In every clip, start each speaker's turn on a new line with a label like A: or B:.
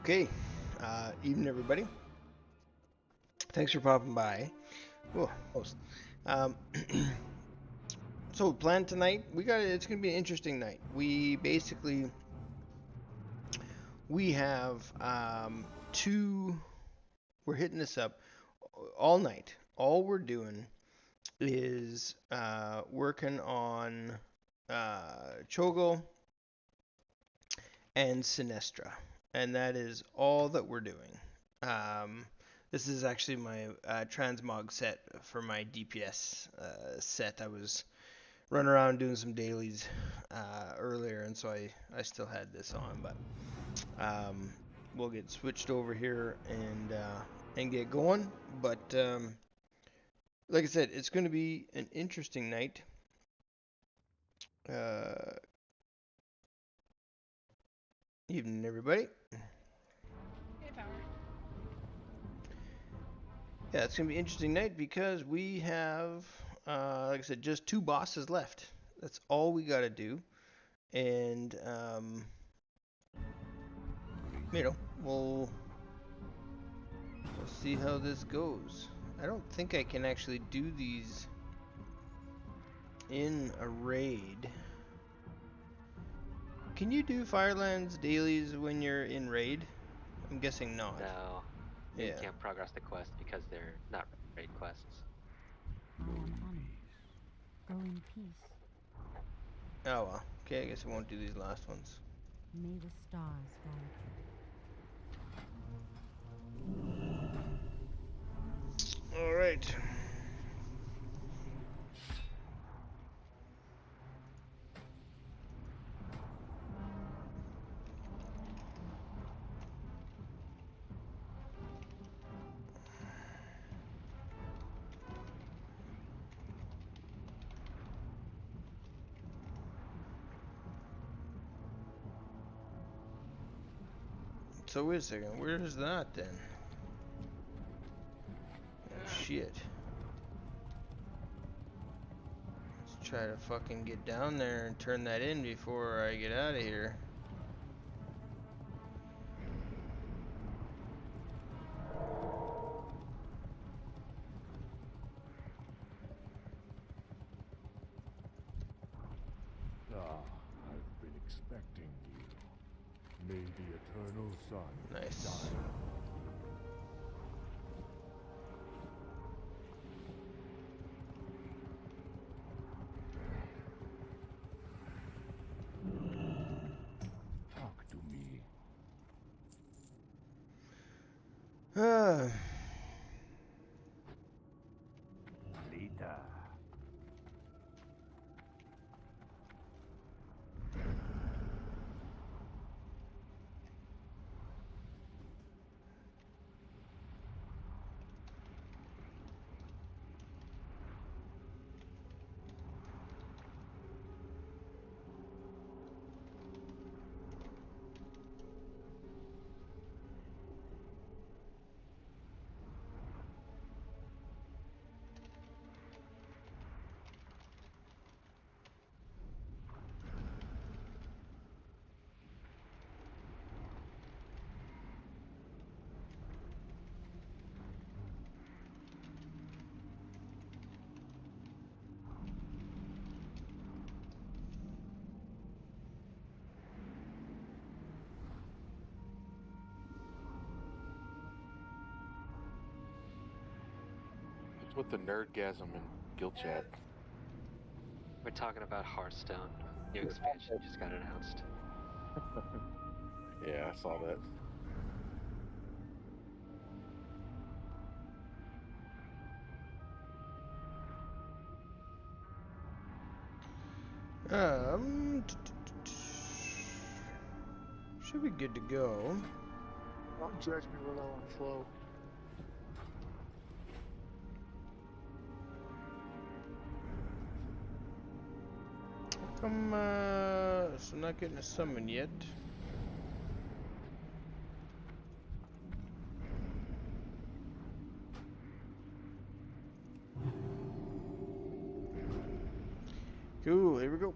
A: Okay, evening everybody. Thanks for popping by. Oh, host. Um, so plan tonight. It's gonna be an interesting night. We have two. We're hitting this up all night. All we're doing is working on Cho'gall and Sinestra, and that is all that we're doing. Um, this is actually my transmog set for my DPS set. I was running around doing some dailies earlier, and so I still had this on, but we'll get switched over here and get going. But like I said, it's going to be an interesting night. Uh, Evening, everybody.
B: Hey, Power.
A: Yeah, it's gonna be an interesting night because we have, like I said, just two bosses left. That's all we gotta do, and you know, we'll see how this goes. I don't think I can actually do these in a raid. Can you do Firelands dailies when you're in raid? I'm guessing not.
C: No, you
A: Yeah.
C: can't progress the quest because they're not raid quests.
D: I am honored. Go in peace.
A: Oh well. Okay, I guess I won't do these last ones.
D: May the stars guide you.
A: All right. So wait a second, where's that then? Oh shit. Let's try to fucking get down there and turn that in before I get out of here.
E: I've been expecting you. May the eternal sun
A: Nice.
E: shine. Talk to me. Lita.
F: What's with the nerdgasm and guild chat?
C: We're talking about Hearthstone. New expansion just got announced.
F: Yeah, I saw that.
A: Should be good to go.
B: Don't judge me, we're low on flow.
A: How come, so not getting a summon yet? Cool, here we go.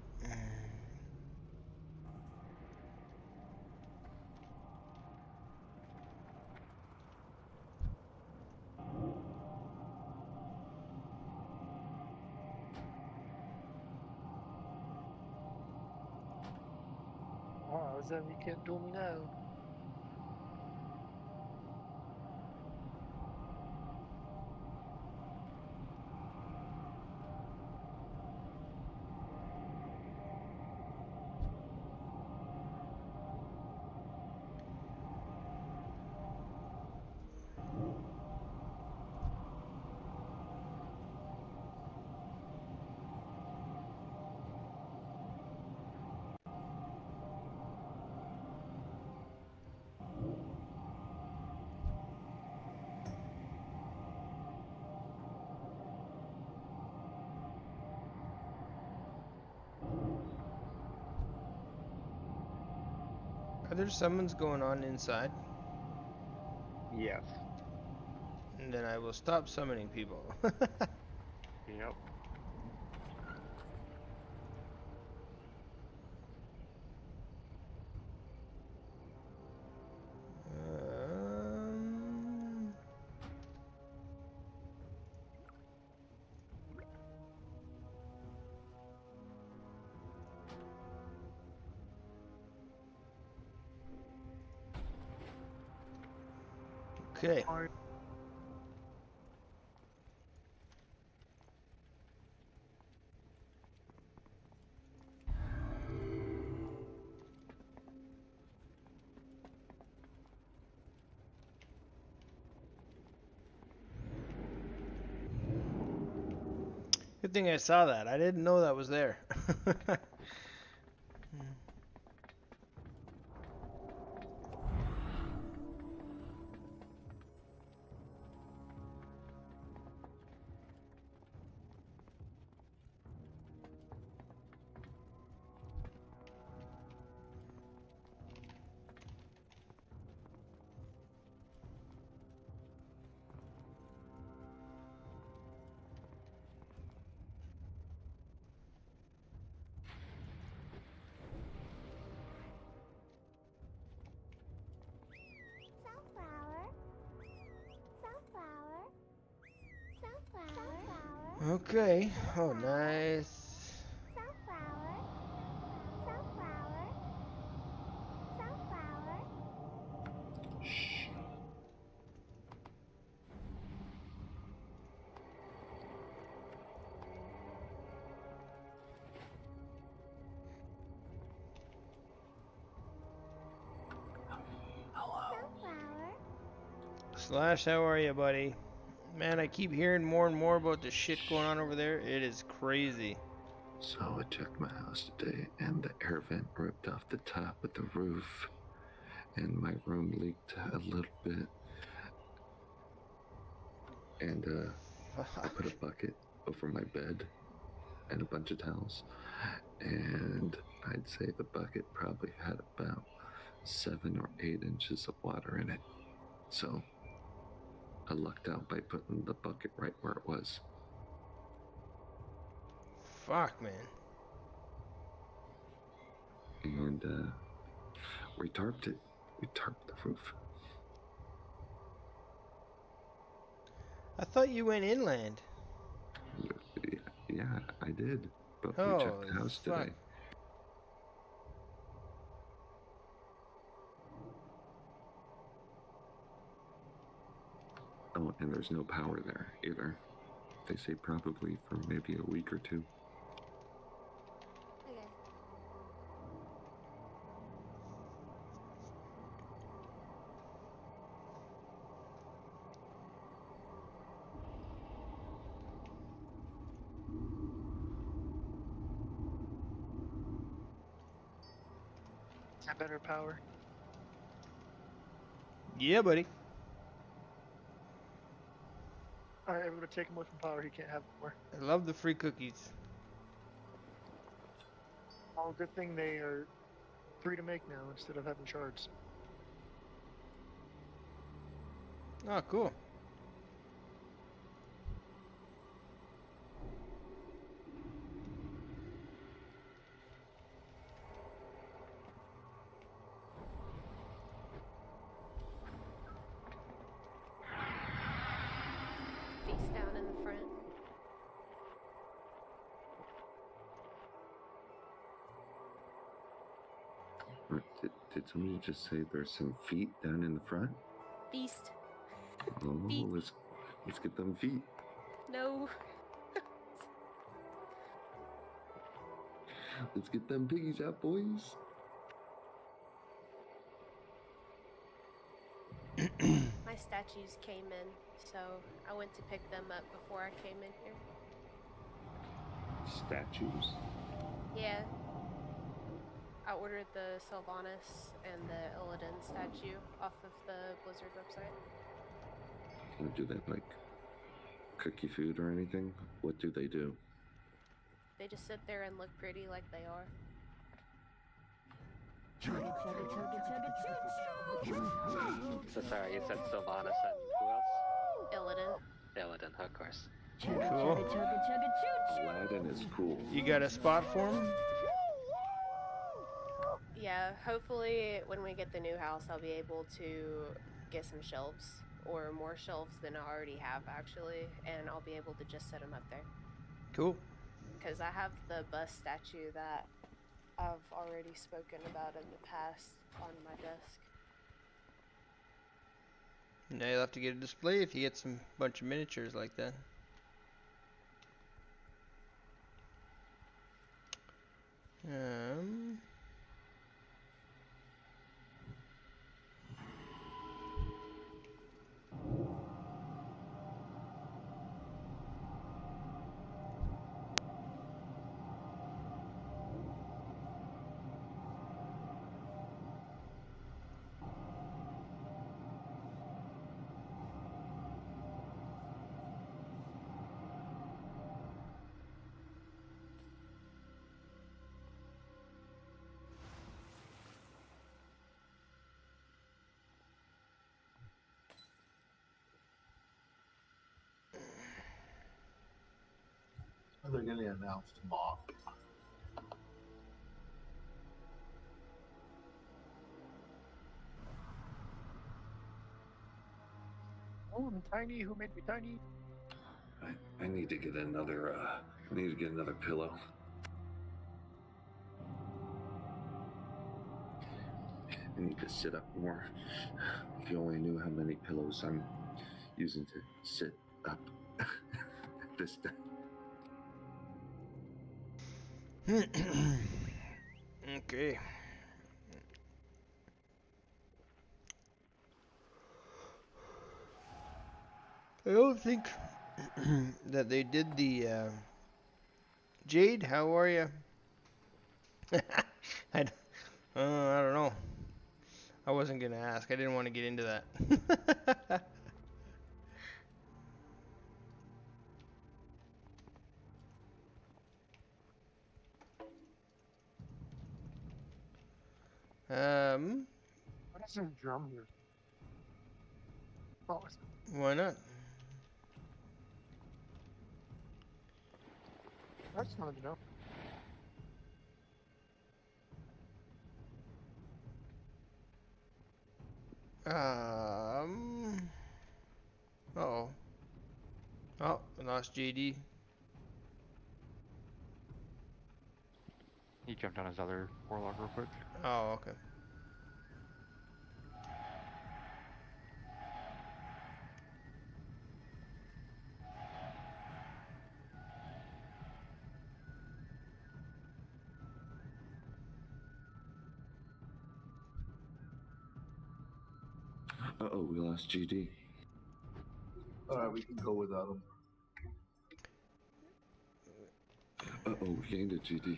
B: does that mean you can't duel me now?
A: Are there summons going on inside?
G: Yes.
A: And then I will stop summoning people.
G: Yep.
A: Um, okay.
B: Alright.
A: Good thing I saw that. I didn't know that was there. Okay. Oh, nice.
F: Shh.
A: Slash, how are you, buddy? Man, I keep hearing more and more about the shit going on over there. It is crazy.
H: So I checked my house today, and the air vent ripped off the top of the roof, and my room leaked a little bit. And I put a bucket over my bed and a bunch of towels, and I'd say the bucket probably had about 7 or 8 inches of water in it. So I lucked out by putting the bucket right where it was.
A: Fuck, man.
H: And we tarped it. We tarped the roof.
A: I thought you went inland.
H: Yeah, I did. But we checked
A: Holy
H: the house
A: fuck.
H: today. Oh, and there's no power there either. They say probably for maybe a week or two.
B: Is that better power?
A: Yeah, buddy.
B: Alright, everybody take him away from power. He can't have more.
A: I love the free cookies.
B: Oh, good thing they are free to make now instead of having shards.
A: Oh, cool.
I: Face down in the front.
H: Did somebody just say there's some feet down in the front?
I: Beast.
H: Oh,
I: Feet.
H: let's get them feet.
I: No.
H: Let's get them piggies out, boys.
I: My statues came in, so I went to pick them up before I came in here.
H: Statues?
I: Yeah. I ordered the Sylvanas and the Illidan statue off of the Blizzard website.
H: Do they like cookie food or anything? What do they do?
I: They just sit there and look pretty like they are.
C: So sorry, you said Sylvanas and who else?
I: Illidan.
C: Illidan, of course.
A: Cool.
H: Aladdin is cool.
A: You got a spot for him?
I: Yeah, hopefully when we get the new house, I'll be able to get some shelves, or more shelves than I already have, actually, and I'll be able to just set them up there.
A: Cool.
I: Because I have the bust statue that I've already spoken about in the past on my desk.
A: Now you'll have to get a display if you get some bunch of miniatures like that.
J: They're going to announce tomorrow.
B: Oh, I'm tiny. Who made me tiny?
H: I need to get another. I need to get another pillow. I need to sit up more. If you only knew how many pillows I'm using to sit up this time.
A: Okay. I don't think that they did the Jade. How are you? I don't know. I wasn't gonna ask. I didn't want to get into that.
B: What is this drum here? Oh,
A: Why not?
B: I just wanted to know.
A: Uh-oh. Oh, I lost JD.
G: He jumped on his other warlock real quick.
A: Oh, okay.
H: Uh-oh, we lost GD.
J: Alright, we can go without him.
H: Uh-oh, we gained a GD.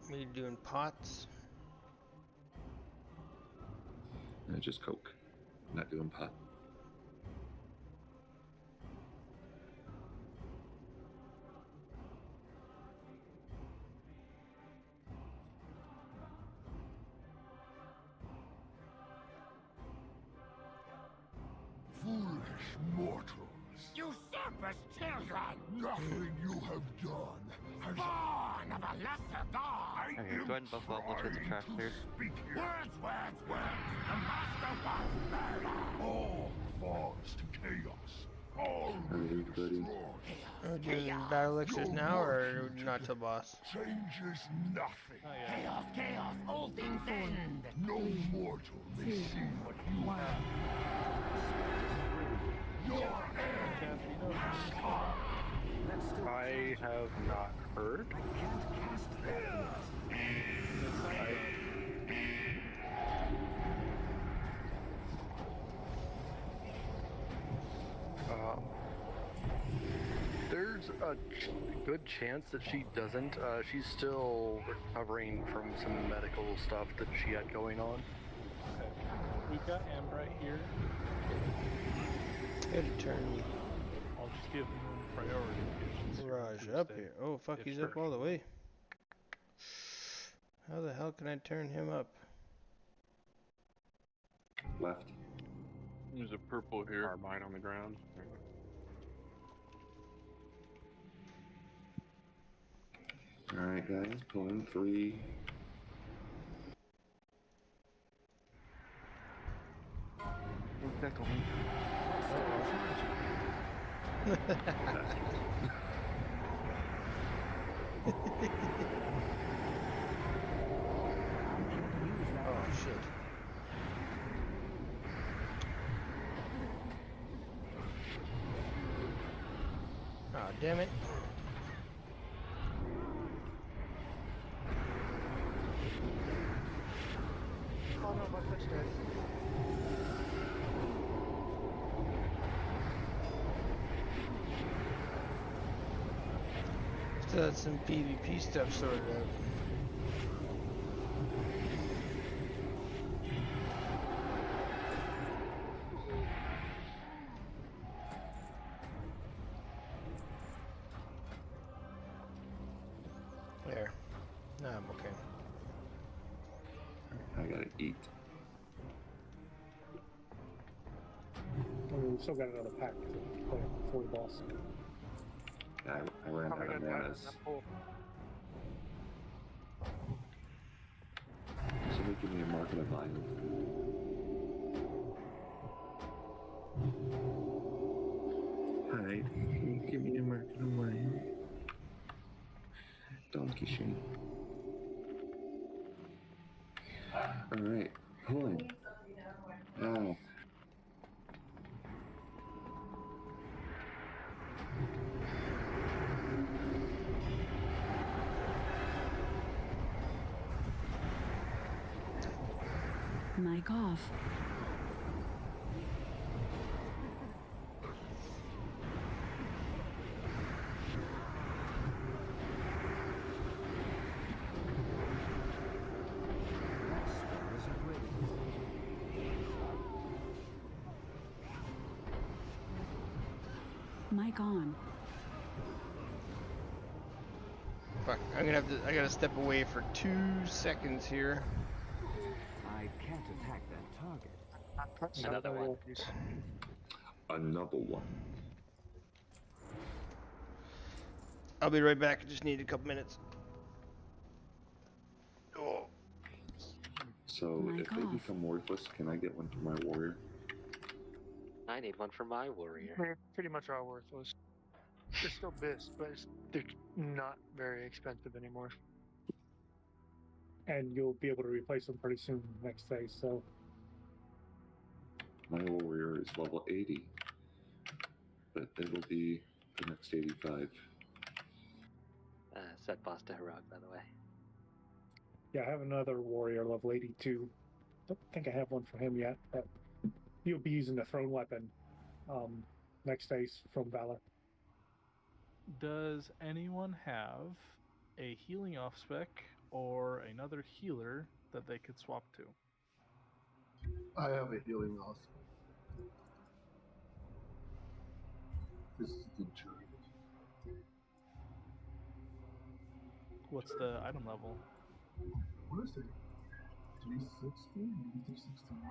A: What are you doing, pots?
H: No, just Coke. Not doing pot.
E: Foolish mortals. Usurpers children! Nothing you have done has... Born of a lesser god!
C: Okay, go ahead and buff up. We'll get the trash cleared.
E: Words! The master wants murder! All falls to chaos.
H: Alright, everybody.
A: Are we doing battle elixirs now, or not till boss?
E: Changes nothing.
G: Oh, yeah.
E: Chaos, chaos, all things end. No mortal may see what you
D: One.
E: have. Your end.
G: I have not heard. There's a good chance that she doesn't. She's still recovering from some medical stuff that she had going on.
K: Okay. We've got M right here.
A: Good turn.
K: I'll just give him priority. because he's
A: Raj
K: here to
A: up
K: stay.
A: here. Oh fuck,
K: If
A: he's up all the way. How the hell can I turn him up?
H: Left.
G: There's a purple here. Carbine on the ground.
H: Alright, guys, pulling 3.
A: Oh shit. Oh damn it.
B: Oh no, my touch dead.
A: Still had some PvP stuff sorted out. There. Now I'm okay.
H: I gotta eat.
L: We still got another pack to play before the boss.
H: I ran
B: How am I
H: out of
B: gonna die
H: manas.
B: from that pull?
H: Somebody give me a market of violence. Hi, can you give me a market of violence? Donkey shame. Alright, pulling. Now.
D: Mic off. Mic on.
A: Fuck, I gotta step away for 2 seconds here.
M: I can't attack that target.
C: Another one.
H: Another one.
A: I'll be right back, I just need a couple minutes. Oh.
H: So
D: Mic
H: if they
D: off.
H: become worthless, can I get one for my warrior?
C: I need one for my warrior.
B: They're pretty much all worthless. They're still bis, but they're not very expensive anymore.
L: And you'll be able to replace them pretty soon next day, so
H: My warrior is level 80, but it'll be the next 85.
C: Set boss to Heroic, by the way.
L: yeah, I have another warrior level 82. Don't think I have one for him yet, but you'll be using the thrown weapon next days from Valor.
K: Does anyone have a healing off spec or another healer that they could swap to?
J: I have a healing loss. This is the journey.
K: What's the item level?
J: What is it? 360? Maybe 361?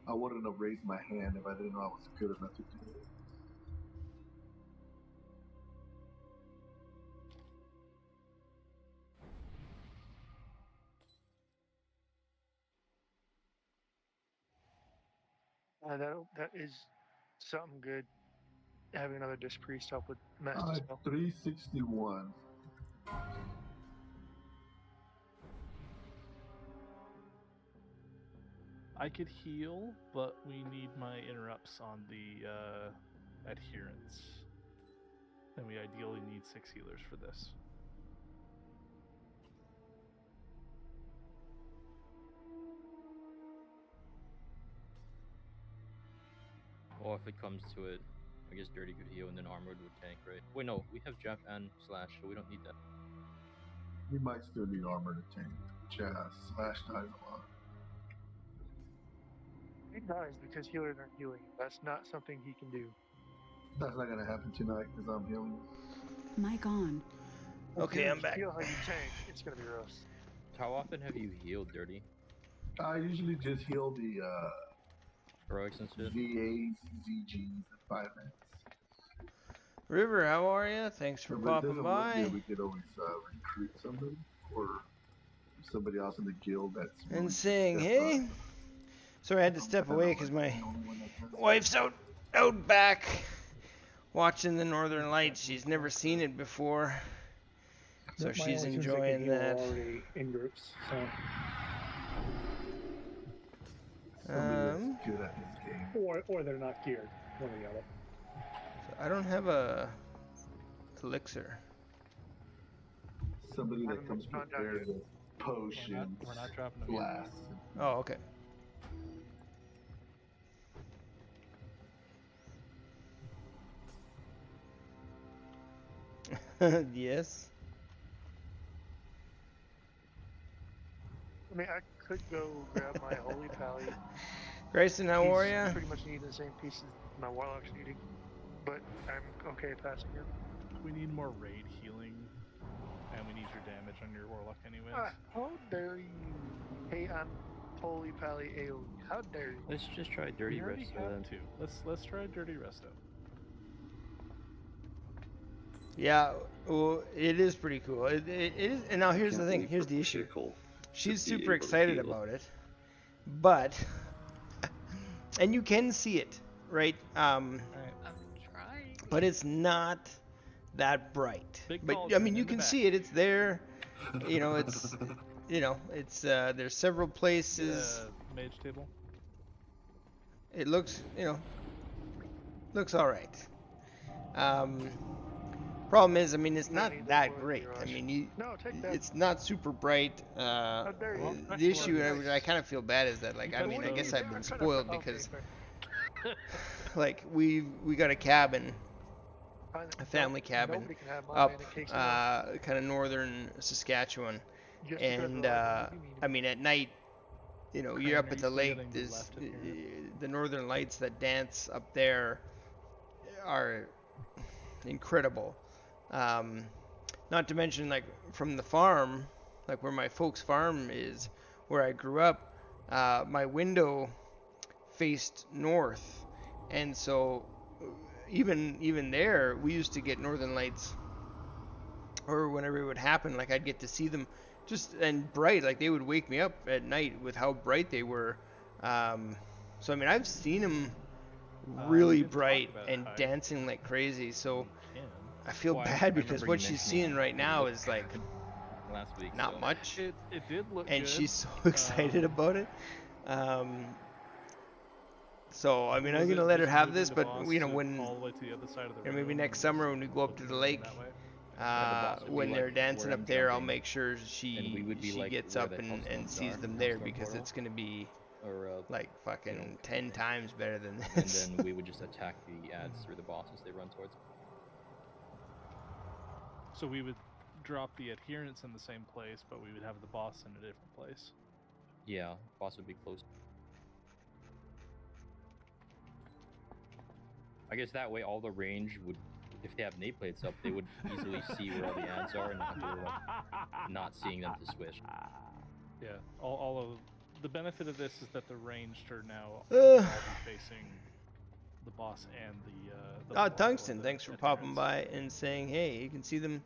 J: I wouldn't have raised my hand if I didn't know I was good enough to do it.
B: That is something good. Having another Disc Priest help with Master Spell.
J: 361.
K: I could heal, but we need my interrupts on the adherence. And we ideally need 6 healers for this.
N: Or if it comes to it, I guess Dirty could heal and then Armored would tank, right? Wait, no, we have Jeff and Slash, so we don't need that.
J: We might still need armor to tank. Yeah, Slash dies a lot.
B: He dies because healers aren't healing. That's not something he can do.
J: That's not gonna happen tonight because I'm healing.
D: Mic on.
A: Okay, I'm back.
B: Feel how you tank, it's gonna be rough.
N: How often have you healed, Dirty?
J: I usually just heal the
N: Heroics and shit?
J: VAs, ZGs, and 5 minutes.
A: River, how are you? Thanks for popping by.
J: We could always recruit somebody or somebody else in the guild that's
A: And saying, hey. Sorry, I had to step away because my wife's out back watching the Northern Lights. She's never seen it before, so she's enjoying that.
L: Already in groups, so. Or they're not geared, one or the other.
A: So I don't have a elixir.
J: Somebody that comes prepared with potions,
K: we're not dropping them
J: flasks.
A: Oh, okay. Yes.
B: I mean, I could go grab my HPaly.
A: Grayson, how are
B: He's
A: ya?
B: pretty much needing the same pieces my Warlock's needing, but I'm okay passing him.
K: We need more raid healing, and we need your damage on your Warlock anyways.
B: How dare you? Hey, I'm HPaly AoE. How dare you?
N: Let's just try Dirty Resto then.
K: Let's try Dirty Resto.
A: Yeah, well, it is pretty cool. It is, and now here's the thing. Here's the issue. She's super excited about it, but and you can see it, right?
C: I'm trying.
A: But it's not that bright.
K: Big
A: But I mean, you can see it. It's there. You know, it's it's there's several places.
K: Mage table.
A: It looks, looks all right. Problem is, I mean, it's not that great. I mean, it's not super bright. The issue, I kind of feel bad, is that, like, I mean, I guess I've been spoiled because, like, we got a cabin, a family cabin, up kind of northern Saskatchewan, and I mean, at night, you're up at the lake. There's the northern lights that dance up there are incredible. Not to mention, like, from the farm, like where my folks' farm is, where I grew up, my window faced north, and so even there, we used to get northern lights, or whenever it would happen, like, I'd get to see them just and bright, like they would wake me up at night with how bright they were. So I mean, I've seen them really bright and dancing like crazy, so I feel bad because what she's seeing right now is like
N: last week,
A: not much.
K: It did look
A: and
K: good.
A: She's so excited about it. So I mean, I'm gonna let her have this, but when
K: all the way to the other side of the
A: maybe next summer when we go up to the lake, when they're dancing up there, I'll make sure she gets up and sees them there, because it's gonna be like fucking 10 times better than this.
N: And then we would just attack the ads through the boss as they run towards.
K: So we would drop the adherents in the same place, but we would have the boss in a different place.
N: Yeah, boss would be close. I guess that way all the range would, if they have nameplates up, they would easily see where all the ads are and not have to, not seeing them to switch.
K: Yeah, all of the benefit of this is that the ranged are now all be facing the boss and the
A: Tungsten, thanks for popping by and saying, hey, you can see them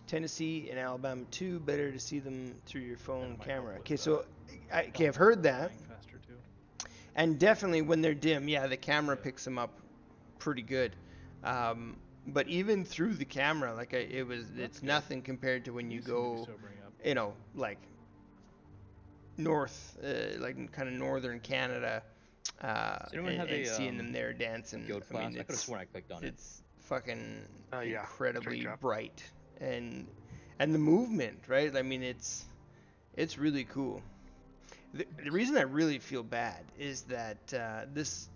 A: Tennessee and Alabama too. Better to see them through your phone camera. Okay, so I've heard that. And definitely when they're dim, yeah, the camera picks them up pretty good. But even through the camera, like it's nothing compared to when you go, like north, like kind of northern Canada, and seeing them there dancing.
N: Guild class? I could have sworn I clicked on it.
A: It's fucking
G: yeah,
A: incredibly
G: great job.
A: bright, and the movement, right? I mean, it's really cool. The reason I really feel bad is that this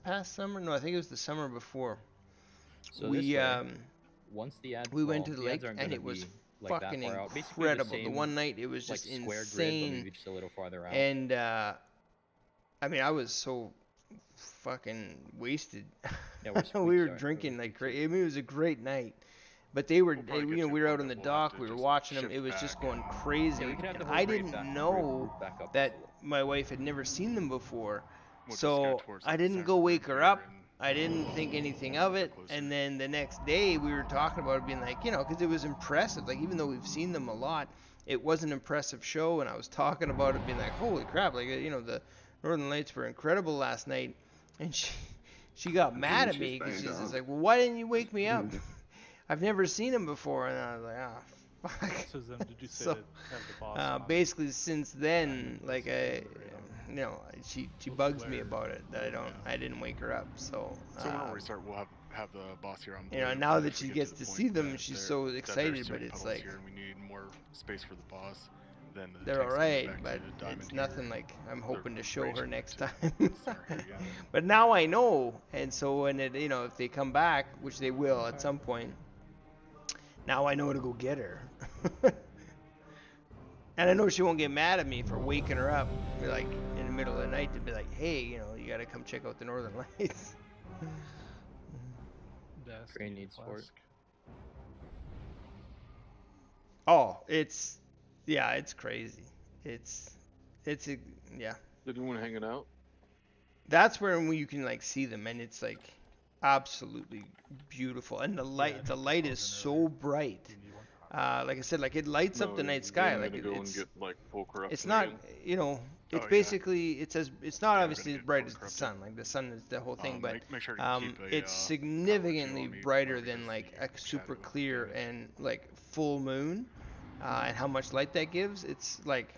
A: past summer? No, I think it was the summer before.
N: So
A: we
N: once the ad,
A: we went to the lake
N: aren't
A: and
N: gonna
A: it was
N: be, like, that
A: fucking
N: far out.
A: incredible.
N: The
A: the one night it was just
N: square
A: insane.
N: grid, but maybe just a little farther out.
A: And I mean, I was so fucking wasted.
N: Yeah,
A: we were drinking like crazy. I mean, it was a great night. But they were, we were out on the dock. We were watching them. It was just going crazy. And I didn't know that my wife had never seen them before, so I didn't go wake her up. I didn't think anything of it. And then the next day, we were talking about it, being like, because it was impressive. Like, even though we've seen them a lot, it was an impressive show. And I was talking about it, being like, holy crap! Like, the Northern Lights were incredible last night. And she got mad at me because she's just like, well, why didn't you wake me up? I've never seen him before. And I was like, fuck.
K: So then, did you say to have the boss on?
A: Basically, since then, like, she bugs me about it that I didn't wake her up. So
O: whenever we start, we'll have the boss here on board.
A: Now that she gets to see them, she's so excited. But it's like,
O: here and we need more space for the boss. Then
A: they're all right, but it's nothing like I'm hoping to show her next time. But now I know, and so when it, if they come back, which they will at some point, now I know to go get her. And I know she won't get mad at me for waking her up, like, in the middle of the night to be like, hey, you gotta come check out the Northern Lights.
N: Train needs sport.
A: Oh, it's crazy. It's yeah.
F: Did you want to hang it out?
A: That's where you can like see them, and it's like absolutely beautiful, and the light is so bright. Like I said, like it lights up the night sky. Like it's not, it's basically it's not obviously as bright as the sun. Like the sun is the whole thing, but it's significantly brighter than like a super clear and like full moon, and how much light that gives. It's like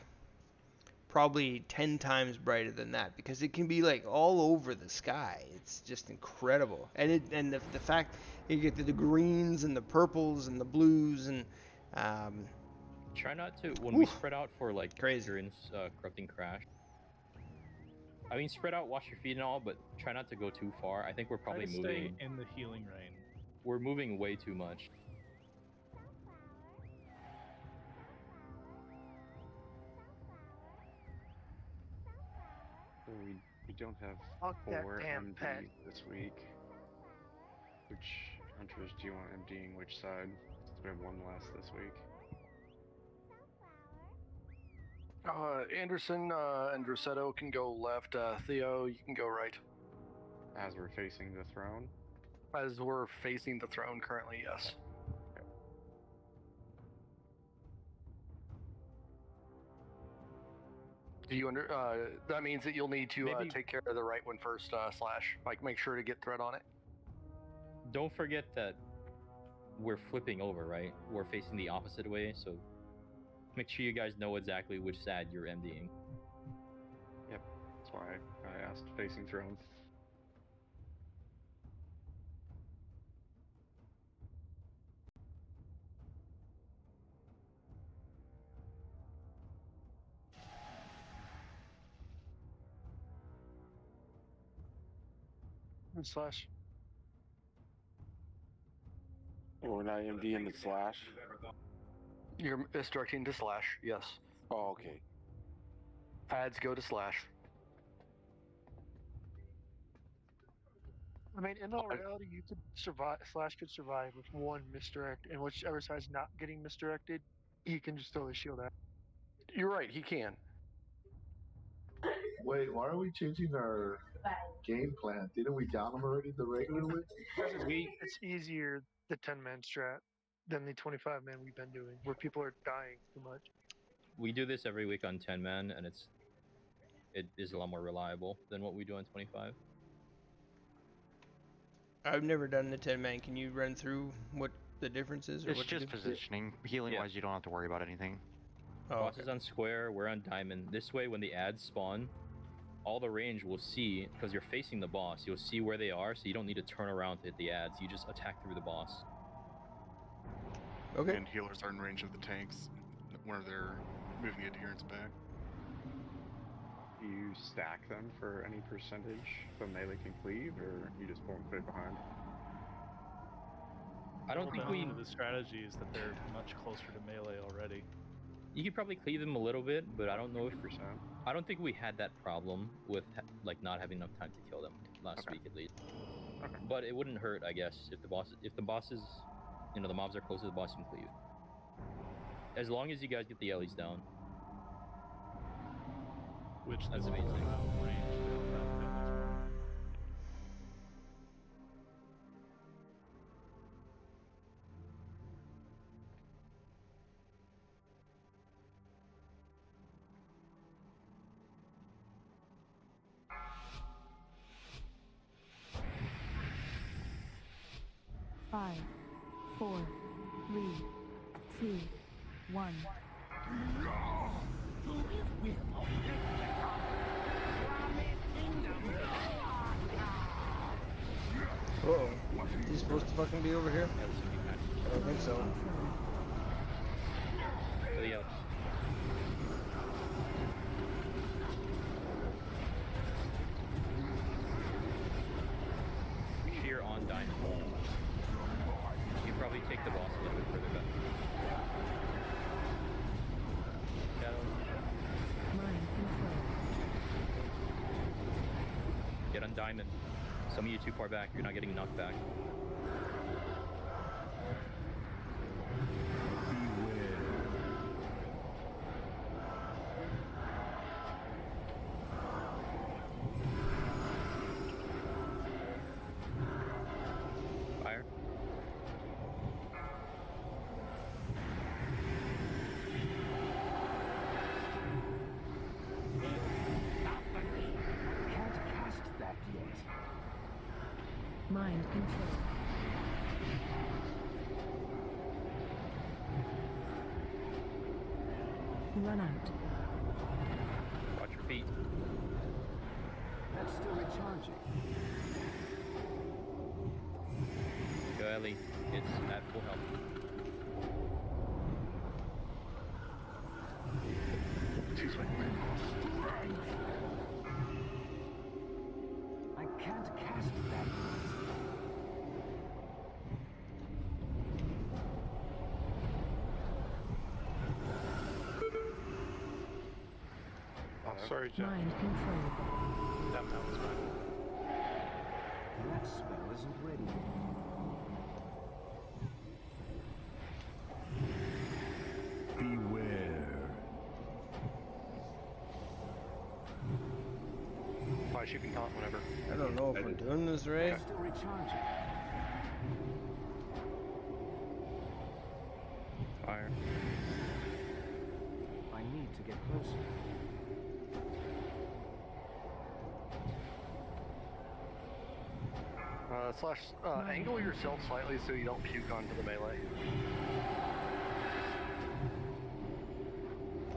A: probably 10 times brighter than that, because it can be like all over the sky. It's just incredible, and the fact you get the greens and the purples and the blues and
N: try not to when we spread out for like
A: crazy
N: corrupting crash. I mean, spread out, wash your feet and all, but try not to go too far. I think we're probably moving
K: in the healing rain.
N: We're moving way too much.
P: So we don't have 4 MD this week. Which hunters do you want MDing which side? Since we have one less this week.
G: Anderson and Rossetto can go left. Theo, you can go right.
P: As we're facing the throne?
G: As we're facing the throne currently, yes.
P: Okay.
G: Do you that means that you'll need to take care of the right one first, Slash. Like, make sure to get thread on it.
N: Don't forget that we're flipping over, right? We're facing the opposite way, so make sure you guys know exactly which side you're MDing.
P: Yep, that's why I asked facing throne.
B: Slash.
F: We're not MDing the Slash?
G: You're misdirecting to Slash, yes.
F: Oh, okay.
G: Ads go to Slash.
B: I mean, in all reality, you could survive. Slash could survive with one misdirect, and whichever side's not getting misdirected, he can just throw the shield out.
G: You're right, he can.
J: Wait, why are we changing our game plan? Didn't we down them already the regular way?
B: It's easier the 10-man strat than the 25-man we've been doing, where people are dying too much.
N: We do this every week on 10-man, and it is a lot more reliable than what we do on 25.
A: I've never done the 10-man. Can you run through what the difference is? Or
Q: It's
A: what you
Q: just
A: do?
Q: positioning. Healing-wise, you don't have to worry about anything.
A: Oh,
N: Boss is on square, we're on diamond. This way, when the ads spawn, all the range will see, because you're facing the boss, you'll see where they are, so you don't need to turn around to hit the ads. You just attack through the boss.
A: Okay.
O: And healers are in range of the tanks where they're moving the adherents back.
P: Do you stack them for any percentage so melee can cleave, or you just pull and put it behind?
K: I don't think the strategy is that they're much closer to melee already.
N: You could probably cleave them a little bit, but I don't know if I don't think we had that problem with like not having enough time to kill them last week at least.
P: Okay.
N: But it wouldn't hurt, I guess, if the bosses, you know, the mobs are close to the boss, you can cleave. As long as you guys get the Ellie's down.
K: Which
N: that's amazing.
D: Five, 4, 3, 2, 1.
A: Uh-oh. Is he supposed to fucking be over here? I don't think so.
N: Yeah. Sheer on diamond. You probably take the boss a little bit further back. Get on diamond. Some of you too far back. You're not getting knocked back. Fire.
M: Can't cast that yet.
D: Mind control. Run out.
N: Watch your feet.
M: That's still recharging.
N: Go, Ellie. It's at full health.
M: I can't cast that yet.
G: Sorry, Jeff.
D: Mind control.
G: That was mine.
M: That spell isn't ready yet.
E: Beware.
G: Flash, you can taunt whenever.
A: I don't know if we're doing this right.
M: Still recharging.
N: Fire.
M: I need to get closer.
G: Slash, angle yourself slightly so you don't puke onto the melee.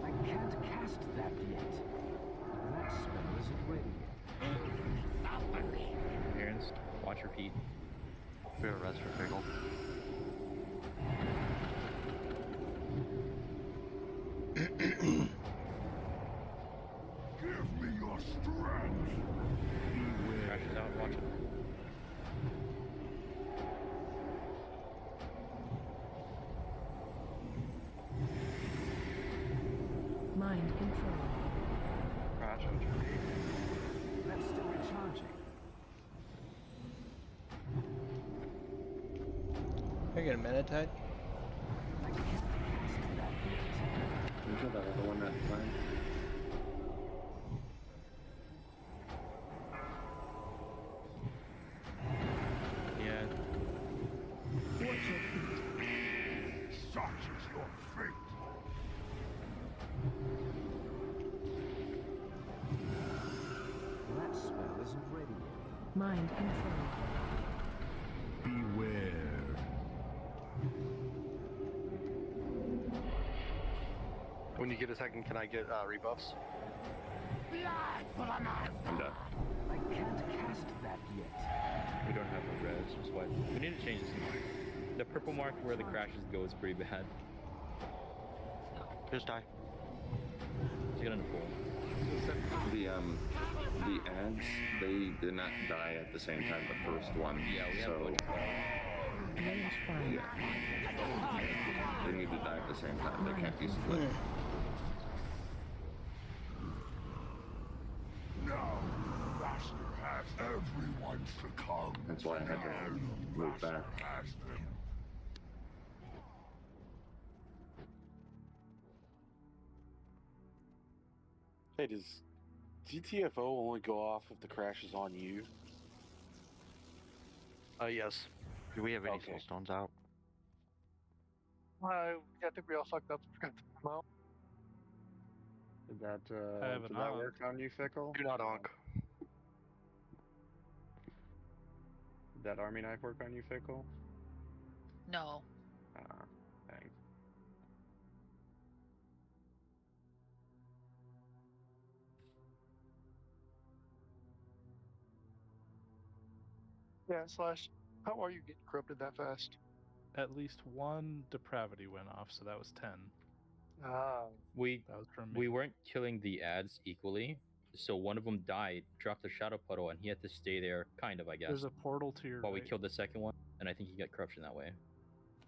M: I can't cast that yet. That spell isn't ready yet.
N: Aaron's, watch your feet.
Q: We have a rest for Pickle.
E: Give me your strength.
N: Crashes out, watch it.
D: Mind control.
P: Crash
M: That's still recharging.
A: Can I get a Menatide?
M: I can't cast that yet.
H: You said that other one that time.
N: Yeah.
D: Watch your feet.
E: Such is your fate.
M: That spell isn't ready yet.
D: Mind control.
G: When you get a second, can I get rebuffs?
H: I'm done.
M: I can't cast that yet.
N: We don't have a res, just why we need to change this. The purple mark where the crashes go is pretty bad.
Q: Just die.
N: She's gonna pull.
H: The ads, they did not die at the same time the first one.
N: Yeah, we have
H: so yeah. They need to die at the same time. They can't be split.
E: Now, the Master has everyone succumb.
H: That's why I had to move back.
F: Hey, does GTFO only go off if the crash is on you?
G: Yes.
Q: Do we have any soul stones out?
B: I think we all fucked up and forgot to come out.
P: Did that,
K: I have
P: did
K: an
P: that
K: onk.
P: work on you, Fickle?
G: Do not onk.
P: Did that army knife work on you, Fickle?
R: No.
P: Dang.
B: Yeah, Slash, how are you getting corrupted that fast?
K: At least one depravity went off, so that was 10.
N: We
K: That was from
N: we
K: me.
N: weren't killing the ads equally, so one of them died, dropped a shadow puddle, and he had to stay there, kind of, I guess.
K: There's a portal to your
N: while we
K: right.
N: killed the second one, and I think he got corruption that way.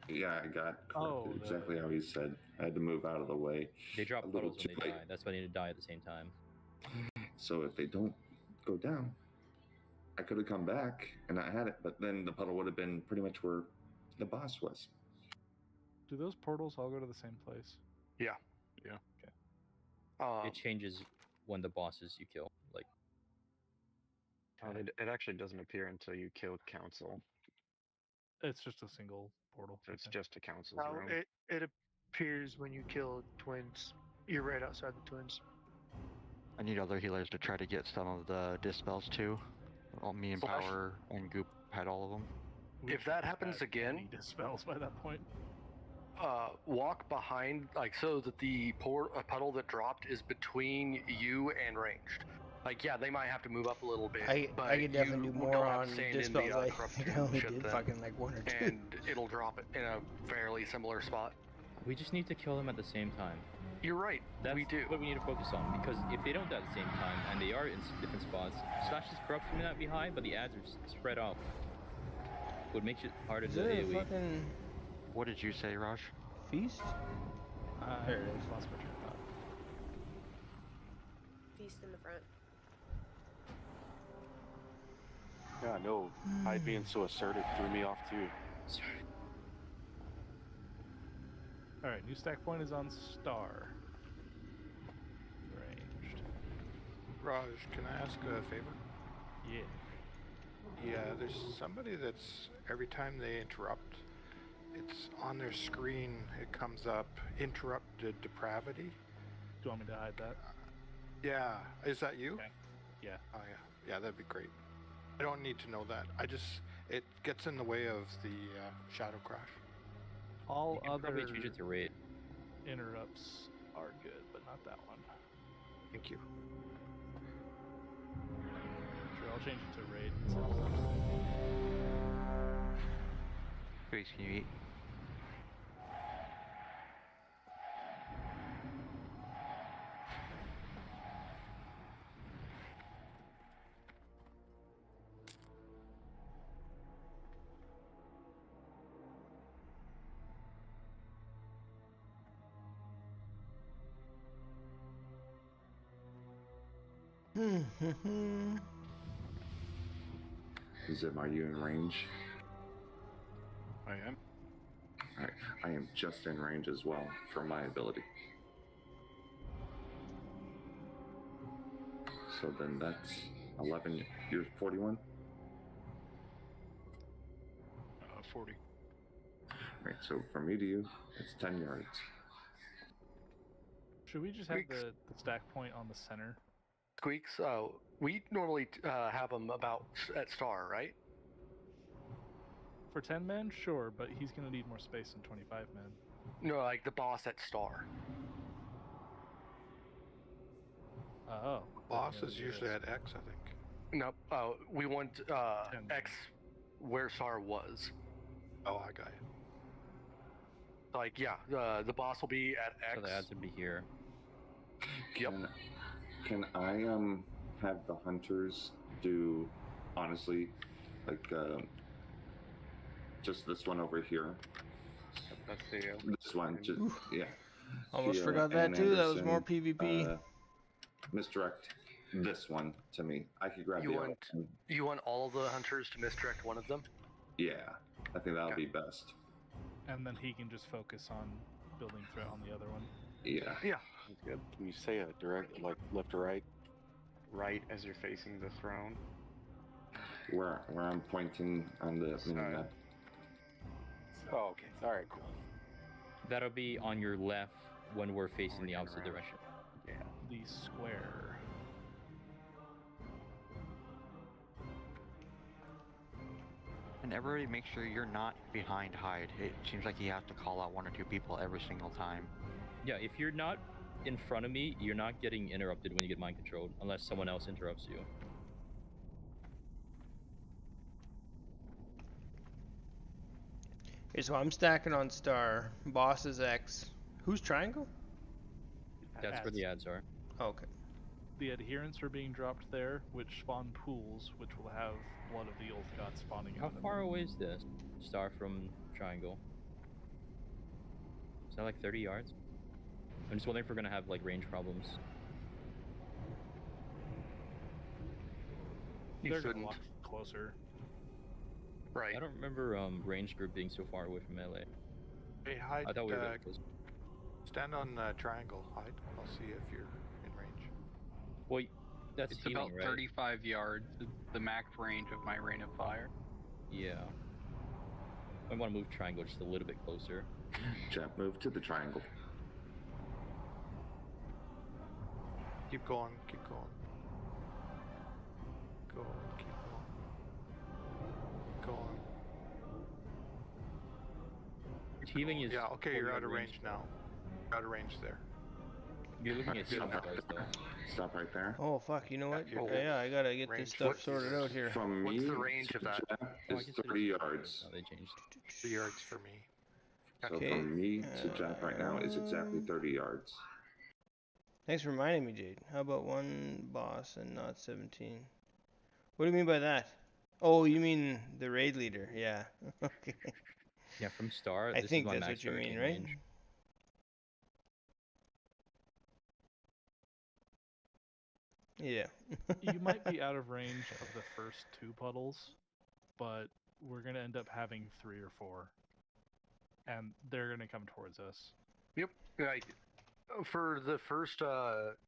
H: Yeah, I got corrupted exactly how he said. I had to move out of the way.
N: They drop
H: a little
N: puddles when
H: too
N: they
H: late.
N: die. That's why they need to die at the same time.
H: So if they don't go down, I could have come back and I had it, but then the puddle would have been pretty much where the boss was.
K: Do those portals all go to the same place?
G: Yeah.
K: Yeah. Okay.
N: It changes when the bosses you kill. Like,
P: It actually doesn't appear until you kill Council.
K: It's just a single portal.
P: So it's
K: okay.
P: just a Council's
B: No,
P: room.
B: it appears when you kill twins. You're right outside the twins.
Q: I need other healers to try to get some of the dispels too. Me and
G: Slash.
Q: Power and Goop had all of them.
G: If that happens again,
K: He dispels by that point.
G: walk behind, like, so that the puddle that dropped is between you and ranged. Like, yeah, they might have to move up a little bit.
A: I could definitely do
G: you
A: more
G: don't have
A: on
G: to stand
A: dispels.
G: in the
A: I
G: corruption
A: think I only
G: shit
A: did
G: then,
A: fucking like 1 or 2.
G: and it'll drop it in a fairly similar spot.
N: we just need to kill them at the same time.
G: You're right.
N: That's
G: we do.
N: what we need to focus on, because if they don't die at the same time and they are in different spots, Slash's corruption may not be high, but the ads are spread out. What makes it harder
A: Is
N: to
A: it a
N: AoE.
A: fucking
Q: What did you say, Raj?
A: feast? There it is.
K: Lost my train of thought.
I: Feast in the front.
F: Yeah, I know. Hyde being so assertive threw me off too.
K: Alright, new stack point is on Star. Ranged.
S: Raj, can I ask a favor?
K: Yeah.
S: Yeah, there's somebody that's, every time they interrupt, it's on their screen, it comes up, interrupted depravity.
K: Do you want me to hide that?
S: Yeah, is that you?
K: Okay. Yeah.
S: Oh yeah, yeah, that'd be great. I don't need to know that. It gets in the way of the shadow crash.
K: All
N: You can
K: other
N: probably change it to raid.
K: interrupts are good, but not that one.
S: Thank you.
K: Sure, I'll change it to raid.
Q: Grace, can you eat?
H: Zim, are you in range?
P: I am.
H: Alright, I am just in range as well for my ability. So then that's 11. You're 41?
P: 40.
H: Right, so from me to you, it's 10 yards.
K: Should we just have the stack point on the center?
G: Squeaks, we normally have them about at Star, right?
K: For 10 men, sure, but he's going to need more space than 25 men.
G: No, like the boss at Star.
K: Oh.
S: Boss is usually at X, I think.
G: Nope. We want X where SAR was.
S: Oh, I got it.
G: Like, yeah, the boss will be at X.
N: So the ads would be here.
G: Yep.
H: Can I have the hunters do, honestly, like just this one over here?
P: That's Theo.
H: This one, just yeah.
A: Almost
H: Theo
A: forgot that
H: and
A: too. That was more
H: Anderson,
A: PvP.
H: Misdirect this one to me. I could grab
G: You
H: the
G: want
H: other one.
G: you want all of the hunters to misdirect one of them?
H: Yeah, I think that'll be best.
K: And then he can just focus on building threat on the other one.
H: Yeah.
G: Yeah.
F: That's good. Can you say a direct, like left or right?
P: Right as you're facing the throne.
H: Where I'm pointing on the map.
F: Oh, okay. All right, cool.
N: That'll be on your left when we're facing the opposite direction.
P: Yeah.
K: The square.
Q: And everybody make sure you're not behind Hyde. It seems like you have to call out 1 or 2 people every single time.
N: Yeah, if you're not in front of me, you're not getting interrupted when you get mind controlled, unless someone else interrupts you.
A: Okay, so I'm stacking on star. Boss is X. Who's triangle?
N: That's where the ads are.
A: Okay.
K: The adherents are being dropped there, which spawn pools, which will have blood of the old god spawning in
N: How
K: them.
N: far away is this star from triangle? Is that like 30 yards? I'm just wondering if we're gonna have like range problems.
K: They're gonna walk closer.
G: Right.
N: I don't remember range group being so far away from melee.
S: Hey, Hyde,
N: I thought we were getting close.
S: stand on triangle, Hyde. I'll see if you're in range.
N: Well, that's
T: It's
N: healing,
T: about
N: right?
T: 35 yards, the max range of my rain of fire.
N: Yeah. I want to move triangle just a little bit closer.
H: Jeff, move to the triangle.
S: Keep going, keep going. Go on, keep going. Go on.
N: Healing is.
S: Yeah, okay, you're out of
N: range.
S: range now. You're out of range there.
N: You're looking at
H: Stop
N: healing guys though.
H: Stop right there.
A: Oh fuck! You know what?
S: you're
A: Yeah, I gotta get
S: range.
A: this stuff sorted out here.
H: From me
G: What's the range of that?
H: to Jeff is 30 yards.
N: Oh, they changed.
S: 3 yards for me.
H: So
A: Okay,
H: from me to Jeff right now is exactly 30 yards.
A: Thanks for reminding me, Jade. How about one boss and not 17? What do you mean by that? Oh, you mean the raid leader? Yeah. Okay.
N: Yeah, from star.
A: I
N: This
A: think
N: is my
A: that's
N: max
A: what you mean,
N: hurricane
A: right?
N: range.
A: Yeah.
K: You might be out of range of the first 2 puddles, but we're gonna end up having 3 or 4, and they're gonna come towards us.
G: Yep. Like, for the first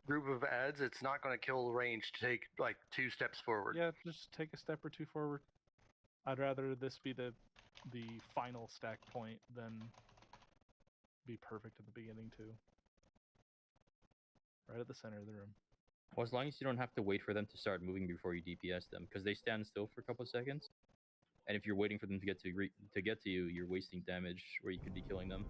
G: group of ads, it's not going to kill range to take like 2 steps forward.
K: Yeah, just take a step or 2 forward. I'd rather this be the final stack point than be perfect at the beginning too. Right at the center of the room.
N: Well, as long as you don't have to wait for them to start moving before you DPS them, because they stand still for a couple of seconds, and if you're waiting for them to get to you, you're wasting damage where you could be killing them.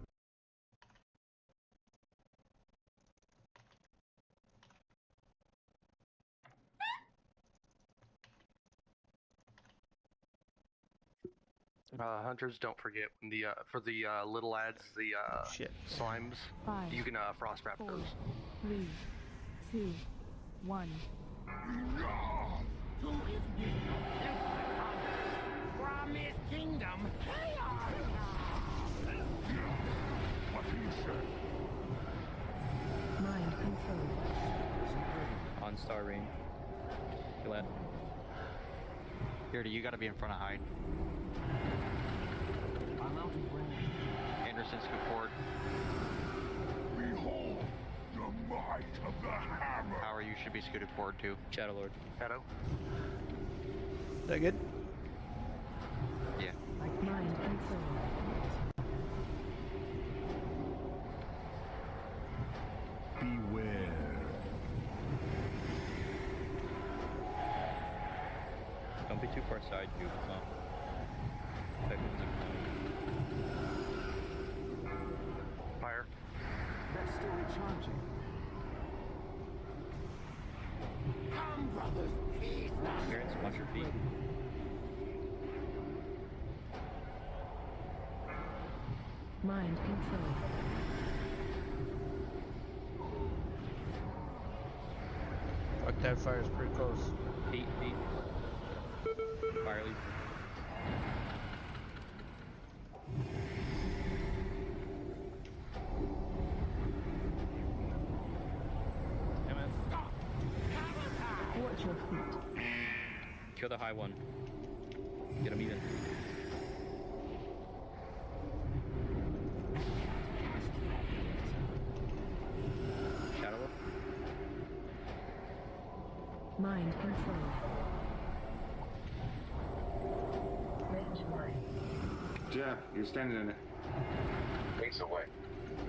G: Hunters, don't forget when the for the little ads, the slimes,
D: 5,
G: you can frost wrap
D: 4,
G: those.
D: 3, 2, 1.
E: Promised kingdom.
S: What do you say?
D: Mind control.
N: On star range. Kill it.
Q: Beardy, you gotta be in front of Hyde.
M: I'm out of range.
Q: Anderson, scoot forward.
E: Behold the might of the hammer.
Q: Power, you should be scooted forward too.
N: Shadow Lord.
G: Shadow.
A: Is that good?
Q: Yeah.
D: Mind control.
E: Beware.
N: Don't be too far side, you.
G: Fire.
M: That's still recharging.
E: Come, brothers, feast on
N: Parents, watch your feet.
D: Mind control.
A: Fuck, that fire's pretty close.
N: Feet. Fire lead.
D: Watch your feet.
N: Kill the high one. Get him even. Shadow up.
D: Mind control. Range line.
F: Jeff, you're standing in it.
G: Face away.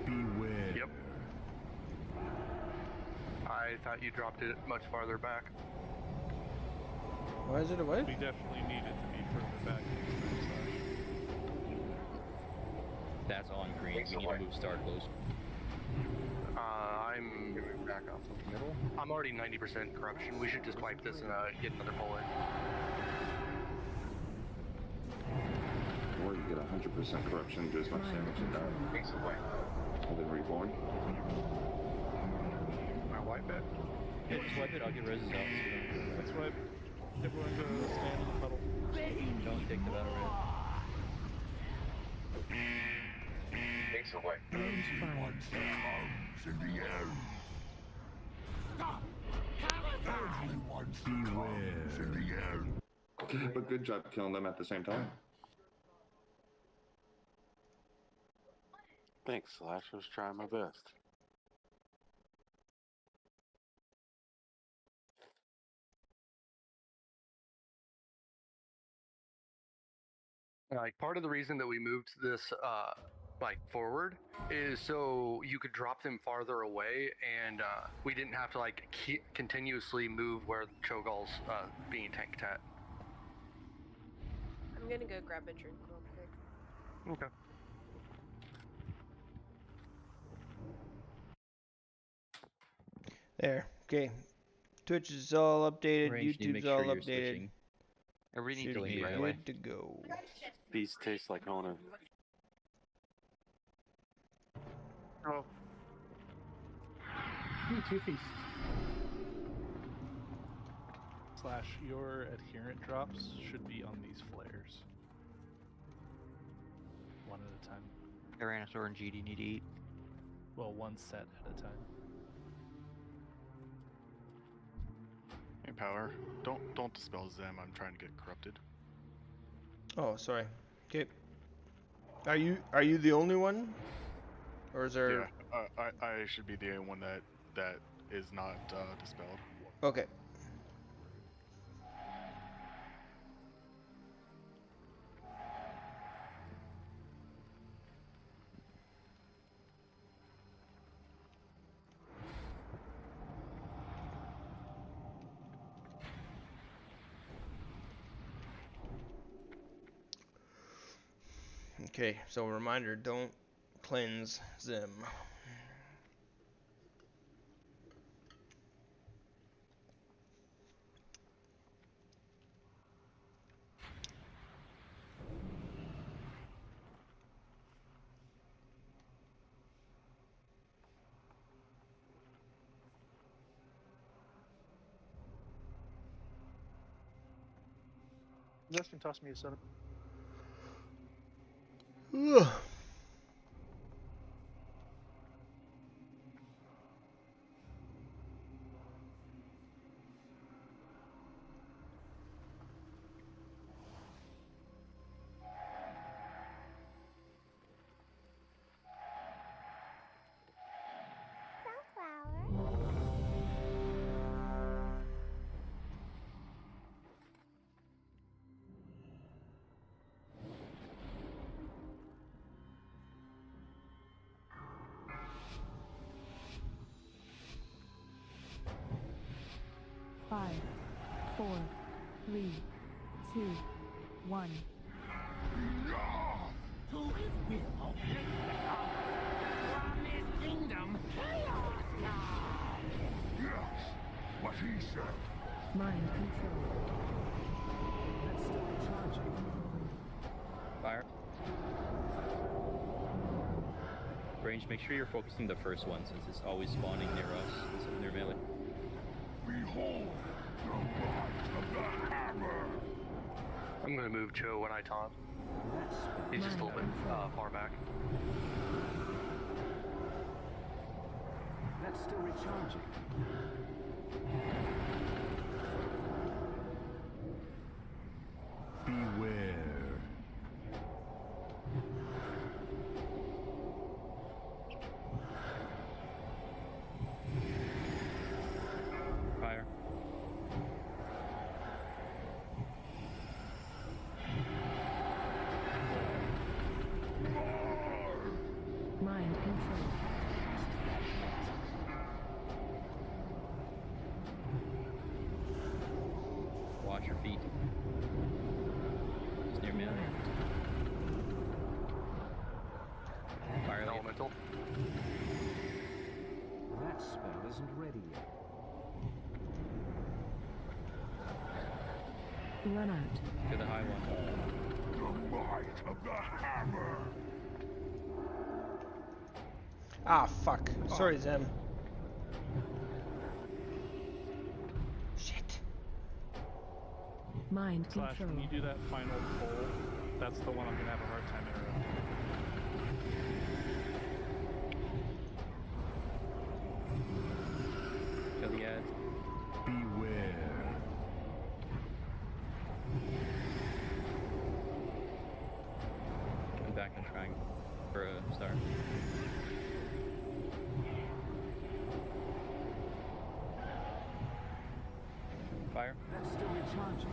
J: Beware.
G: Yep. I thought you dropped it much farther back.
A: Why is it away?
K: We definitely need it to be further back.
N: That's on green. We need to move star close.
G: I'm back off the middle. I'm already 90% corruption. We should just wipe this and get another pull in.
F: Or you get 100% corruption, do as much damage and die.
G: Face away.
F: And then reborn.
G: I wipe it.
N: Yeah, just wipe it. I'll get reses out.
K: Let's wipe. Everyone go stand in the puddle.
N: Don't take the battle red.
G: Face away.
E: Once comes in the end. Stop! Only once comes in the end.
F: But good job killing them at the same time.
O: Thanks, Slash. I was trying my best.
G: Like, part of the reason that we moved this forward is so you could drop them farther away, and we didn't have to continuously move where Cho'Gall's being tanked at.
I: I'm gonna go grab a drink real quick.
G: Okay.
A: There. Okay. Twitch is all updated.
N: Range, need to make
A: YouTube's all
N: sure you're
A: updated.
N: switching.
Q: Everybody needs
A: Should
Q: to
A: be
Q: eat right away.
A: good to go.
O: These taste like honor.
B: Oh.
L: Two feasts.
K: Slash, your adherent drops should be on these flares. One at a time.
Q: Tyrannosaur and GD need to eat.
K: Well, one set at a time.
O: Hey, Power. Don't dispel Zem. I'm trying to get corrupted.
A: Oh, sorry. Okay. Are you the only one? Or is there?
O: Yeah, I should be the only one that is not dispelled.
A: Okay. Okay, so reminder, don't cleanse Zim.
B: Justin tossed me a setup.
A: Ugh.
D: Five, 4, 3, 2, 1.
E: To his will, from his kingdom, chaos now. Yes, what he said.
D: Mind control.
M: Let's start charging.
N: Fire. Range, make sure you're focusing the first one since it's always spawning near us instead of near melee.
E: Behold the might of the hammer!
G: I'm gonna move Cho when I taunt. He's just a little bit far back.
M: That's still recharging.
E: Beware.
N: Fire.
D: Mind control.
N: Watch your feet. It's near melee. Fire
G: elemental.
M: That spell isn't ready yet.
D: Run out.
N: To the high one.
E: The might of the hammer!
A: Ah, fuck. Sorry, Zem. Shit.
D: Mind
K: Slash,
D: control.
K: when you do that final pull, that's the one I'm gonna have a hard time interrupting.
N: Kill the ads.
E: Beware.
N: Come back and triangle for a start. Fire.
M: That's still recharging.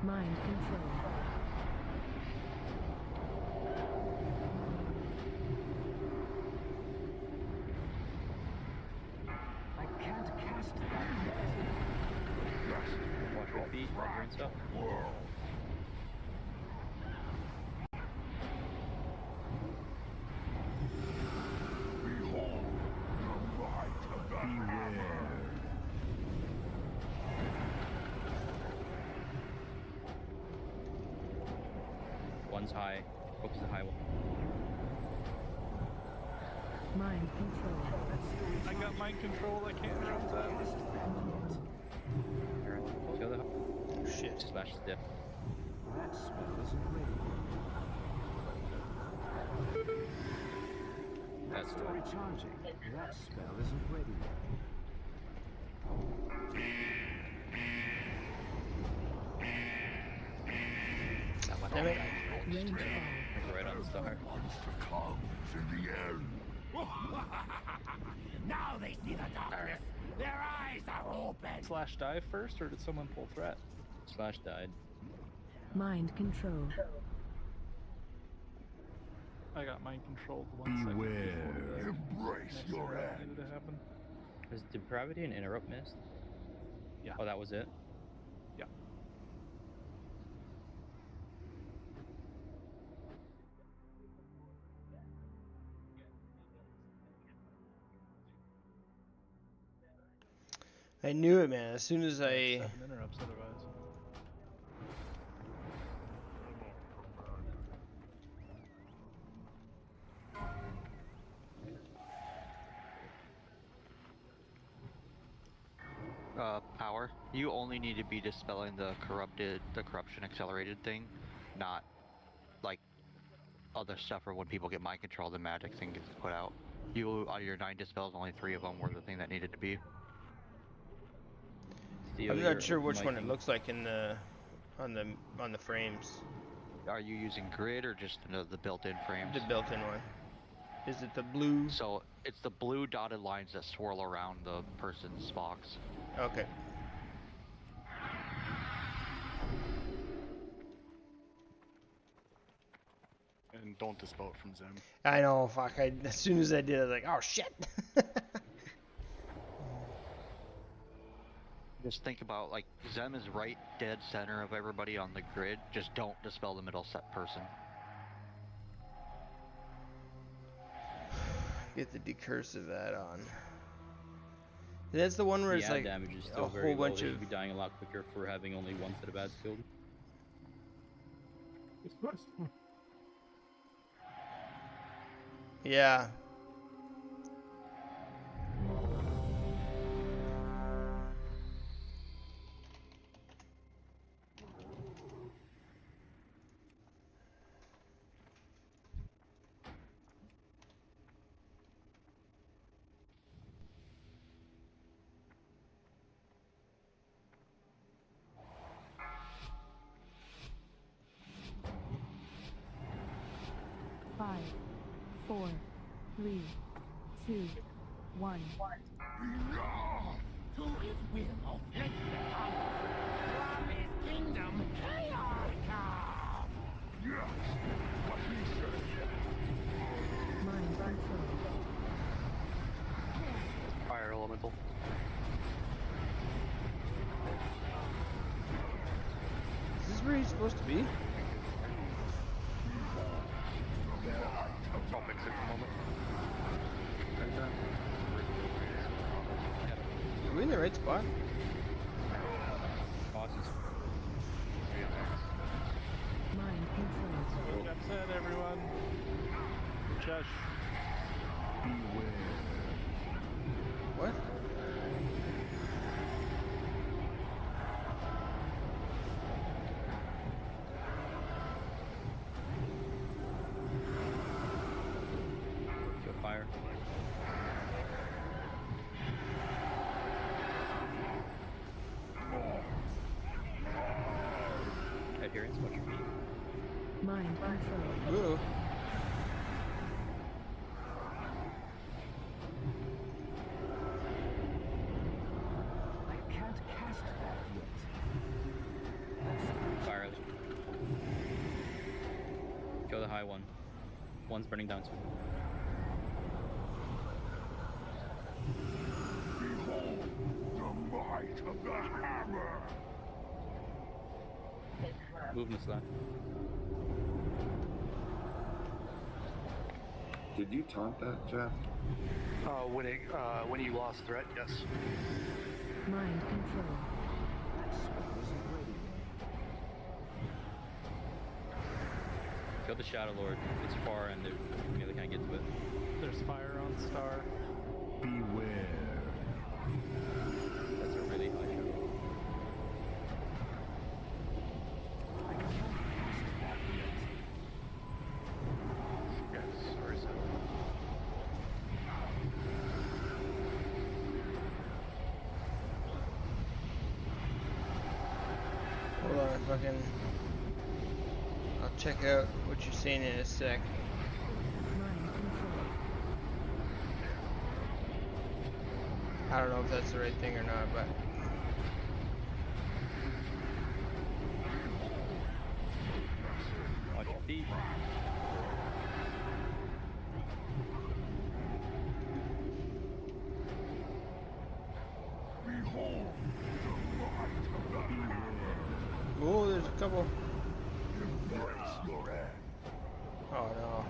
D: Mind control.
M: I can't cast that yet.
N: Watch your feet, right here and stuff.
E: Behold the might of the hammer!
N: One's high. Focus the high one.
D: Mind control.
K: I got mind control, I can't jump that.
N: Kill the high.
A: Oh, shit.
N: Smash the dip.
M: That spell isn't ready yet.
N: That's
M: Still
N: good.
M: recharging. That spell isn't ready yet.
A: Damn it.
D: Range ball.
N: Right on the star.
E: Monster comes in the end. Now they see the darkness. Their eyes are open.
K: Slash dive first, or did someone pull threat?
N: Slash died.
D: Mind control.
K: I got mind controlled 1 second before the
E: Embrace
K: next
E: your
K: interrupt
E: end.
K: needed to happen.
N: Was depravity and interrupt missed?
K: Yeah.
N: Oh, that was it?
K: Yeah.
A: I knew it, man. As soon as
K: I
A: I...
K: had 7 interrupts otherwise.
Q: Power. You only need to be dispelling the corruption accelerated thing, not like other stuff or when people get mind control, the magic thing gets put out. You, out of your 9 dispels, only 3 of them were the thing that needed to be.
A: I'm not sure which one it looks like in the on the frames.
Q: Are you using grid or just the built-in frames?
A: The built-in one. Is it the blue?
Q: So it's the blue dotted lines that swirl around the person's box.
A: Okay.
O: And don't dispel it from Zem.
A: I know, fuck. As soon as I did, I was like, oh shit.
Q: Just think about, like, Zem is right dead center of everybody on the grid. Just don't dispel the middle set person.
A: Get the decursive add-on. And that's the one where
N: The
A: it's
N: ad
A: like
N: damage is
A: a
N: still very
A: whole
N: low.
A: bunch
N: They
A: of.
N: should be dying a lot quicker for having only one set of ads killed.
A: Yeah.
D: Five, 4, 3, 2, 1.
E: Belong to his will of his from his kingdom chaos. Yes, what he said.
D: Mind control.
G: Fire elemental.
A: Is this where he's supposed to be?
G: I'll fix it in a moment.
A: Are we in the right spot?
N: Bosses.
D: Mind control.
K: Don't get upset, everyone. Shush.
A: What?
N: Kill fire. Adherence, watch your feet.
D: Mind control.
A: Ooh.
M: I can't cast that yet.
N: Fire. Kill the high one. One's burning down too.
E: Behold the might of the hammer.
N: Move in the slack.
H: Did you taunt that, Jeff?
G: When you lost threat, yes.
D: Mind control.
M: That spell isn't ready yet.
N: Kill the Shadow Lord. It's far and they can't get to it.
K: There's fire on Star.
M: Beware.
N: That's a really high shadow.
M: I can't cast that yet.
P: Yes, or is it?
A: Hold on, fucking. I'll check out what you're saying in a sec.
D: Mind control.
A: I don't know if that's the right thing or not, but.
N: Watch your feet.
E: Behold the might of the hammer.
A: Oh, there's a couple.
E: Embrace your end.
A: Oh no.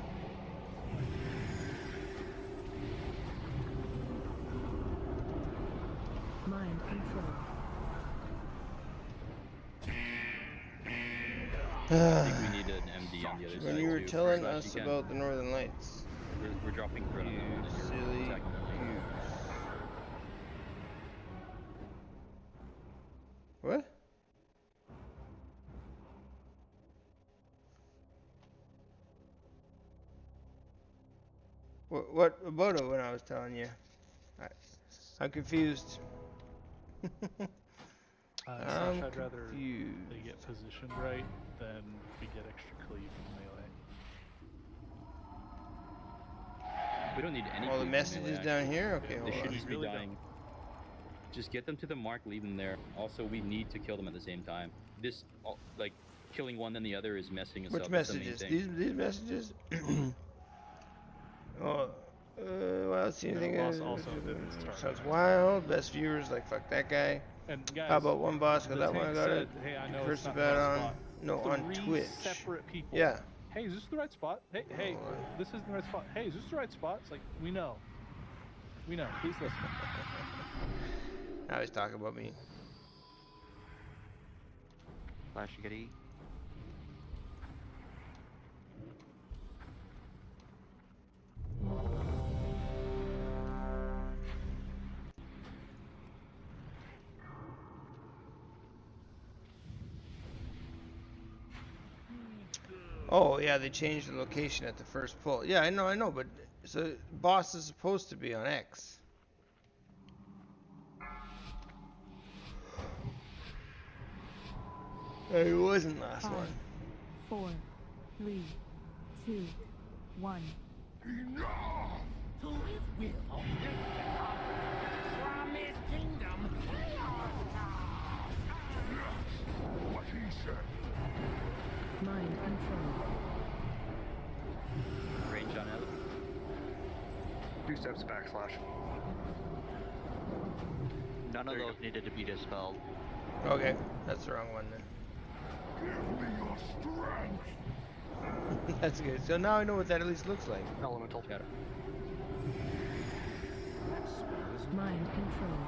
D: Mind control.
N: I think we need an MD on the other side.
A: When you were
N: too,
A: telling
N: for
A: us
N: slash you can.
A: about the Northern Lights.
N: We're dropping threat on that one.
A: You
N: and you're
A: silly
N: attacking the
A: goose. What? What about it when I was telling you? I'm confused. I'm
K: I'd rather
A: confused.
K: they get positioned right than we get extra cleave from melee.
N: We don't need any.
A: All the
N: cleave from
A: messages
N: melee,
A: down
N: actually.
A: here? Okay,
N: They
A: hold
N: should
A: on.
N: just be dying. Just get them to the mark, leave them there. Also, we need to kill them at the same time. This, like, killing one then the other is messing us
A: Which
N: up. That's the main
A: messages?
N: thing.
A: These messages? Oh, well, see anything? Sounds wild. Best viewers, like, fuck that guy.
K: And guys,
A: how about one boss? Cause
K: the
A: that one I
K: tank
A: got
K: said,
A: it.
K: "Hey, I know
A: Curse
K: it's not
A: bad
K: my
A: on.
K: spot."
A: No, on
K: 3
A: Twitch.
K: separate people
A: Yeah.
K: hey, is this the right spot? Hey, this isn't the right spot. Hey, is this the right spot? It's like, we know. We know. Please listen.
A: Now he's talking about me.
Q: Flash, you get E.
A: Oh yeah, they changed the location at the first pull. Yeah, I know, but so boss is supposed to be on X. It wasn't last
D: 5,
A: one.
D: 4, 3, 2, 1.
E: Enough! To his will, from his kingdom, what he said.
D: Mind control.
N: Range on Ellie.
G: 2 steps backslash.
Q: None of those needed to be dispelled.
A: Okay, that's the wrong one then.
E: Give me your strength.
A: That's good. So now I know what that at least looks like.
G: Elemental.
N: Shadow.
D: Mind control.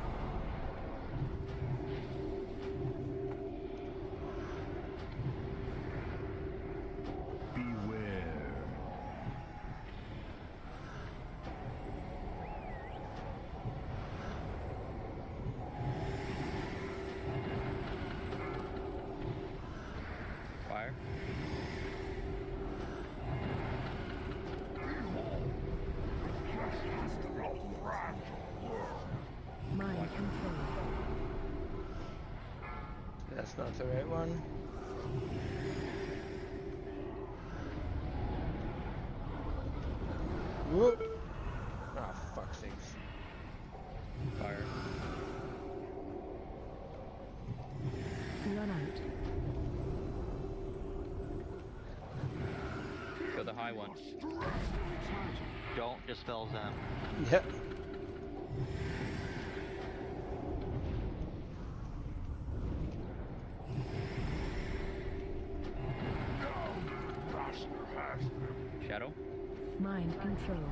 M: Beware.
N: Fire.
D: Mind control.
A: That's not the right one. Whoop! Oh, fuck's sakes.
N: Fire.
D: Run out.
N: Go the high one.
Q: Don't dispel them.
A: Yep.
N: Shadow.
D: Mind control.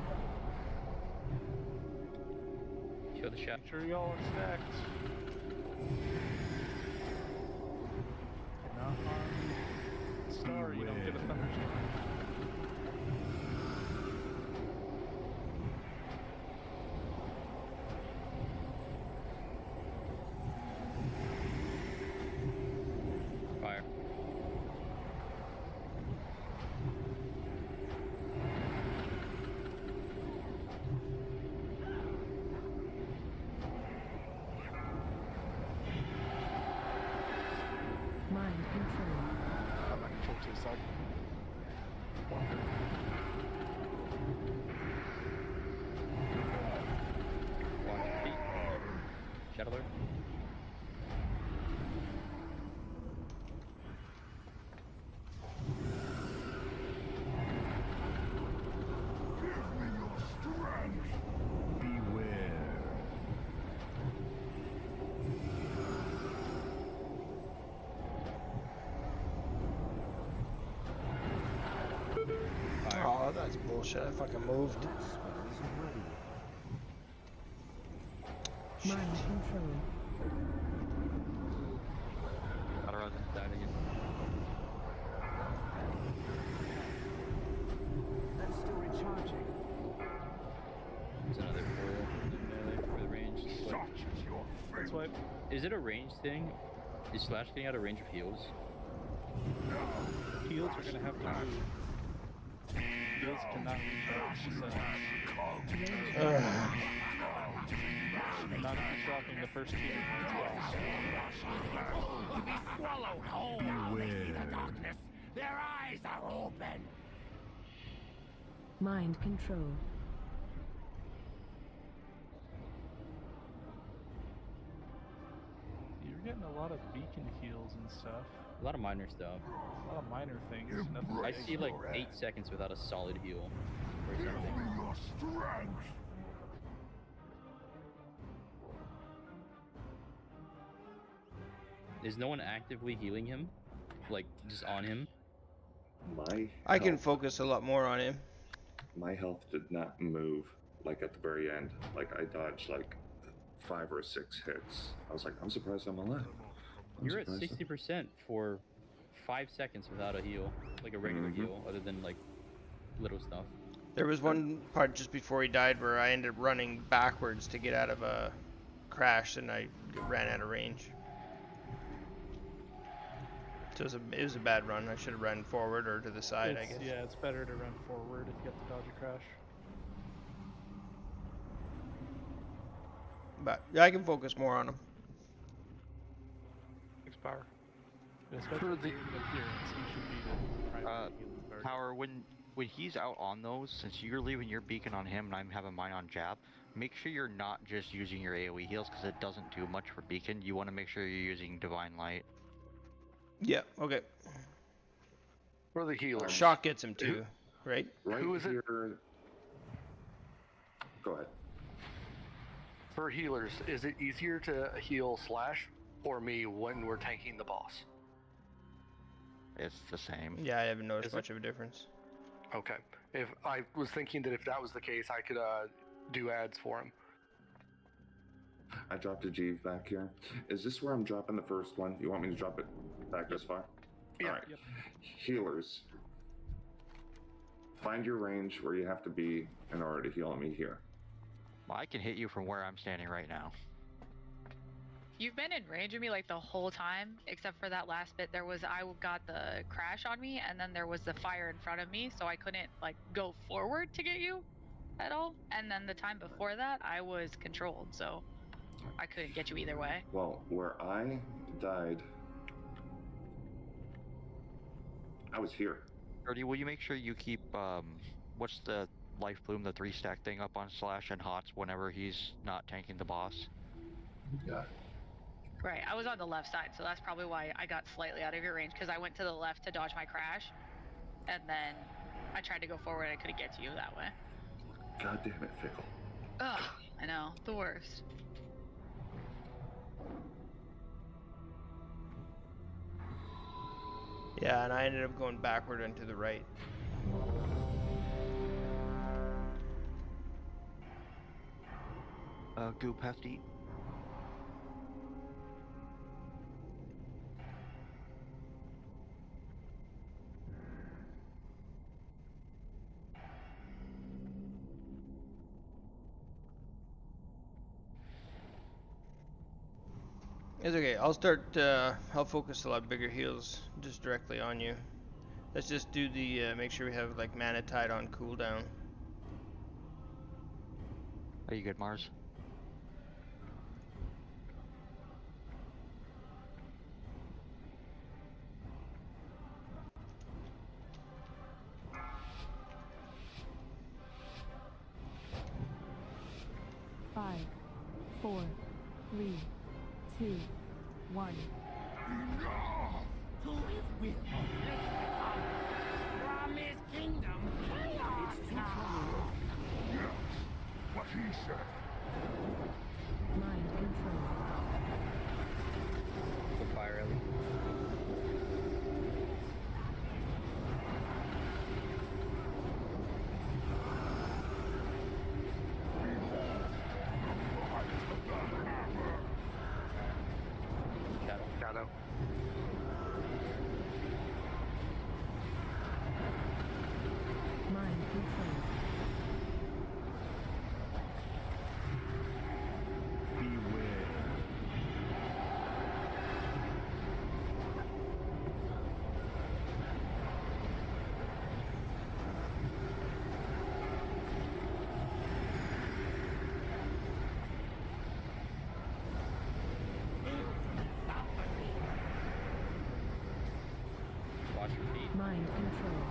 N: Show the shadow.
K: Make sure y'all are stacked. Not on star, you don't get a thunderstorm.
N: Fire.
D: Mind control.
O: I'm not control to the side.
N: Watch feet. Shadow alert.
E: Give me your strength.
M: Beware.
A: Oh, that's bullshit. I fucking moved.
D: Mind control.
N: Died again.
M: That's still recharging.
N: There's another pull in melee for the range.
E: Such is your
K: That's
E: fate.
K: why
N: Is it a range thing? Is Slash getting out of range of heals?
K: heals are gonna have to move. Heals cannot recharge themselves. Not dropping the first 2 points.
E: To be swallowed whole. They see the darkness. Their eyes are open.
D: Mind control.
K: You're getting a lot of beacon heals and stuff.
N: A lot of minor stuff.
K: A lot of minor things. Nothing
N: I
K: big.
N: see like 8 seconds without a solid heal or
E: Give
N: something.
E: me your strength.
N: Is no one actively healing him? Like, just on him?
A: I can focus a lot more on him.
H: My health did not move like at the very end. Like I dodged like 5 or 6 hits. I was like, I'm surprised I'm alive.
N: You're at 60% for 5 seconds without a heal, like a regular heal, other than like little stuff.
A: There was one part just before he died where I ended up running backwards to get out of a crash, and I ran out of range. So it was a bad run. I should have run forward or to the side, I guess.
K: Yeah, it's better to run forward if you have to dodge a crash.
A: But yeah, I can focus more on him.
B: Thanks, Power.
K: Especially for the appearance, he should be the primary healing target.
Q: Power, when he's out on those, since you're leaving your beacon on him and I'm having mine on Jab, make sure you're not just using your AoE heals because it doesn't do much for beacon. You want to make sure you're using Divine Light.
A: Yeah, okay.
G: For the healer.
A: Shock gets him too, right?
G: Who is it?
H: Go ahead.
G: For healers, is it easier to heal Slash or me when we're tanking the boss?
Q: It's the same.
A: Yeah, I haven't noticed much of a difference.
G: Okay. If I was thinking that if that was the case, I could do ads for him.
H: I dropped a Jeeve back here. Is this where I'm dropping the first one? You want me to drop it back this far?
G: Yeah.
H: All right. Yep. Healers. Find your range where you have to be in order to heal me here.
Q: Well, I can hit you from where I'm standing right now.
R: You've been in range of me like the whole time, except for that last bit. I got the crash on me, and then there was the fire in front of me, so I couldn't like go forward to get you at all. And then the time before that, I was controlled, so I couldn't get you either way.
H: Well, where I died, I was here.
Q: Gertie, will you make sure you keep what's the life bloom, the 3-stack thing up on Slash and Hots whenever he's not tanking the boss?
J: Yeah.
R: Right, I was on the left side, so that's probably why I got slightly out of your range, because I went to the left to dodge my crash, and then I tried to go forward, I couldn't get to you that way.
H: God damn it, Fickle.
R: Ugh, I know, the worst.
A: Yeah, and I ended up going backward and to the right.
Q: Goop Hefty.
A: It's okay. I'll focus a lot bigger heals just directly on you. Let's just do the, make sure we have like Mana Tide on cooldown.
Q: Are you good, Mars?
D: Five, 4, 3, 2, 1.
E: To live with me. From his kingdom. It's too far. Yes, what he said.
D: Mind control.
N: The fire ellie.
G: Shadow.
D: Mind control.
E: Beware.
N: Watch your feet.
D: Mind control.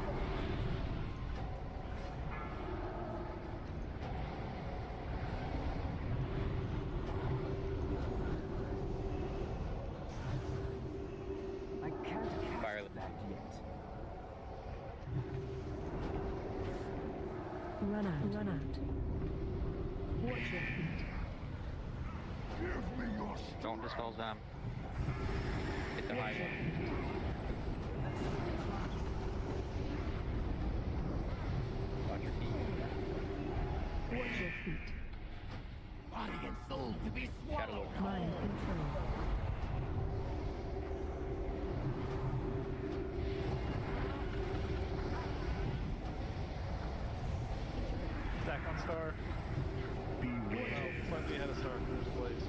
M: I can't catch
N: Fire.
M: that yet.
D: Run out. Run out. Watch your feet.
E: Give me your
Q: Don't dispel them.
N: Hit the high one. Shadow Lord.
D: Mind control.
K: Attack on star. Slightly ahead of star for this place.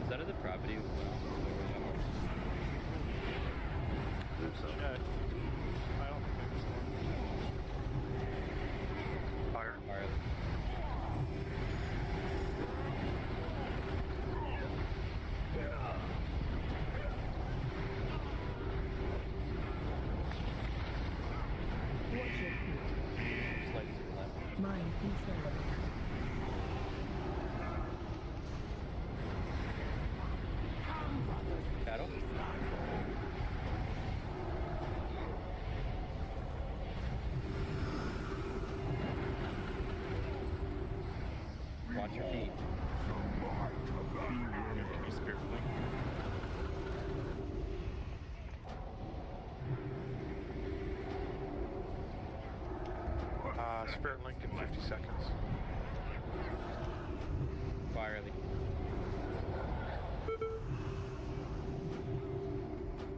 N: Is that a depravity?
H: So.
K: Okay. I don't think there's one.
G: Fire.
N: Fire. Slightly to the left.
D: Mind control.
N: Shadow. Watch your feet.
O: Can you spirit link?
S: Spirit Link in 50 seconds.
N: Fire Lee.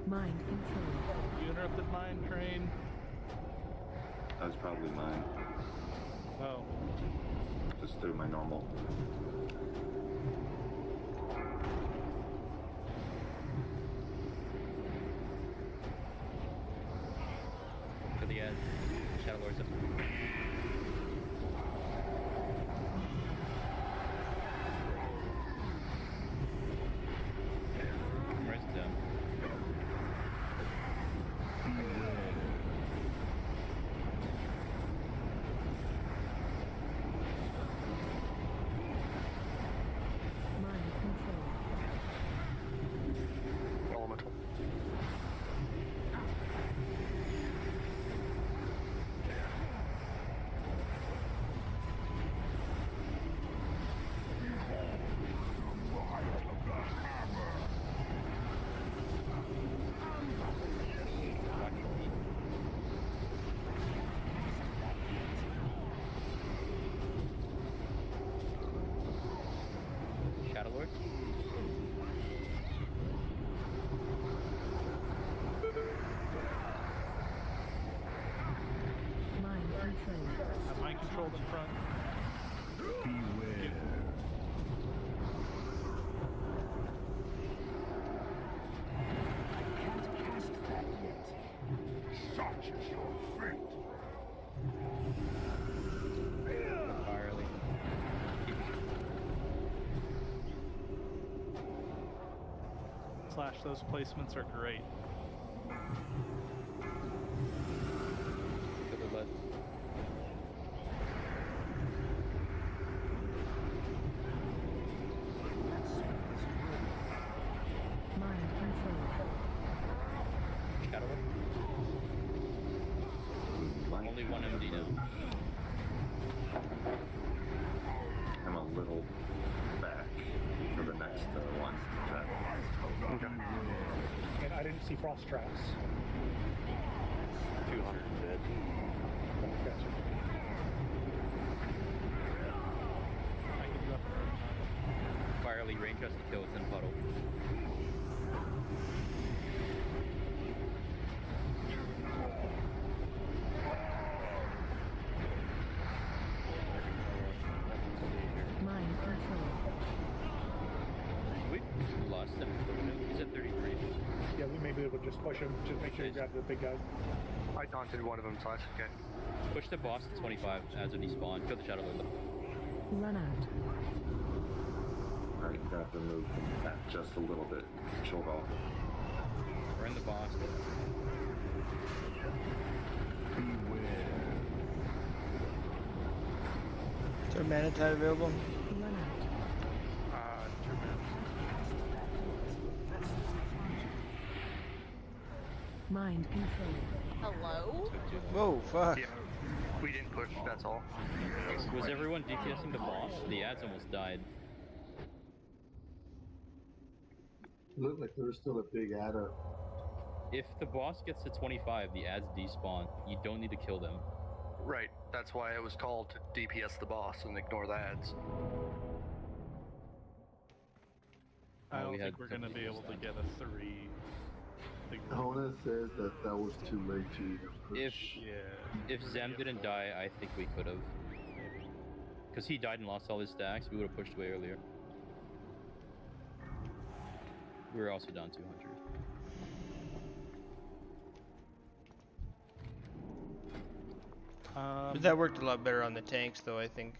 D: Mind control.
K: You interrupted mine train.
H: That was probably mine.
K: Oh.
H: Just through my normal.
N: To the edge. Shadow Lord's up. I'm rising down.
D: Mind control.
G: Elemental.
N: Shadow Lord.
D: Mind control.
K: Have mind controlled in front.
E: Beware.
M: Can't cast that yet.
E: Such is your fate.
N: Fire Lee.
K: Slash, those placements are great.
N: To the left.
D: Mind control.
N: Shadow Lord. Only one MD now.
H: I'm a little back for the next one.
G: Okay.
L: And I didn't see frost traps.
F: 200 dead.
L: Gotcha.
K: I can do that for every time.
N: Fire Lee range us to kill within puddle.
D: Mind control.
N: We lost him. He's at 33.
L: Yeah, we may be able to just push him. Just make sure you grab the big guy.
G: I taunted one of them, so that's okay.
N: Push the boss to 25 as a despawn. Kill the Shadow Lord.
D: Run out.
H: Alright, you have to move back just a little bit. Cho'gall.
N: We're in the boss.
E: Beware.
A: Is there mana tide available?
D: Run out.
S: 2 minutes.
D: Mind control.
I: Hello?
A: Whoa, fuck.
G: Yeah, we didn't push, that's all.
N: Was everyone DPSing the boss? The ads almost died.
J: Looked like there was still a big adder.
N: If the boss gets to 25, the ads despawn. You don't need to kill them.
G: Right. That's why it was called DPS the boss and ignore the ads.
K: I don't
N: we
K: think
N: had
K: we're gonna be able to get a 3.
J: Hona says that was too late to even
N: If
J: push.
N: if Zem didn't die, I think we could have. Because he died and lost all his stacks, we would have pushed way earlier. We were also down 2 hunters.
A: But that worked a lot better on the tanks, though, I think.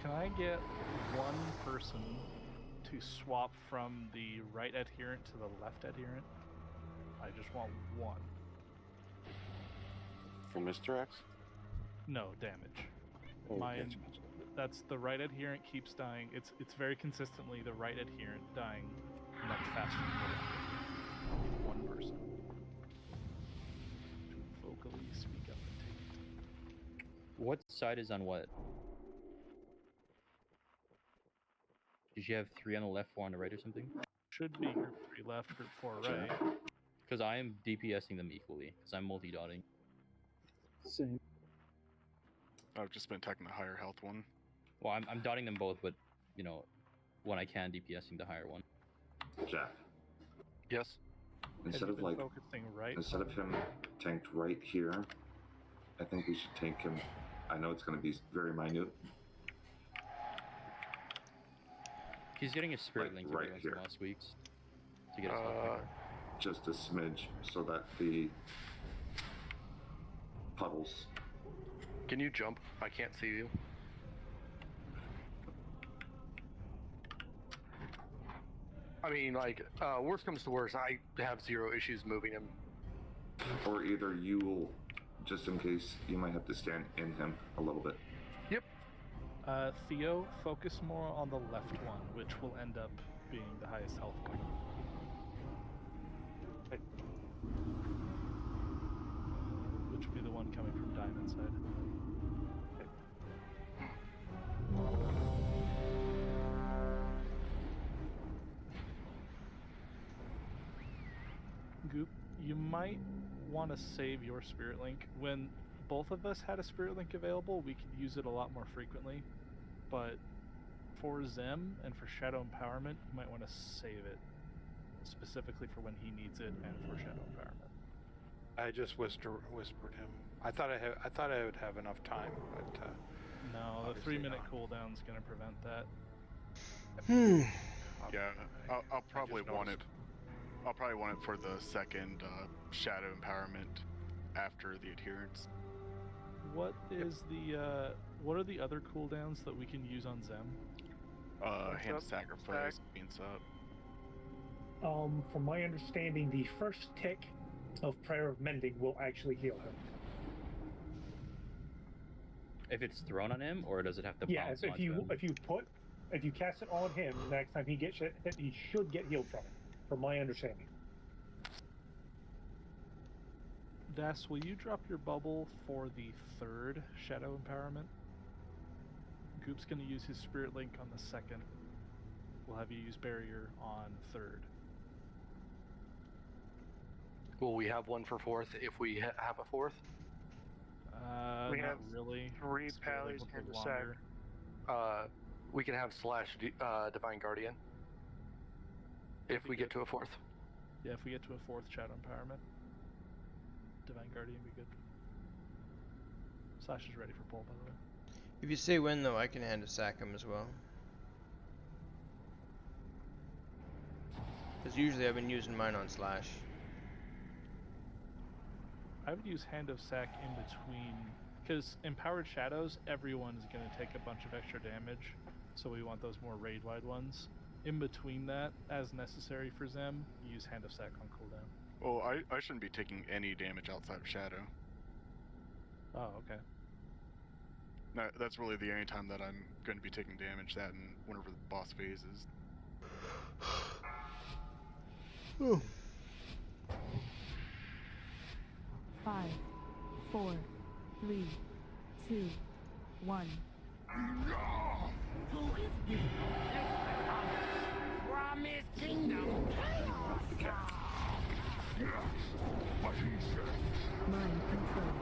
K: Can I get one person to swap from the right adherent to the left adherent? I just want one.
F: For Mr. X?
K: No, damage.
F: Oh,
K: Mine,
F: gotcha.
K: that's the right adherent keeps dying. It's very consistently the right adherent dying much faster than the left adherent. One person. To vocally speak up and take it.
N: What side is on what? Did you have 3 on the left, 4 on the right or something?
K: Should be group 3 left, group 4 right.
N: Because I am DPSing them equally, because I'm multi-dotting.
L: Same.
O: I've just been attacking the higher health one.
N: Well, I'm dotting them both, but, you know, when I can, DPSing the higher one.
H: Jack.
G: Yes.
H: Instead of like,
K: focusing right.
H: instead of him tanked right here, I think we should tank him. I know it's going to be very minute.
N: He's getting a spirit link
H: right
N: every
H: here.
N: once in weeks to get his health back.
H: Just a smidge, so that the puddles.
G: Can you jump? I can't see you. I mean, like, worst comes to worst, I have 0 issues moving him.
H: Or either you will, just in case, you might have to stand in him a little bit.
G: Yep.
K: Theo, focus more on the left one, which will end up being the highest health one. Which will be the one coming from Diamond side. Goop, you might want to save your Spirit Link. When both of us had a Spirit Link available, we could use it a lot more frequently. But for Zem and for Shadow Empowerment, you might want to save it. Specifically for when he needs it and for Shadow Empowerment.
S: I just whispered him. I thought I would have enough time, but
K: no, the 3-minute cooldown is going to prevent that.
O: Yeah, I'll probably want it. I'll probably want it for the second Shadow Empowerment after the adherence.
K: What is the what are the other cooldowns that we can use on Zem?
O: Hand of Sacrifice, Beans Up.
L: From my understanding, the first tick of Prayer of Mending will actually heal him.
N: If it's thrown on him, or does it have to bounce
L: if
N: onto
L: you
N: him?
L: if you cast it on him, the next time he gets hit, he should get healed from it. From my understanding.
K: Das, will you drop your bubble for the 3rd Shadow Empowerment? Goop's going to use his Spirit Link on the 2nd. We'll have you use Barrier on 3rd.
G: Will we have one for 4th if we have a 4th?
B: We
K: not
B: have
K: really.
B: 3
K: Spirit Link
B: Pallies
K: will
B: and
K: take
B: a sack.
K: longer.
G: We can have / Divine Guardian. If we get to a 4th.
K: Yeah, if we get to a 4th Shadow Empowerment, Divine Guardian would be good. Slash is ready for pull, by the way.
A: If you say when, though, I can hand a sack him as well. Because usually I've been using mine on Slash.
K: I would use Hand of Sack in between, because Empowered Shadows, everyone is going to take a bunch of extra damage, so we want those more raid-wide ones. In between that, as necessary for Zem, use Hand of Sack on cooldown.
O: Well, I shouldn't be taking any damage outside of Shadow.
K: Oh, okay.
O: No, that's really the only time that I'm going to be taking damage, that and whenever the boss phase is.
A: Ooh.
D: 5, 4, 3, 2, 1.
E: Promised kingdom chaos! Yes, what he said.
D: Mind control.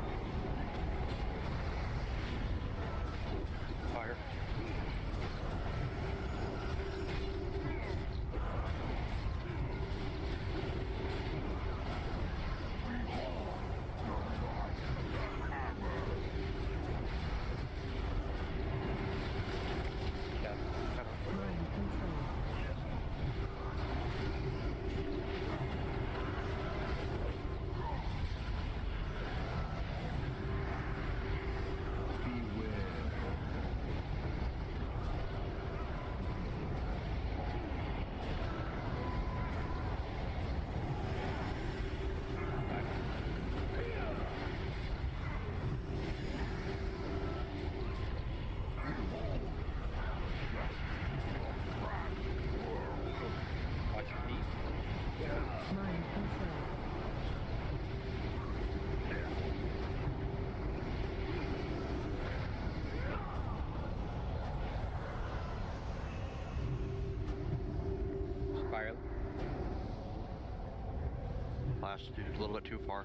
Q: fast, dude. A little bit too far.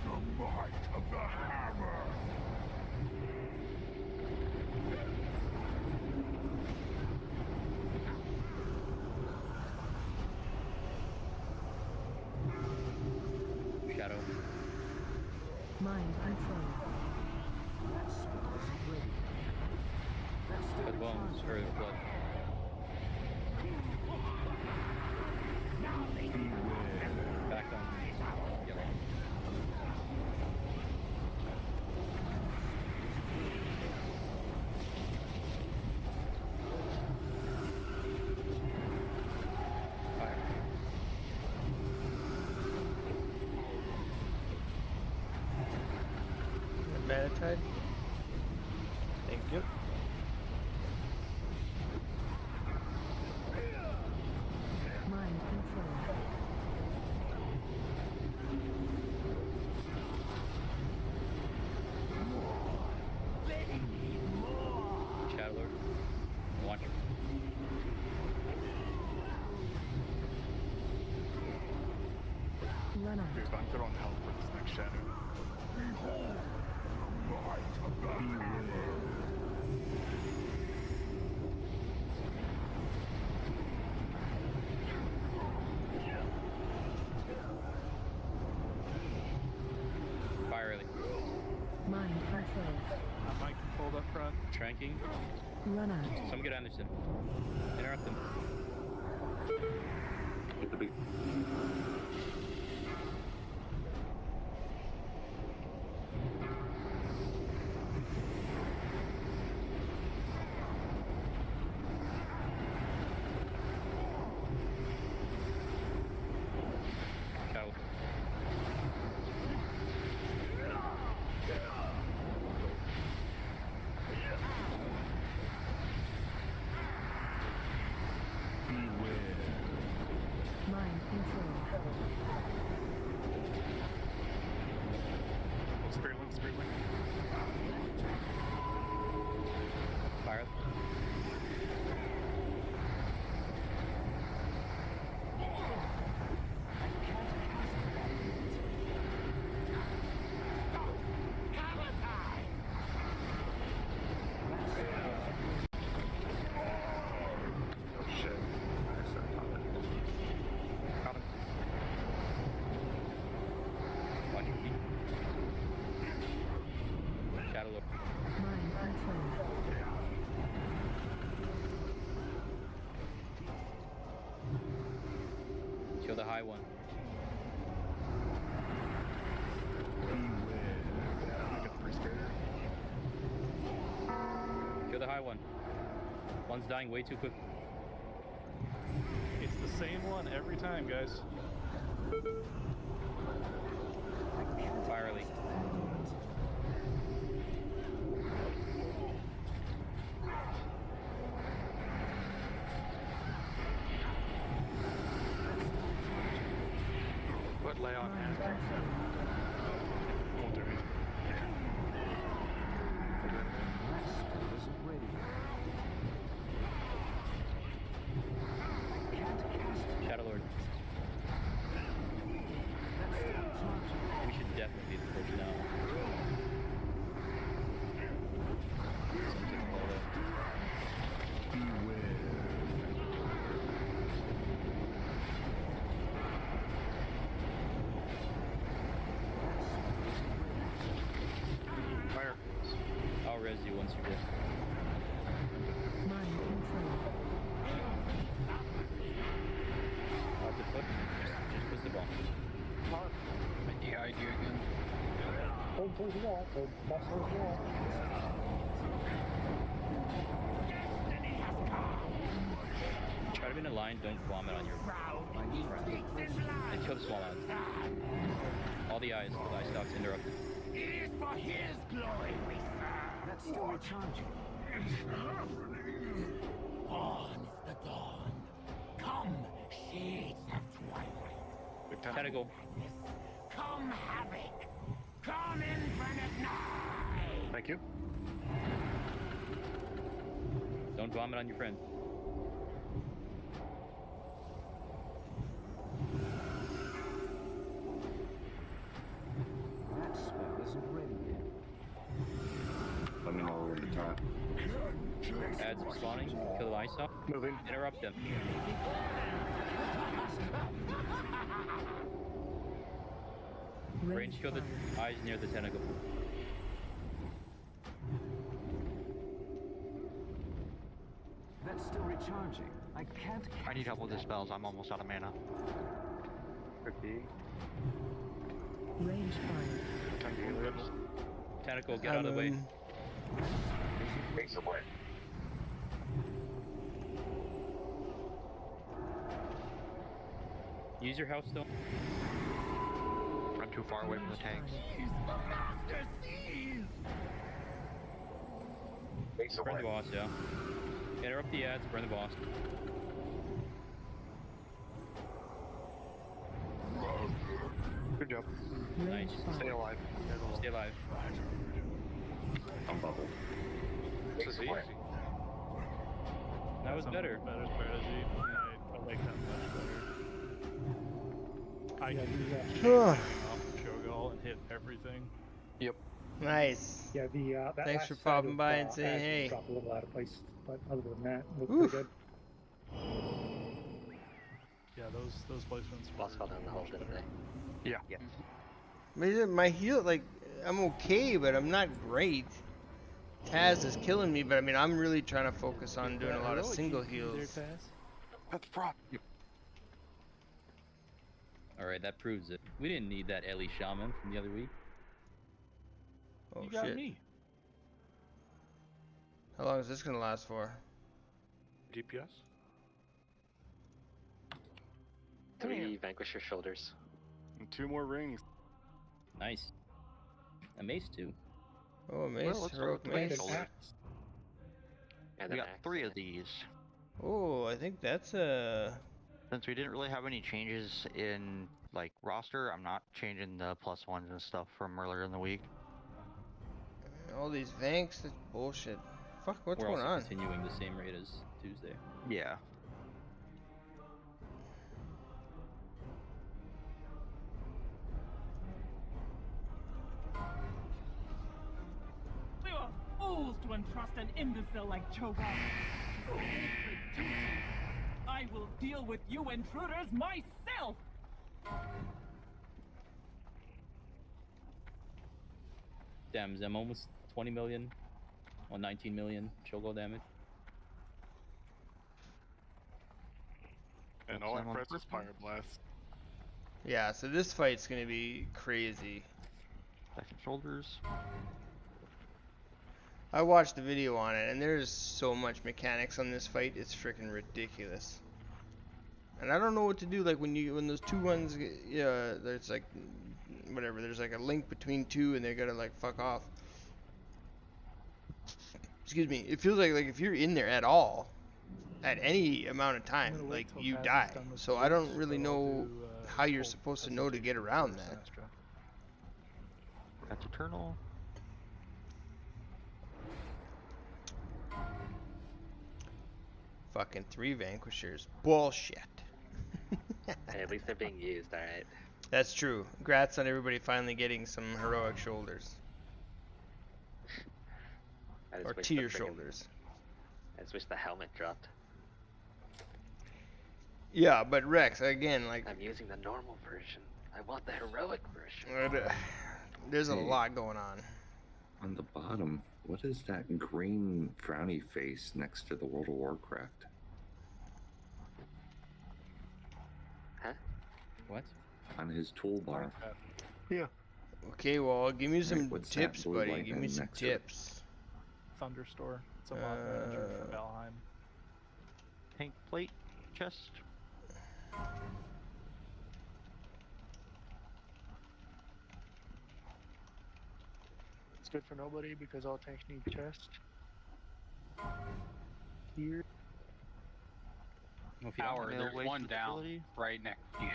E: The might of the hammer!
N: Shadow.
D: Mind control.
M: That spell isn't ready.
N: Blood bones, or blood. Back on yellow. Fire.
A: Manatide. Thank you.
D: Mind control.
N: Shadow Lord. Watch.
D: Run out.
O: Dude, I'm good on health with this next shadow.
E: Behold the might of the hammer!
N: Fire early.
D: Mind control.
K: Mind controlled up front.
N: Tranking.
D: Run out.
N: Someone get Anderson. Interrupt them.
H: With the big.
N: Shadow.
D: Mind control.
O: Oh, Spirit Link, Spirit Link.
N: Fire.
S: Oh shit. I started talking.
N: Coming. Watch your feet. Shadow Lord.
D: Mind control.
N: Kill the high one.
O: I got 3 Spirit.
N: Kill the high one. One's dying way too quick.
K: It's the same one every time, guys.
N: Fire early.
S: Put lay on hand.
O: Won't do anything.
M: That spell isn't ready.
N: Shadow Lord. We should definitely be the push now. Someone's getting low though.
O: Fire.
N: I'll res you once you go.
D: Mind control.
N: Out the foot. Just push the ball.
T: I DI'd you again.
L: Hold towards the wall. Hold back towards the wall.
N: Try to be in a line, don't vomit on your friend. And kill the small ones. All the eyes, kill the eye stalks, interrupted.
E: It is for his glory we serve!
M: That's still recharging.
E: On is the dawn. Come, shades of twilight.
N: Tentacle.
E: Come, havoc. Come, infinite night.
O: Thank you.
N: Don't vomit on your friend. spawning. Kill the ice off.
G: Moving.
N: Interrupt them. Range kill the eyes near the tentacle.
M: That's still recharging. I can't.
Q: I need help with the spells. I'm almost out of mana.
P: Could be.
D: Range fire.
N: Tentacle, get out of the way. Use your health still.
Q: I'm too far away from the tanks.
N: Burn the boss, yeah. Interrupt the ads, burn the boss.
G: Good job.
N: Nice.
G: Stay alive.
N: Stay alive.
H: I'm bubbled.
G: This is easy.
N: That was better.
K: Better strategy. I like that much better. I can off Cho'gall and hit everything.
G: Yep.
A: Nice.
L: Yeah, that
A: Thanks
L: last
A: for
L: set
A: popping
L: of,
A: by and saying
L: ashes
A: hey.
L: dropped a little out of place, but other than that, looked
A: Oof.
L: pretty good.
K: Yeah, those placements.
C: Boss fell down the hole, didn't they?
G: Yeah.
C: Yeah.
A: My heal, like, I'm okay, but I'm not great. Taz is killing me, but I mean, I'm really trying to focus on doing a lot of single heals.
G: That's the problem.
N: Alright, that proves it. We didn't need that Ellie Shaman from the other week.
A: Oh
K: You got
A: shit.
K: me.
A: How long is this gonna last for?
S: DPS?
C: 3 vanquish your shoulders.
O: And 2 more rings.
N: Nice. A mace too.
A: Oh, a mace,
Q: let's
A: heroic
Q: start with the
A: mace.
Q: axe.
C: And
Q: We
C: an
Q: got
C: axe.
Q: 3 of these.
A: Oh, I think that's a...
Q: Since we didn't really have any changes in like roster, I'm not changing the +1s and stuff from earlier in the week.
A: All these Vanks, that's bullshit. Fuck, what's
N: We're
A: going
N: also
A: on?
N: continuing the same rate as Tuesday.
Q: Yeah.
U: We were fools to entrust an imbecile like Cho'gall to sacred duty. I will deal with you intruders myself!
N: Damn, Zem almost 20 million. Well, 19 million Cho'gall damage.
O: And all I press is Fire Blast.
A: Yeah, so this fight's gonna be crazy.
Q: Second shoulders.
A: I watched the video on it, and there's so much mechanics on this fight. It's freaking ridiculous. And I don't know what to do. Like when those two ones, yeah, there's like whatever. There's like a link between two, and they gotta like fuck off. Excuse me. It feels like if you're in there at all, at any amount of time, like you die. So I don't really know how you're supposed to know to get around that.
Q: That's Eternal.
A: Fucking 3 Vanquishers. Bullshit.
C: Hey, at least they're being used, alright?
A: That's true. Congrats on everybody finally getting some heroic shoulders. Or tier shoulders.
C: I just wish the helmet dropped.
A: Yeah, but Rex, again, like...
C: I'm using the normal version. I want the heroic version.
A: There's a
H: Hey.
A: lot going on.
H: On the bottom, what is that green frowny face next to the World of Warcraft?
C: Huh?
N: What?
H: On his toolbar.
B: Yeah.
A: Okay, well, give me some
H: what's that
A: tips,
H: blue
A: buddy.
H: light
A: Give me some
H: next to it?
A: tips.
K: Thunderstore. It's a mod manager for Valheim.
Q: Tank plate chest.
B: It's good for nobody because all tanks need chest. Here.
N: Well, if you don't
T: Power,
N: have
T: there's
Q: waste
T: one down
Q: ability.
T: right next to you.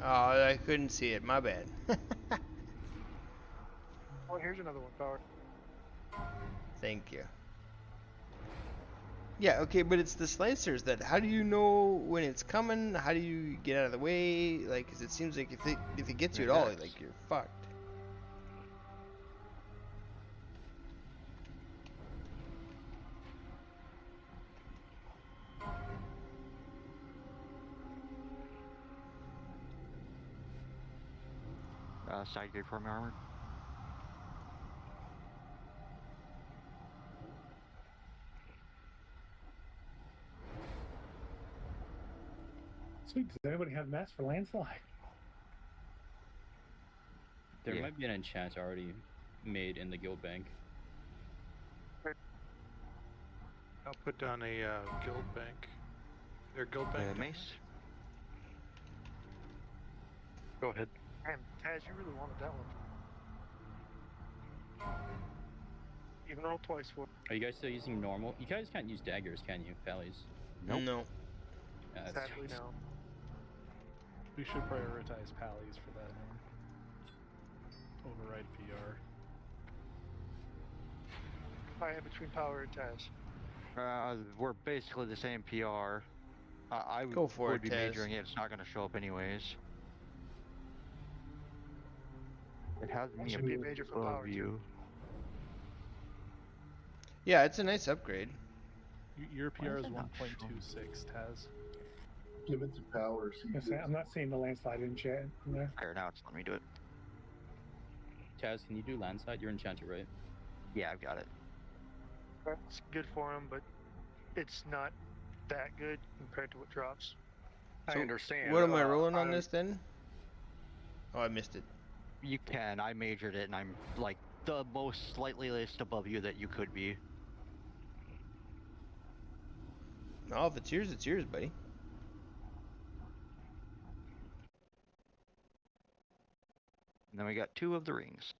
A: Oh, I couldn't see it. My bad.
B: Oh, here's another one, Power.
A: Thank you. Yeah, okay, but it's the slicers that... How do you know when it's coming? How do you get out of the way? Like, 'cause it seems like if it gets you at all, like, you're fucked.
Q: side gate for my armor.
L: Sweet. Does anybody have mats for landslide?
N: There
Q: Yeah.
N: might be an enchant already made in the guild bank.
S: I'll put down a guild bank. Their guild bank. down
Q: Mace.
G: Go ahead.
B: Damn, Taz, you really wanted that one. Even roll twice for it.
N: Are you guys still using normal? You guys can't use daggers, can you, Pallies?
A: Nope. No.
N: Yeah, that's
B: Sadly, no.
K: We should prioritize Pallies for that one. Override PR.
B: I am between Power and Taz.
Q: We're basically the same PR. I
A: Go for
Q: would
A: it,
Q: be
A: Taz.
Q: majoring it. It's not going to show up anyways. It has
B: That
Q: me
B: should be a major for
Q: above
B: Power,
Q: you.
A: Yeah, it's a nice upgrade.
K: Your
Q: Why
K: PR
Q: is
K: is
Q: it not
K: 1.26, Taz.
J: Give it to Power.
L: I'm not seeing the landslide in chat in there.
Q: There, now it's letting me do it.
N: Taz, can you do landslide? You're enchanter, right?
Q: Yeah, I've got it.
B: That's good for him, but it's not that good compared to what drops.
G: I understand.
A: What am I rolling on this then? Oh, I missed it.
Q: You can. I majored it, and I'm like the most slightly list above you that you could be.
A: No, if it's yours, buddy.
Q: And then we got 2 of the rings.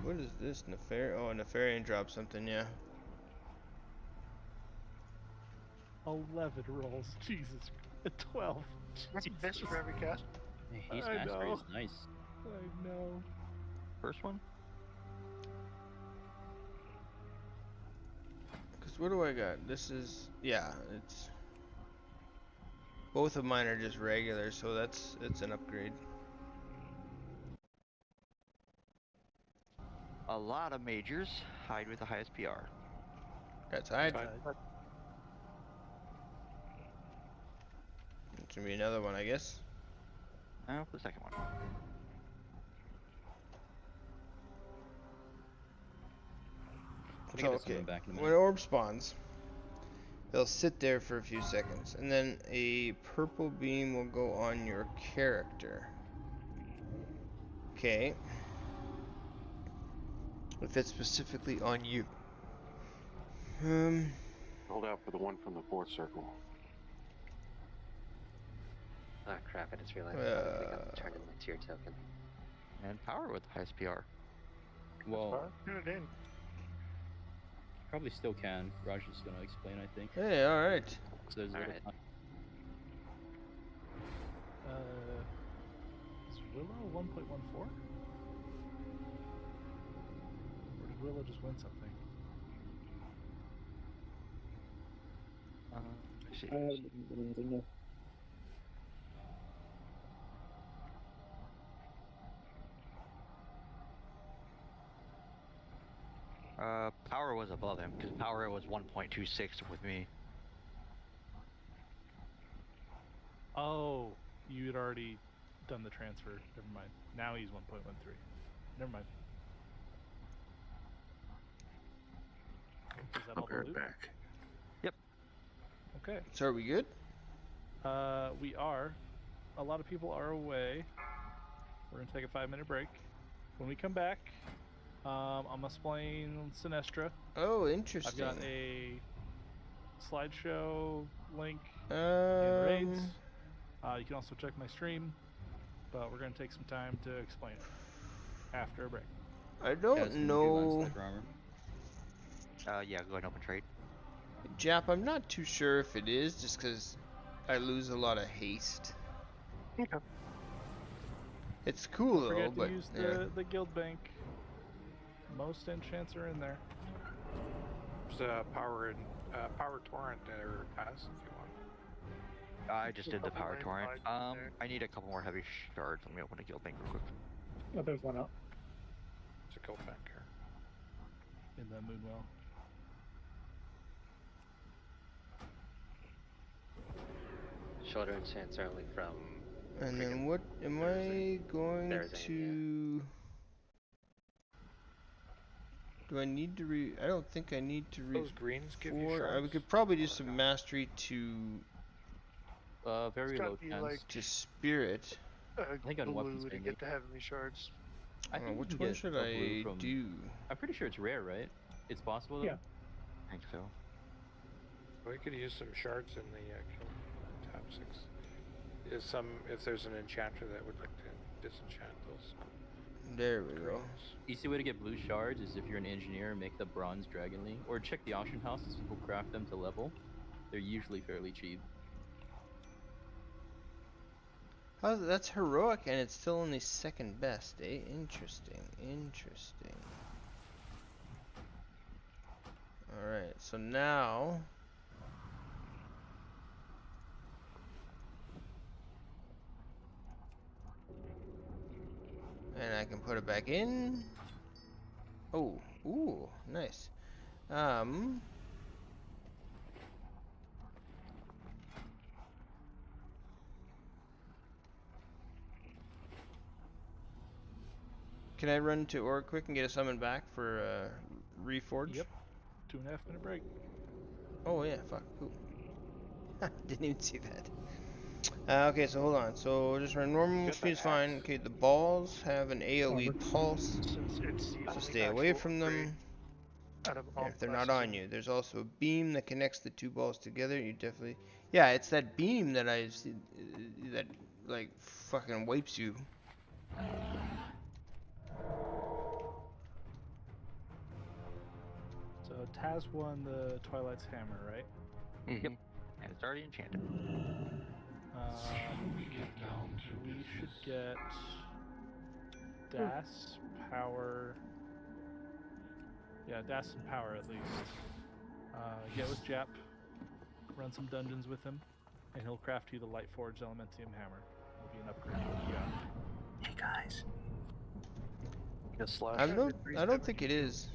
A: What is this? Oh, Nefarian dropped something, yeah.
K: 11 rolls. Jesus. 12.
B: That's a miss for every cast.
N: Hey, Haste
K: I
N: Mastery
K: know.
N: is nice.
K: I know.
Q: First one?
A: Because what do I got? This is, yeah, it's... Both of mine are just regular, so it's an upgrade.
Q: A lot of majors hide with the highest PR.
A: That's hide. It's gonna be another one, I guess.
Q: Now for the second one.
A: So, okay, when orb spawns, they'll sit there for a few seconds, and then a purple beam will go on your character. Okay. If it's specifically on you.
F: Hold out for the one from the fourth circle.
C: Ah, crap, I just realized I could have got turned in my tier token.
Q: And Power with the highest PR.
N: Well,
B: Turn it in.
N: probably still can. Raj is gonna explain, I think.
A: Hey, alright.
N: So there's a little time.
K: Is Willow 1.14? Or did Willow just win something?
Q: I see.
L: I haven't done anything yet.
Q: Power was above him, because Power was 1.26 with me.
K: Oh, you had already done the transfer. Never mind. Now he's 1.13. Never mind. Is that
H: I'll
K: all
H: be
K: the
H: right
K: loot?
H: back.
Q: Yep.
K: Okay.
A: So are we good?
K: We are. A lot of people are away. We're gonna take a 5-minute break. When we come back, I'm gonna explain Sinestra.
A: Oh, interesting.
K: I've got a slideshow link in Raids. You can also check my stream, but we're gonna take some time to explain it after a break.
A: I don't know.
Q: Yeah, go ahead and open trade.
A: Jap, I'm not too sure if it is, just because I lose a lot of haste.
B: Okay.
A: It's cool
K: Don't
A: though,
K: forget
A: but
K: to use
A: yeah.
K: the guild bank. Most enchants are in there.
S: There's Power Torrent there, Taz, if you want.
Q: I just did the Power Torrent. I need a couple more heavy shards. Let me open a guild bank real quick.
L: Oh, there's one up.
S: There's a guild bank here.
K: In the Moonwell.
C: Shoulder enchants are only from
A: And then what am I going to... Do I need to I don't think I need to
S: Those greens give you
A: we
S: shards?
A: could probably do some mastery to...
N: Very
B: It's
N: low
B: gotta be
N: chance.
B: like
A: to spirit.
N: I think on weapons
B: Blue to
N: mainly.
B: get the heavenly shards.
N: I think you
A: which
N: can
A: one
N: get
A: should
N: a blue
A: I
N: from...
A: do?
N: I'm pretty sure it's rare, right? It's possible though?
L: Yeah.
Q: I think so.
S: We could use some shards in the top 6. If there's an enchanter that would like to disenchant those.
A: There we go.
N: Easy way to get blue shards is if you're an engineer, make the bronze dragonly, or check the auction houses. People craft them to level. They're usually fairly cheap.
A: Oh, that's heroic, and it's still only second best, eh? Interesting. Alright, so now... And I can put it back in. Oh, ooh, nice. Can I run to Orc quick and get a summon back for Reforge?
K: Yep. 2.5 minute break.
A: Oh yeah, fuck. Cool. Didn't even see that. Okay, so hold on. So just run normal speed is fine. Okay, the balls have an AoE pulse,
B: Since it's the
A: so
B: only
A: stay away
B: actual
A: from them.
B: out of
A: Yeah,
B: all
A: if they're not
B: classes
A: on you. There's also a beam that connects the two balls together. You definitely... Yeah, it's that beam that I see, that like fucking wipes you.
K: So Taz won the Twilight's Hammer, right?
Q: Yep. And it's already enchanted.
K: We should get Das, Power. Yeah, Das and Power at least. Get with Jap, run some dungeons with him, and he'll craft you the Lightforged Elementium Hammer. It'll be an upgrade to what you got.
G: Hey guys.
A: I don't think it is.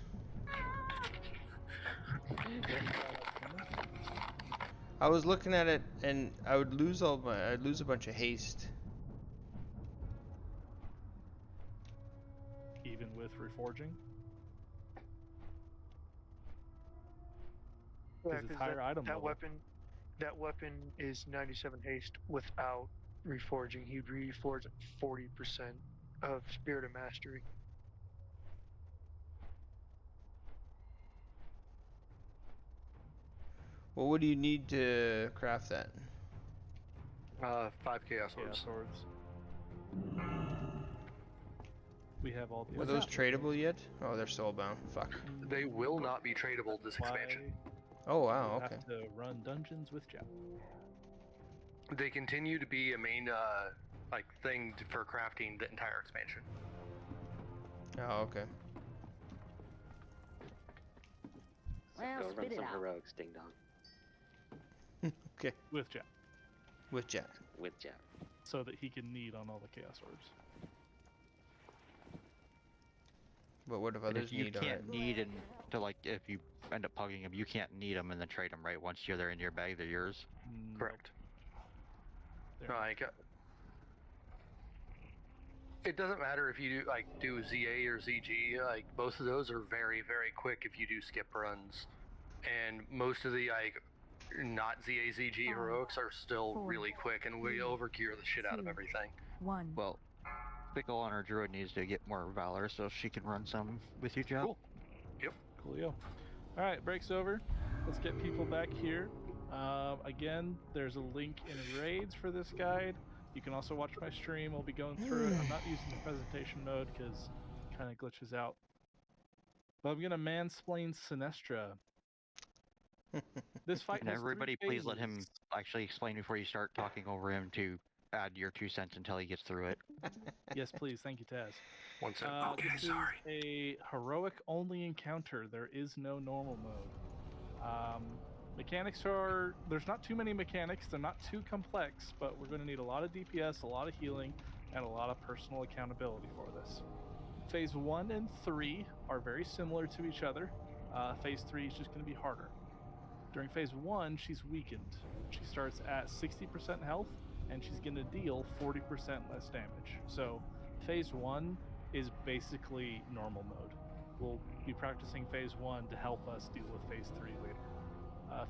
A: I was looking at it and I would lose I'd lose a bunch of haste.
K: Even with reforging?
B: Yeah,
K: Because it's higher item
B: that
K: level.
B: weapon is 97 haste without reforging. He'd reforge at 40% of Spirit of Mastery.
A: Well, what do you need to craft that?
G: 5 Chaos
K: Swords. We have all the...
A: Are those tradable yet? Oh, they're soulbound. Fuck.
G: They will not be tradable this expansion.
A: Oh wow, okay.
K: Have to run dungeons with Jap.
G: They continue to be a main thing for crafting the entire expansion.
A: Oh, okay.
C: Well, go run some heroics, ding dong.
A: Okay.
K: With Jap.
A: With Jap.
C: With Jap.
K: So that he can knead on all the Chaos Orbs.
A: But what if
Q: And
A: others
Q: if you
A: need on
Q: can't
A: it?
Q: need and to if you end up pugging them, you can't need them and then trade them, right? Once they're in your bag, they're yours.
G: Correct. It doesn't matter if you do ZA or ZG. Both of those are very, very quick if you do skip runs, and most of the not ZA ZG heroics are still really quick, and we overgear the shit out of everything.
Q: Well, Pickle on her druid needs to get more valor so she can run some with you, Joe.
G: Cool. Yep.
K: Coolio. Alright, break's over. Let's get people back here. Again, there's a link in raids for this guide. You can also watch my stream. I'll be going through it. I'm not using the presentation mode because it kind of glitches out. But I'm going to mansplain Sinestra. This fight
Q: And
K: has
Q: everybody,
K: 3
Q: please let him
K: phases.
Q: actually explain before you start talking over him to add your 2 cents until he gets through it.
K: Yes, please. Thank you, Taz.
G: 1 second.
K: This is a heroic only encounter. There is no normal mode. Mechanics are... There's not too many mechanics. They're not too complex, but we're going to need a lot of DPS, a lot of healing, and a lot of personal accountability for this. Phase 1 and 3 are very similar to each other. Phase 3 is just going to be harder. During Phase 1, she's weakened. She starts at 60% health and she's going to deal 40% less damage. So phase 1 is basically normal mode. We'll be practicing phase 1 to help us deal with phase 3 later.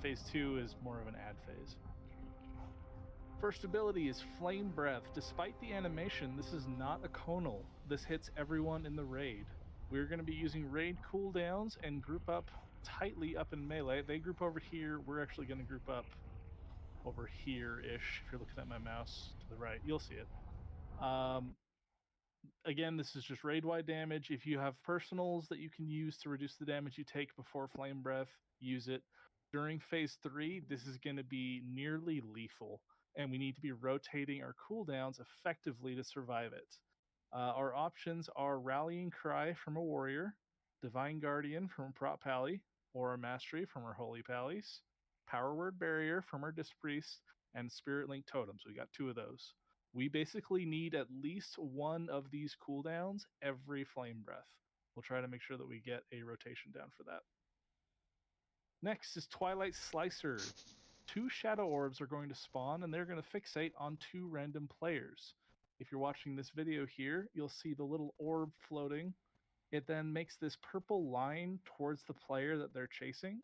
K: Phase 2 is more of an add phase. First ability is Flame Breath. Despite the animation, this is not a conal. This hits everyone in the raid. We're going to be using raid cooldowns and group up tightly up in melee. They group over here. We're actually going to group up over here-ish. If you're looking at my mouse to the right, you'll see it. Again, this is just raid-wide damage. If you have personals that you can use to reduce the damage you take before Flame Breath, use it. During phase 3, this is going to be nearly lethal, and we need to be rotating our cooldowns effectively to survive it. Our options are Rallying Cry from a Warrior, Divine Guardian from a Prop Pally, Aura Mastery from our Holy Pallies, Power Word Barrier from our Disc Priest, and Spirit Link Totems. We got 2 of those. We basically need at least 1 of these cooldowns every Flame Breath. We'll try to make sure that we get a rotation down for that. Next is Twilight Slicer. 2 Shadow Orbs are going to spawn, and they're going to fixate on 2 random players. If you're watching this video here, you'll see the little orb floating. It then makes this purple line towards the player that they're chasing,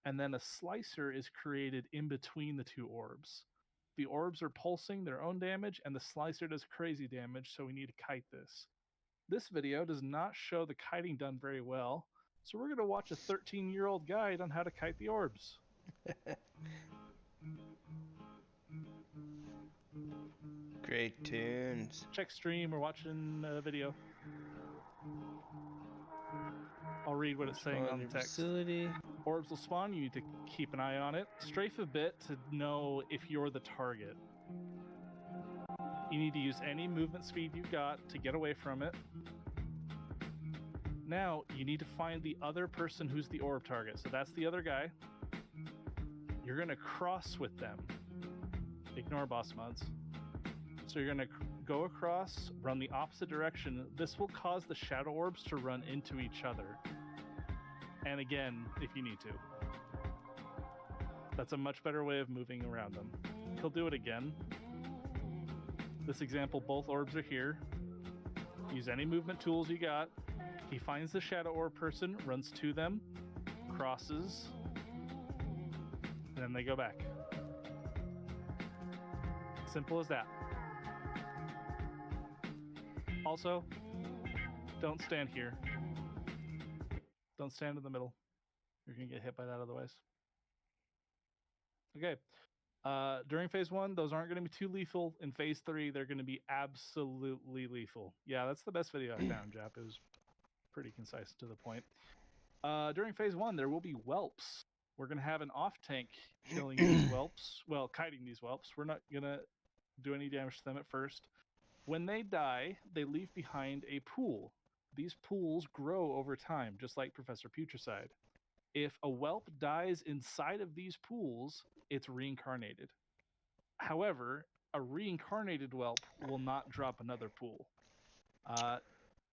K: and then a slicer is created in between the 2 orbs. The orbs are pulsing their own damage, and the slicer does crazy damage, so we need to kite this. This video does not show the kiting done very well, so we're going to watch a 13-year-old guide on how to kite the orbs.
A: Great tunes.
K: Check stream, we're watching a video. I'll read what it's saying on the text.
A: Facility.
K: Orbs will spawn, you need to keep an eye on it. Strafe a bit to know if you're the target. You need to use any movement speed you've got to get away from it. Now, you need to find the other person who's the orb target. So that's the other guy. You're going to cross with them. Ignore boss mods. So you're going to go across, run the opposite direction. This will cause the shadow orbs to run into each other. And again, if you need to. That's a much better way of moving around them. He'll do it again. This example, both orbs are here. Use any movement tools you got. He finds the shadow orb person, runs to them, crosses, and then they go back. Simple as that. Also, don't stand here. Don't stand in the middle. You're going to get hit by that otherwise. Okay. During phase 1, those aren't going to be too lethal. In phase 3, they're going to be absolutely lethal. Yeah, that's the best video I found, Jap. It was pretty concise to the point. During phase 1, there will be whelps. We're going to have an off-tank killing these whelps. Well, kiting these whelps. We're not going to do any damage to them at first. When they die, they leave behind a pool. These pools grow over time, just like Professor Putricide. If a whelp dies inside of these pools, it's reincarnated. However, a reincarnated whelp will not drop another pool.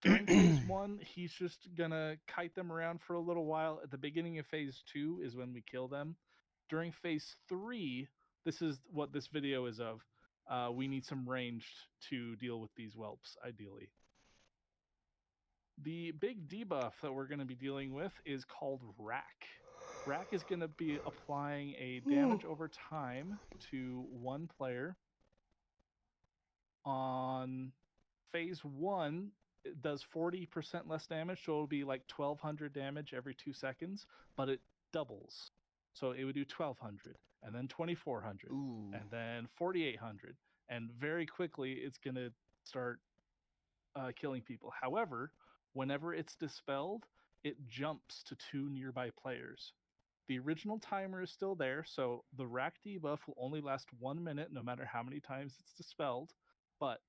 K: During phase 1, he's just gonna kite them around for a little while. At the beginning of phase 2 is when we kill them. During phase 3, this is what this video is of. We need some ranged to deal with these whelps, ideally. The big debuff that we're going to be dealing with is called Rack. Rack is going to be applying a damage over time to one player. On phase 1, it does 40% less damage, so it'll be like 1200 damage every 2 seconds, but it doubles. So it would do 1200, and then 2400, and then 4800, and very quickly it's going to start killing people. However, whenever it's dispelled, it jumps to 2 nearby players. The original timer is still there, so the rack debuff will only last 1 minute no matter how many times it's dispelled. But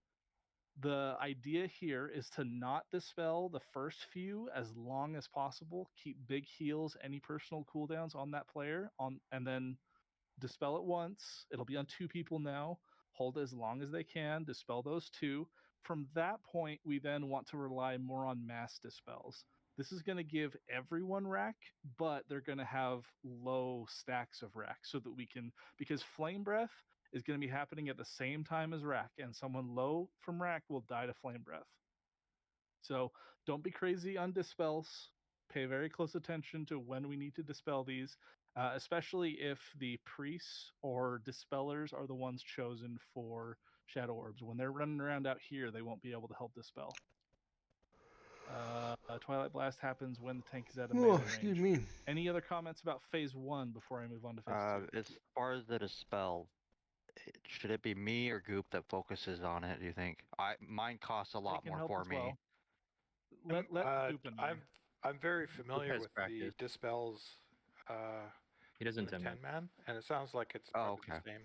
K: the idea here is to not dispel the first few as long as possible. Keep big heals, any personal cooldowns on that player, and then dispel it once. It'll be on 2 people now. Hold as long as they can, dispel those 2. From that point, we then want to rely more on mass dispels. This is going to give everyone rack, but they're going to have low stacks of rack so that we can, because Flame Breath is going to be happening at the same time as Rack, and someone low from Rack will die to Flame Breath. So don't be crazy on dispels. Pay very close attention to when we need to dispel these, especially if the priests or dispellers are the ones chosen for Shadow Orbs. When they're running around out here, they won't be able to help dispel. Twilight Blast happens when the tank is at a melee range.
A: Excuse me.
K: Any other comments about phase 1 before I move on to phase 2?
Q: As far as the dispel, should it be me or Goop that focuses on it, do you think? Mine costs a lot more for me.
K: Let Goop in there.
S: I'm very familiar
N: has
S: with
N: practice.
S: the dispels.
N: He doesn't
S: for
N: 10
S: man, and it sounds like it's probably the same.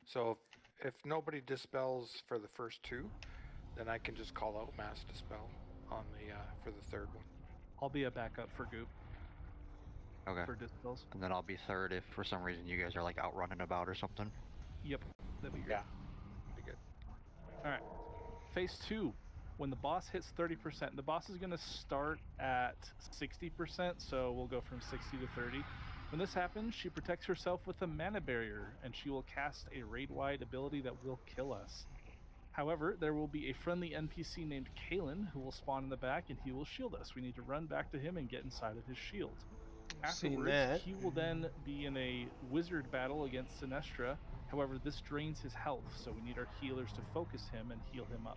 S: So if nobody dispels for the first 2, then I can just call out mass dispel on the for the third one.
K: I'll be a backup for Goop.
Q: Okay.
K: For dispels.
Q: And then I'll be third if for some reason you guys are like out running about or something.
K: Yep, that'd be great.
S: Yeah, be good.
K: All right, phase 2. When the boss hits 30%, the boss is going to start at 60%, so we'll go from 60 to 30. When this happens, she protects herself with a mana barrier, and she will cast a raid-wide ability that will kill us. However, there will be a friendly NPC named Kalen who will spawn in the back, and he will shield us. We need to run back to him and get inside of his shield. Afterwards, he will then be in a wizard battle against Sinestra. However, this drains his health, so we need our healers to focus him and heal him up.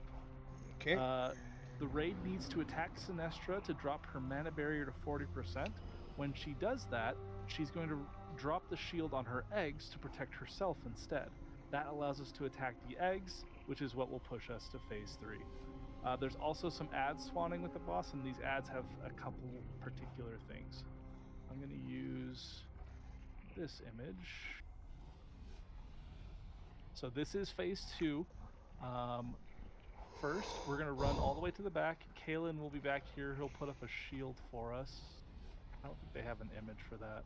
A: Okay.
K: The raid needs to attack Sinestra to drop her mana barrier to 40%. When she does that, she's going to drop the shield on her eggs to protect herself instead. That allows us to attack the eggs, which is what will push us to phase 3. There's also some ads spawning with the boss, and these ads have a couple particular things. I'm going to use this image. So this is phase 2. First, we're going to run all the way to the back. Kalen will be back here. He'll put up a shield for us. I don't think they have an image for that.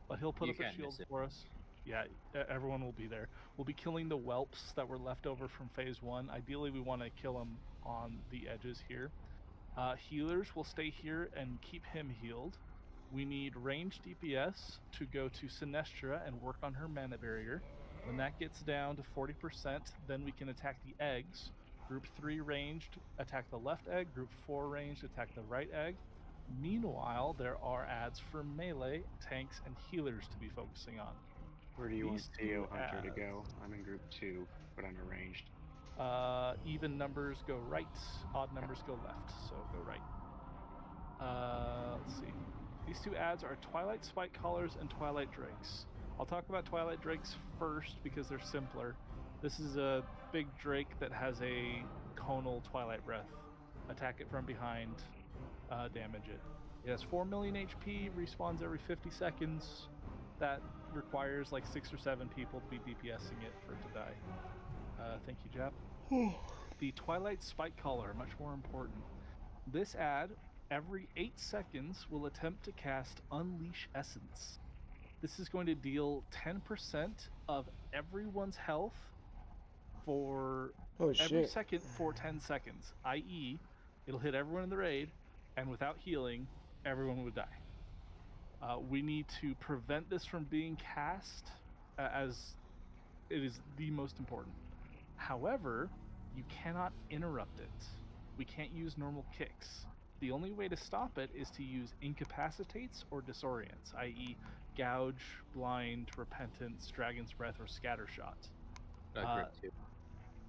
K: But he'll put up a shield for us. Yeah, everyone will be there. We'll be killing the whelps that were left over from phase 1. Ideally, we want to kill them on the edges here. Healers will stay here and keep him healed. We need ranged DPS to go to Sinestra and work on her mana barrier. When that gets down to 40%, then we can attack the eggs. Group 3 ranged, attack the left egg. Group 4 ranged, attack the right egg. Meanwhile, there are ads for melee, tanks, and healers to be focusing on.
P: Where do you want Theo Hunter to go? I'm in group 2, but I'm arranged.
K: Even numbers go right, odd numbers go left, so go right. Let's see. These 2 ads are Twilight Spike Collars and Twilight Drakes. I'll talk about Twilight Drakes first because they're simpler. This is a big drake that has a conal Twilight Breath. Attack it from behind, damage it. It has 4 million HP, respawns every 50 seconds. That requires like 6 or 7 people to be DPSing it for it to die. Thank you, Jap. The Twilight Spike Collar, much more important. This ad, every 8 seconds, will attempt to cast Unleash Essence. This is going to deal 10% of everyone's health for every second for 10 seconds, i.e., it'll hit everyone in the raid, and without healing, everyone would die. We need to prevent this from being cast, as it is the most important. However, you cannot interrupt it. We can't use normal kicks. The only way to stop it is to use incapacitates or disorients, i.e., gouge, blind, repentance, dragon's breath, or scattershot.
N: Grip too.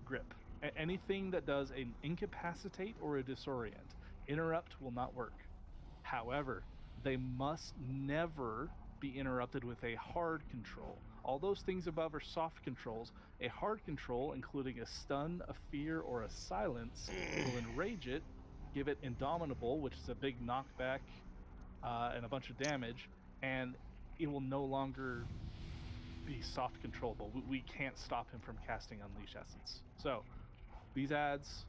K: Grip. Anything that does an incapacitate or a disorient. Interrupt will not work. However, they must never be interrupted with a hard control. All those things above are soft controls. A hard control, including a stun, a fear, or a silence, will enrage it, give it Indomitable, which is a big knockback and a bunch of damage, and it will no longer be soft controllable. We can't stop him from casting Unleash Essence. So, these ads,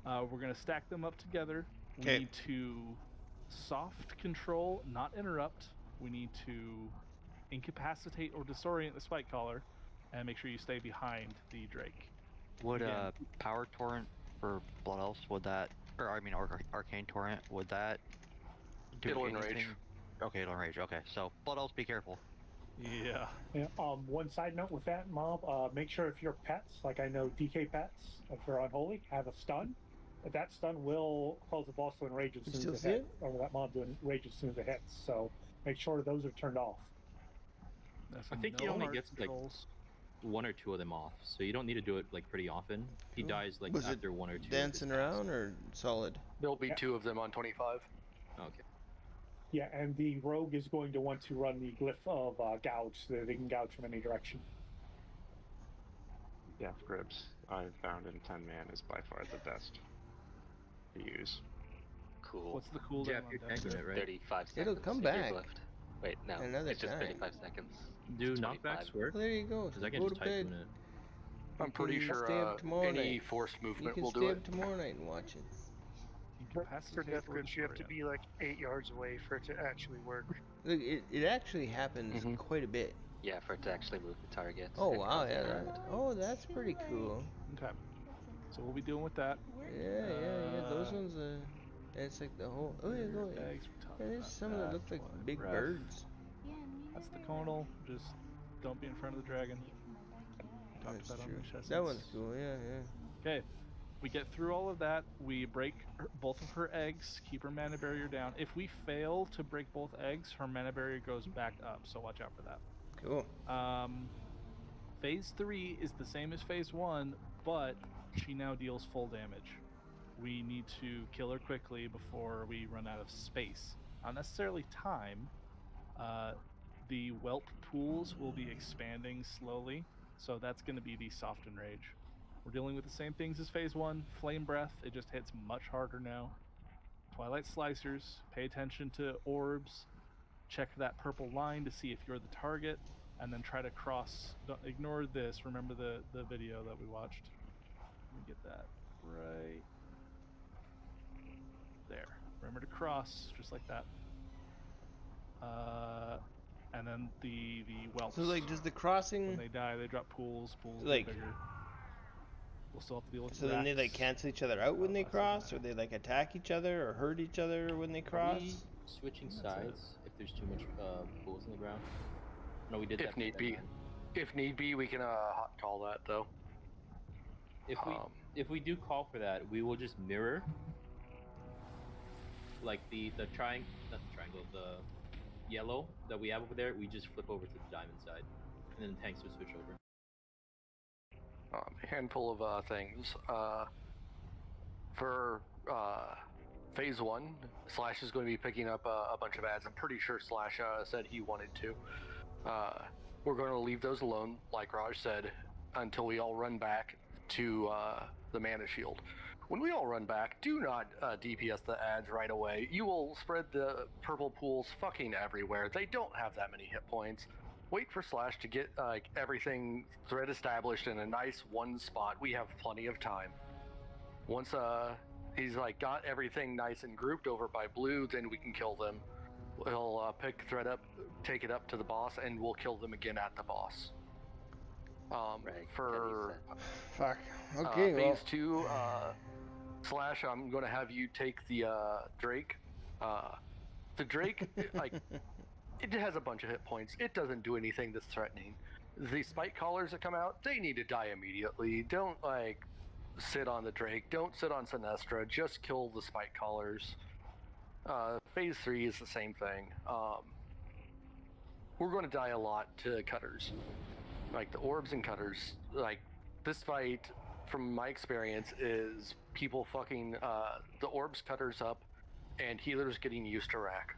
K: we're going to stack them up together. We need to soft control, not interrupt. We need to incapacitate or disorient the Spike Collar, and make sure you stay behind the Drake.
Q: Would Power Torrent for Blood Elves, would that, or I mean Arcane Torrent, would that do
G: it'll
Q: anything?
G: enrage.
Q: Okay, it'll enrage. Okay, so Blood Elves, be careful.
K: Yeah.
L: Yeah. One side note with that mob, make sure if your pets, like I know DK pets, if they're unholy, have a stun. That stun will cause the boss to enrage as soon as it hits, or that mob to enrage as soon as it hits. So make sure those are turned off.
K: That's
N: I think he only gets like 1 or 2 of them off, so you don't need to do it like pretty often. He dies like
A: Was
N: after
A: it
N: 1 or 2.
A: dancing around or solid?
G: There'll be 2 of them on 25.
N: Okay.
L: Yeah, and the rogue is going to want to run the glyph of gouge, so that they can gouge from any direction.
P: Death Grips I've found in 10 man is by far the best to use.
C: Cool.
K: What's the cooldown
N: Yeah,
K: on
N: you're
K: Death
N: tanking
K: Grip?
N: it, right?
C: 35 seconds.
A: It'll come
C: if you're
A: back.
C: left. Wait, no.
A: Another
C: It's just
A: time.
C: 35 seconds.
N: Do
C: It's 25.
N: knockbacks work?
A: Well, there you go.
N: Because I can
A: Go
N: just
A: to
N: type
A: bed.
N: in it.
G: I'm pretty sure
A: Stay up tomorrow
G: any
A: night.
G: forced
A: You
G: movement
A: can
G: will
A: stay
G: do
A: up
G: it.
A: tomorrow night and watch it.
B: For Death Grips, you have to be like 8 yards away for it to actually work.
A: Look, it actually happens quite a bit.
C: Yeah, for it to actually move the target.
A: Oh
C: It
A: wow,
C: comes
A: yeah.
C: around.
A: That's pretty cool.
K: Okay. So we'll be doing with that.
A: Yeah. Those ones. It's like the whole. Oh yeah, go. Yeah, there's some that look like big birds.
K: That's the conal. Just don't be in front of the dragon. Talked
A: That's
K: about on
A: true.
K: Lucius.
A: That one's cool. Yeah.
K: Okay. We get through all of that. We break both of her eggs. Keep her mana barrier down. If we fail to break both eggs, her mana barrier goes back up. So watch out for that.
A: Cool.
K: Phase 3 is the same as Phase 1, but she now deals full damage. We need to kill her quickly before we run out of space. Not necessarily time. The whelp pools will be expanding slowly, so that's going to be the soft enrage. We're dealing with the same things as Phase 1. Flame Breath, it just hits much harder now. Twilight Slicers, pay attention to orbs. Check that purple line to see if you're the target, and then try to cross. Don't ignore this. Remember the video that we watched. Let me get that right there. Remember to cross, just like that. And then the whelps.
A: So like, does the crossing?
K: When they die, they drop pools. Pools
A: Like,
K: get bigger. We'll still have to deal with
A: so then they like
K: rats.
A: cancel each other out when they cross, or they like attack each other or hurt each other when they
N: Are
A: cross.
N: we switching sides if there's too much pools in the ground? No, we did that.
G: If need be. If need be, we can hot call that though.
N: If we do call for that, we will just mirror like the triangle, not the triangle, the yellow that we have over there. We just flip over to the diamond side, and then the tanks will switch over.
G: A handful of things. For Phase 1, Slash is going to be picking up a bunch of ads. I'm pretty sure Slash said he wanted to. We're going to leave those alone, like Raj said, until we all run back to the mana shield. When we all run back, do not DPS the ads right away. You will spread the purple pools fucking everywhere. They don't have that many hit points. Wait for Slash to get everything thread established in a nice one spot. We have plenty of time. Once he's got everything nice and grouped over by blue, then we can kill them. We'll pick thread up, take it up to the boss, and we'll kill them again at the boss. For
A: fuck. Okay.
G: Phase 2, Slash, I'm going to have you take the Drake. The Drake, it has a bunch of hit points. It doesn't do anything that's threatening. The spike collars that come out, they need to die immediately. Don't sit on the Drake. Don't sit on Sinestra. Just kill the spike collars. Phase 3 is the same thing. We're going to die a lot to cutters. The orbs and cutters. This fight, from my experience, is people fucking the orbs cutters up and healers getting used to rack.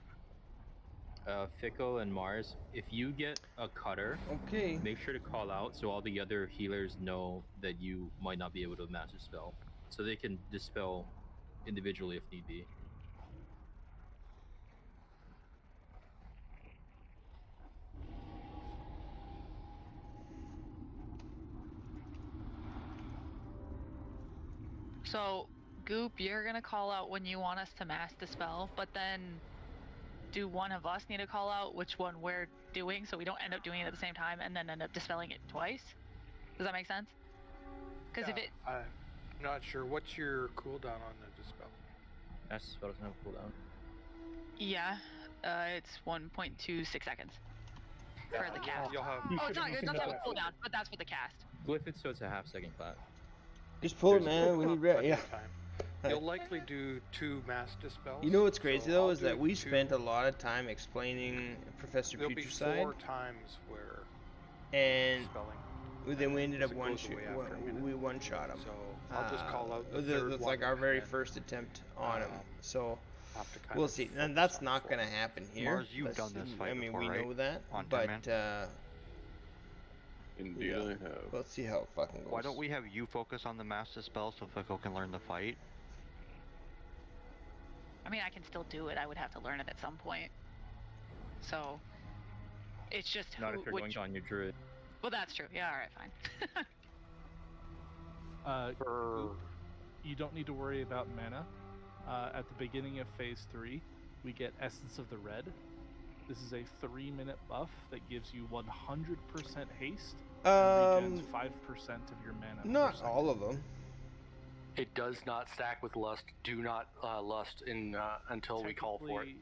N: Fickle and Mars, if you get a cutter,
A: okay,
N: make sure to call out so all the other healers know that you might not be able to master spell, so they can dispel individually if need be.
R: So, Goop, you're gonna call out when you want us to mass dispel, but then do one of us need to call out which one we're doing so we don't end up doing it at the same time and then end up dispelling it twice? Does that make sense? Because if it...
S: I'm not sure. What's your cooldown on the dispel?
N: Master spell doesn't have a cooldown.
R: Yeah, it's 1.26 seconds. for the cast.
S: You'll have.
R: Oh, it's not. It doesn't have a cooldown, but that's for the cast.
N: Glyph it so it's a half-second clap.
A: Just pull it, man. We need yeah.
S: You'll likely do 2 mass dispels.
A: You know what's crazy though
S: I'll
A: is that
S: do
A: we
S: 2.
A: spent a lot of time explaining Professor
S: There'll be
A: Putricide.
S: 4 times where.
A: And
S: spelling.
A: then we ended up
S: It
A: one
S: goes away after a minute.
A: we one-shot him.
S: So I'll just call out the third
A: That's
S: one
A: like our
S: and
A: very
S: then,
A: first attempt on him. So
S: have to kind
A: we'll
S: of
A: see. And that's not going to happen here.
Q: Mars, you've done this fight
A: I mean,
Q: before,
A: we
Q: right?
A: know that,
Q: On
A: but
Q: 10-man?
H: Indeed,
A: yeah.
H: I have.
A: Let's see how it fucking goes.
Q: Why don't we have you focus on the master spell so Fickle can learn the fight?
R: I mean, I can still do it. I would have to learn it at some point. So it's just
N: Not if you're going on your druid.
R: Well, that's true. Yeah. All right. Fine.
K: You don't need to worry about mana. At the beginning of phase 3, we get Essence of the Red. This is a 3-minute buff that gives you 100% haste and regens 5% of your mana.
A: Not all of them.
G: It does not stack with lust. Do not lust in until we call for it.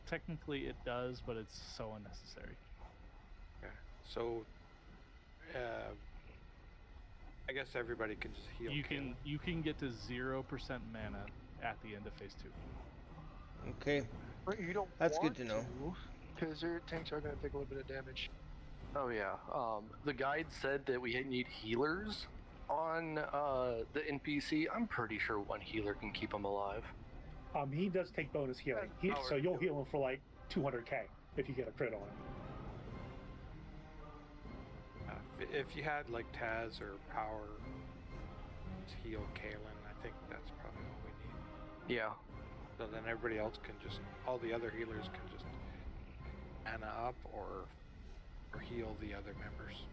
K: Technically, it does, but it's so unnecessary.
S: Okay. So, I guess everybody can just heal.
K: You can get to 0% mana at the end of phase 2.
A: Okay.
B: But you don't.
A: That's good to know.
B: Because your tanks are going to take a little bit of damage.
G: Oh yeah. The guide said that we need healers on the NPC. I'm pretty sure one healer can keep him alive.
L: He does take bonus healing. So you'll heal him for like 200k if you get a crit on him.
S: If you had like Taz or Power to heal Kalen, I think that's probably all we need.
G: Yeah.
S: So then everybody else can just, all the other healers can just mana up or heal the other members.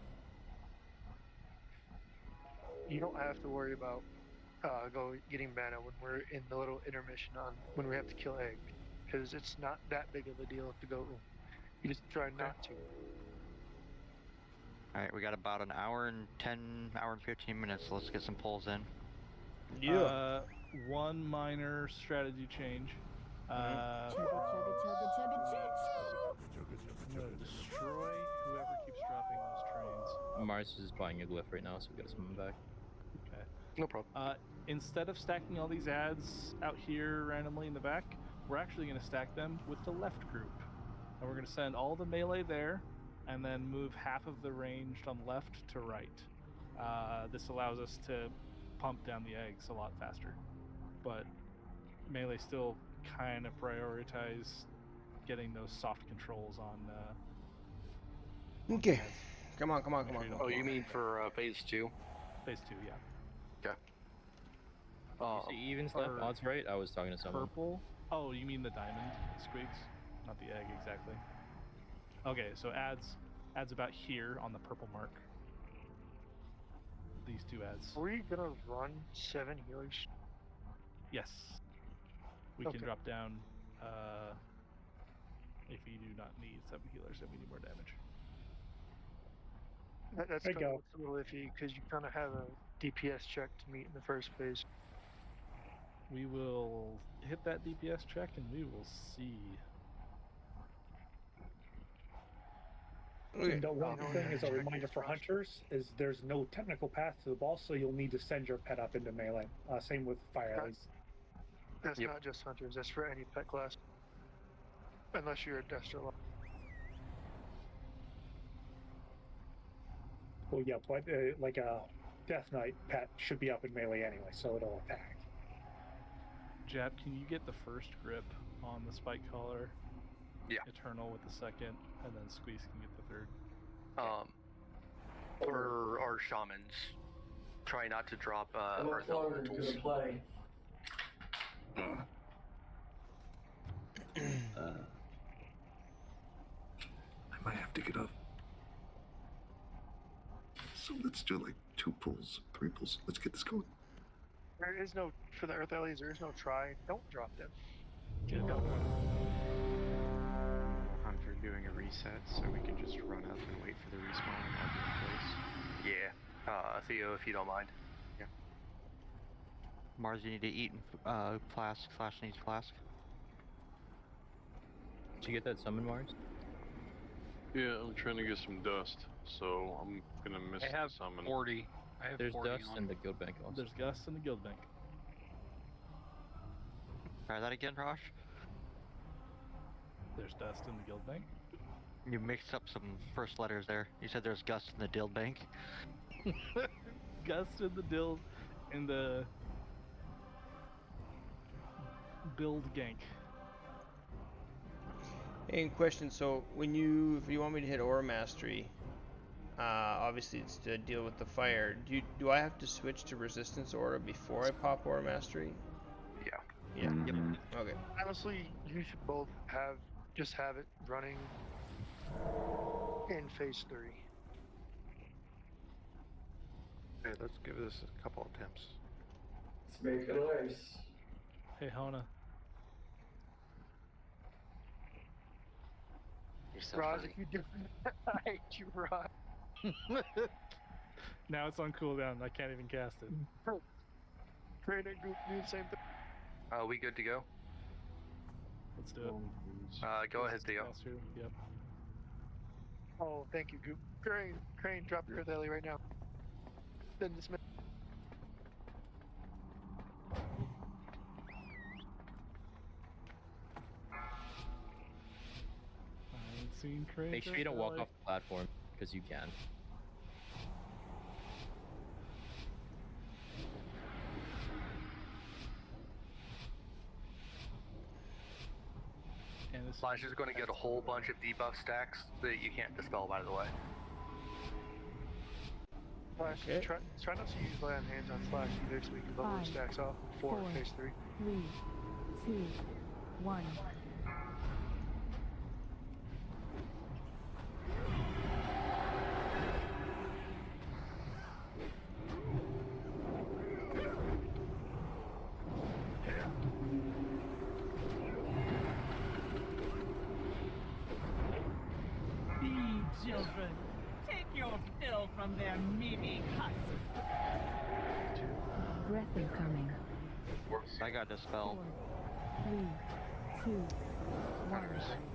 B: You don't have to worry about getting mana when we're in the little intermission on when we have to kill egg, because it's not that big of a deal to go. You just try not to.
Q: Alright, we got about an hour and 15 minutes. So let's get some polls in.
K: Yeah. One minor strategy change. I'm gonna destroy whoever keeps dropping those trains.
N: Mars is buying a glyph right now, so we gotta summon back.
K: Okay.
G: No problem.
K: Instead of stacking all these ads out here randomly in the back, we're actually gonna stack them with the left group. And we're gonna send all the melee there, and then move half of the ranged on left to right. This allows us to pump down the eggs a lot faster. But melee still kind of prioritize getting those soft controls on.
A: Okay. Come on.
G: Oh, you mean for phase 2?
K: Phase 2, yeah.
G: Okay.
N: You see evens left odds right? I was talking to someone.
K: Purple? Oh, you mean the diamond squeaks? Not the egg, exactly. Okay, so adds about here on the purple mark. These 2 ads.
B: Are we gonna run 7 healers?
K: Yes. We can drop down if you do not need 7 healers and we need more damage.
B: That's kind of a little iffy because you kind of have a DPS check to meet in the first phase.
K: We will hit that DPS check and we will see.
L: And the one thing is a reminder for hunters is there's no technical path to the boss, so you'll need to send your pet up into melee. Same with fire alleys.
B: That's not just hunters, that's for any pet class. Unless you're a Destro.
L: Well, yeah, but like a Death Knight pet should be up in melee anyway, so it'll attack.
K: Jab, can you get the first grip on the spike collar?
G: Yeah.
K: Eternal with the second, and then Squeeze can get the third.
G: For our shamans, try not to drop earth elementals.
H: I might have to get up. So let's do like 2 pulls, 3 pulls. Let's get this going.
B: There is no, for the Earth Allies, there is no try. Don't drop them.
P: Hunter doing a reset, so we can just run up and wait for the respawn and I'll be in place.
G: Yeah. Theo, if you don't mind.
P: Yeah.
Q: Mars, you need to eat flask. Flash needs flask.
N: Did you get that summon, Mars?
P: Yeah, I'm trying to get some dust, so I'm gonna miss
T: I have
P: the summon.
T: 40. I have
N: There's
T: 40
N: dust
T: on.
N: in the guild bank also.
K: There's Gust in the guild bank.
Q: Try that again, Rosh.
K: There's dust in the guild bank.
Q: You mixed up some first letters there. You said there's Gus in the guild bank.
K: Gust in the build gank.
A: Hey, question. So if you want me to hit Aura Mastery, obviously it's to deal with the fire. Do I have to switch to Resistance Aura before I pop Aura Mastery?
G: Yeah.
A: Yeah.
Q: Yep.
A: Okay.
B: Honestly, you should both just have it running in phase 3.
S: Okay, let's give this a couple attempts.
H: Let's make it ice.
K: Hey, Hona.
C: You're so
B: Raj,
C: funny.
B: if you do, I hate you, Raj.
K: Now it's on cooldown. I can't even cast it.
B: Trainer group do the same thing.
G: We good to go?
K: Let's do it.
G: Go ahead, Theo.
K: Yep.
B: Oh, thank you, group. Crane, drop your Earth Alley right now. Then dismiss.
K: I ain't seen Crane.
N: Make sure you don't walk off the platform, because you can.
G: Flash is going to get a whole bunch of debuff stacks that you can't dispel, by the way.
B: Flash, try not to use lay on hands on Flash either, so we can bubble stacks off before phase 3.
D: 3, 2, 1.
U: Be children, take your fill from their meaty husks.
D: Breath incoming.
Q: I got dispelled.
D: 3, 2, 1.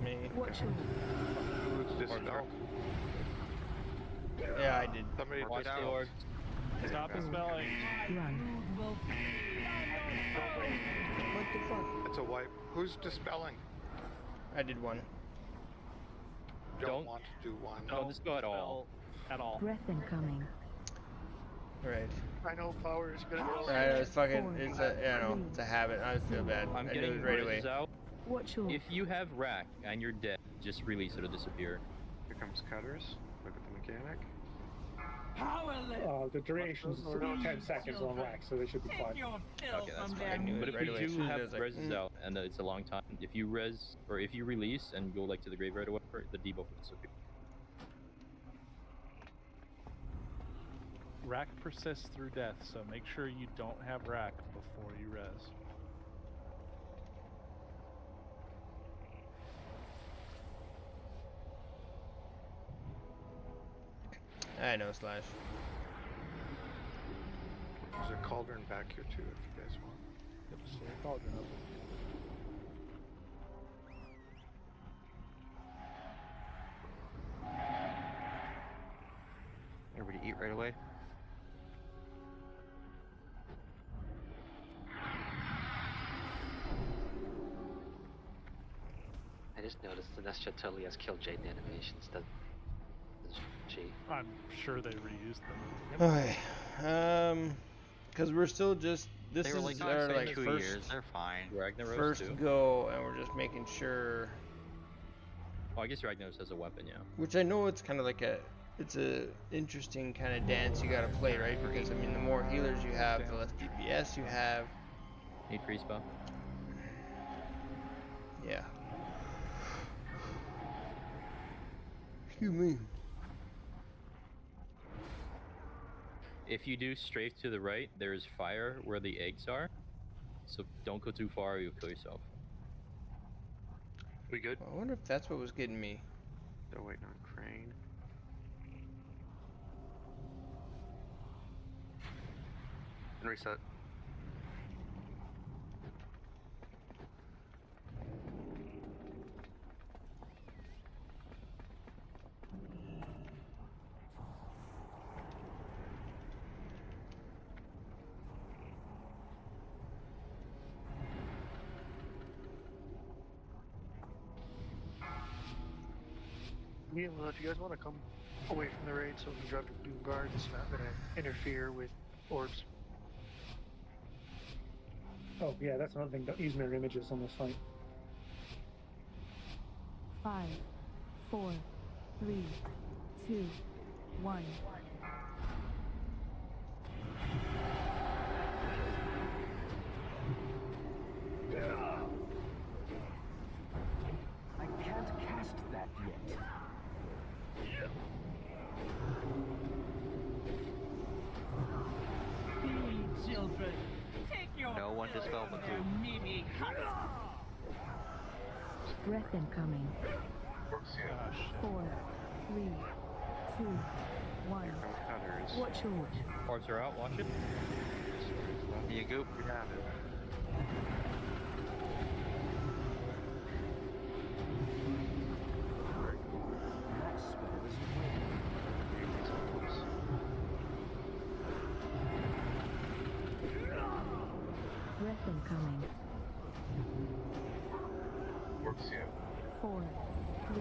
A: Me.
D: Watch your
S: Who's dispelled?
A: Yeah, I did.
S: Somebody
N: Watch
S: dispelled.
N: the orb.
K: Stop the spelling.
D: run.
A: What the fuck?
S: That's a wipe. Who's dispelling?
A: I did one.
S: Don't want to do one.
N: Don't dispel at all.
K: At all.
D: Breath incoming.
A: Right.
B: I know power is gonna go.
A: Right, it's a habit. I feel bad.
N: I'm
A: I knew
N: getting
A: it right away.
N: Riz out.
D: Watch your
N: If you have rack and you're dead, just release it, it'll disappear.
P: Here comes Cutters. Look at the mechanic.
U: Powerless.
L: The duration's 10 seconds on rack, so they should be fine.
N: Okay, that's
A: I
N: fine.
A: knew
N: But
A: it
N: if
A: right
N: we
A: away. As
N: do
A: soon as I
N: have
A: was like,
N: reses out and it's a long time, if you res or if you release and go like to the graveyard or whatever, the debuff will disappear.
K: Rack persists through death, so make sure you don't have rack before you res.
A: I know, Slash.
S: There's a cauldron back here too, if you guys want.
K: Yep, so cauldron up.
Q: Everybody eat right away.
C: I just noticed Sinestra totally has killed Jaden animations, doesn't she?
K: I'm sure they reused them.
A: Okay. Because we're still just. This
Q: They were
A: is
Q: like
A: our
Q: saying
A: like
Q: 2
A: first
Q: years. They're fine.
N: Ragnaros
A: first
N: too.
A: go, and we're just making sure.
N: Oh, I guess Ragnaros has a weapon, yeah.
A: Which I know it's kind of like it's a interesting kind of dance you gotta play, right? Because I mean, the more healers you have, the less DPS you have.
N: Need freeze buff.
A: Yeah. Excuse me.
N: If you do strafe to the right, there's fire where the eggs are. So don't go too far or you'll kill yourself.
G: We good?
A: I wonder if that's what was getting me.
P: Still waiting on Crane.
G: And reset.
B: Yeah, well, if you guys want to come away from the raid so we can drop your Doom Guards, it's not going to interfere with orbs.
L: Oh, yeah, that's another thing. Don't use mirror images on this fight.
D: 5, 4, 3, 2, 1.
M: I can't cast that yet.
U: Be children. Take your
Q: No one
U: fill
Q: dispel
U: from
Q: the
U: their
Q: group.
U: meaty husk.
D: Breath incoming. 4, 3, 2, 1. Watch orb.
N: Orbs are out, watch it.
Q: You goop.
P: We have it.
M: That spell isn't ready.
D: Breath incoming. 4, 3, 2,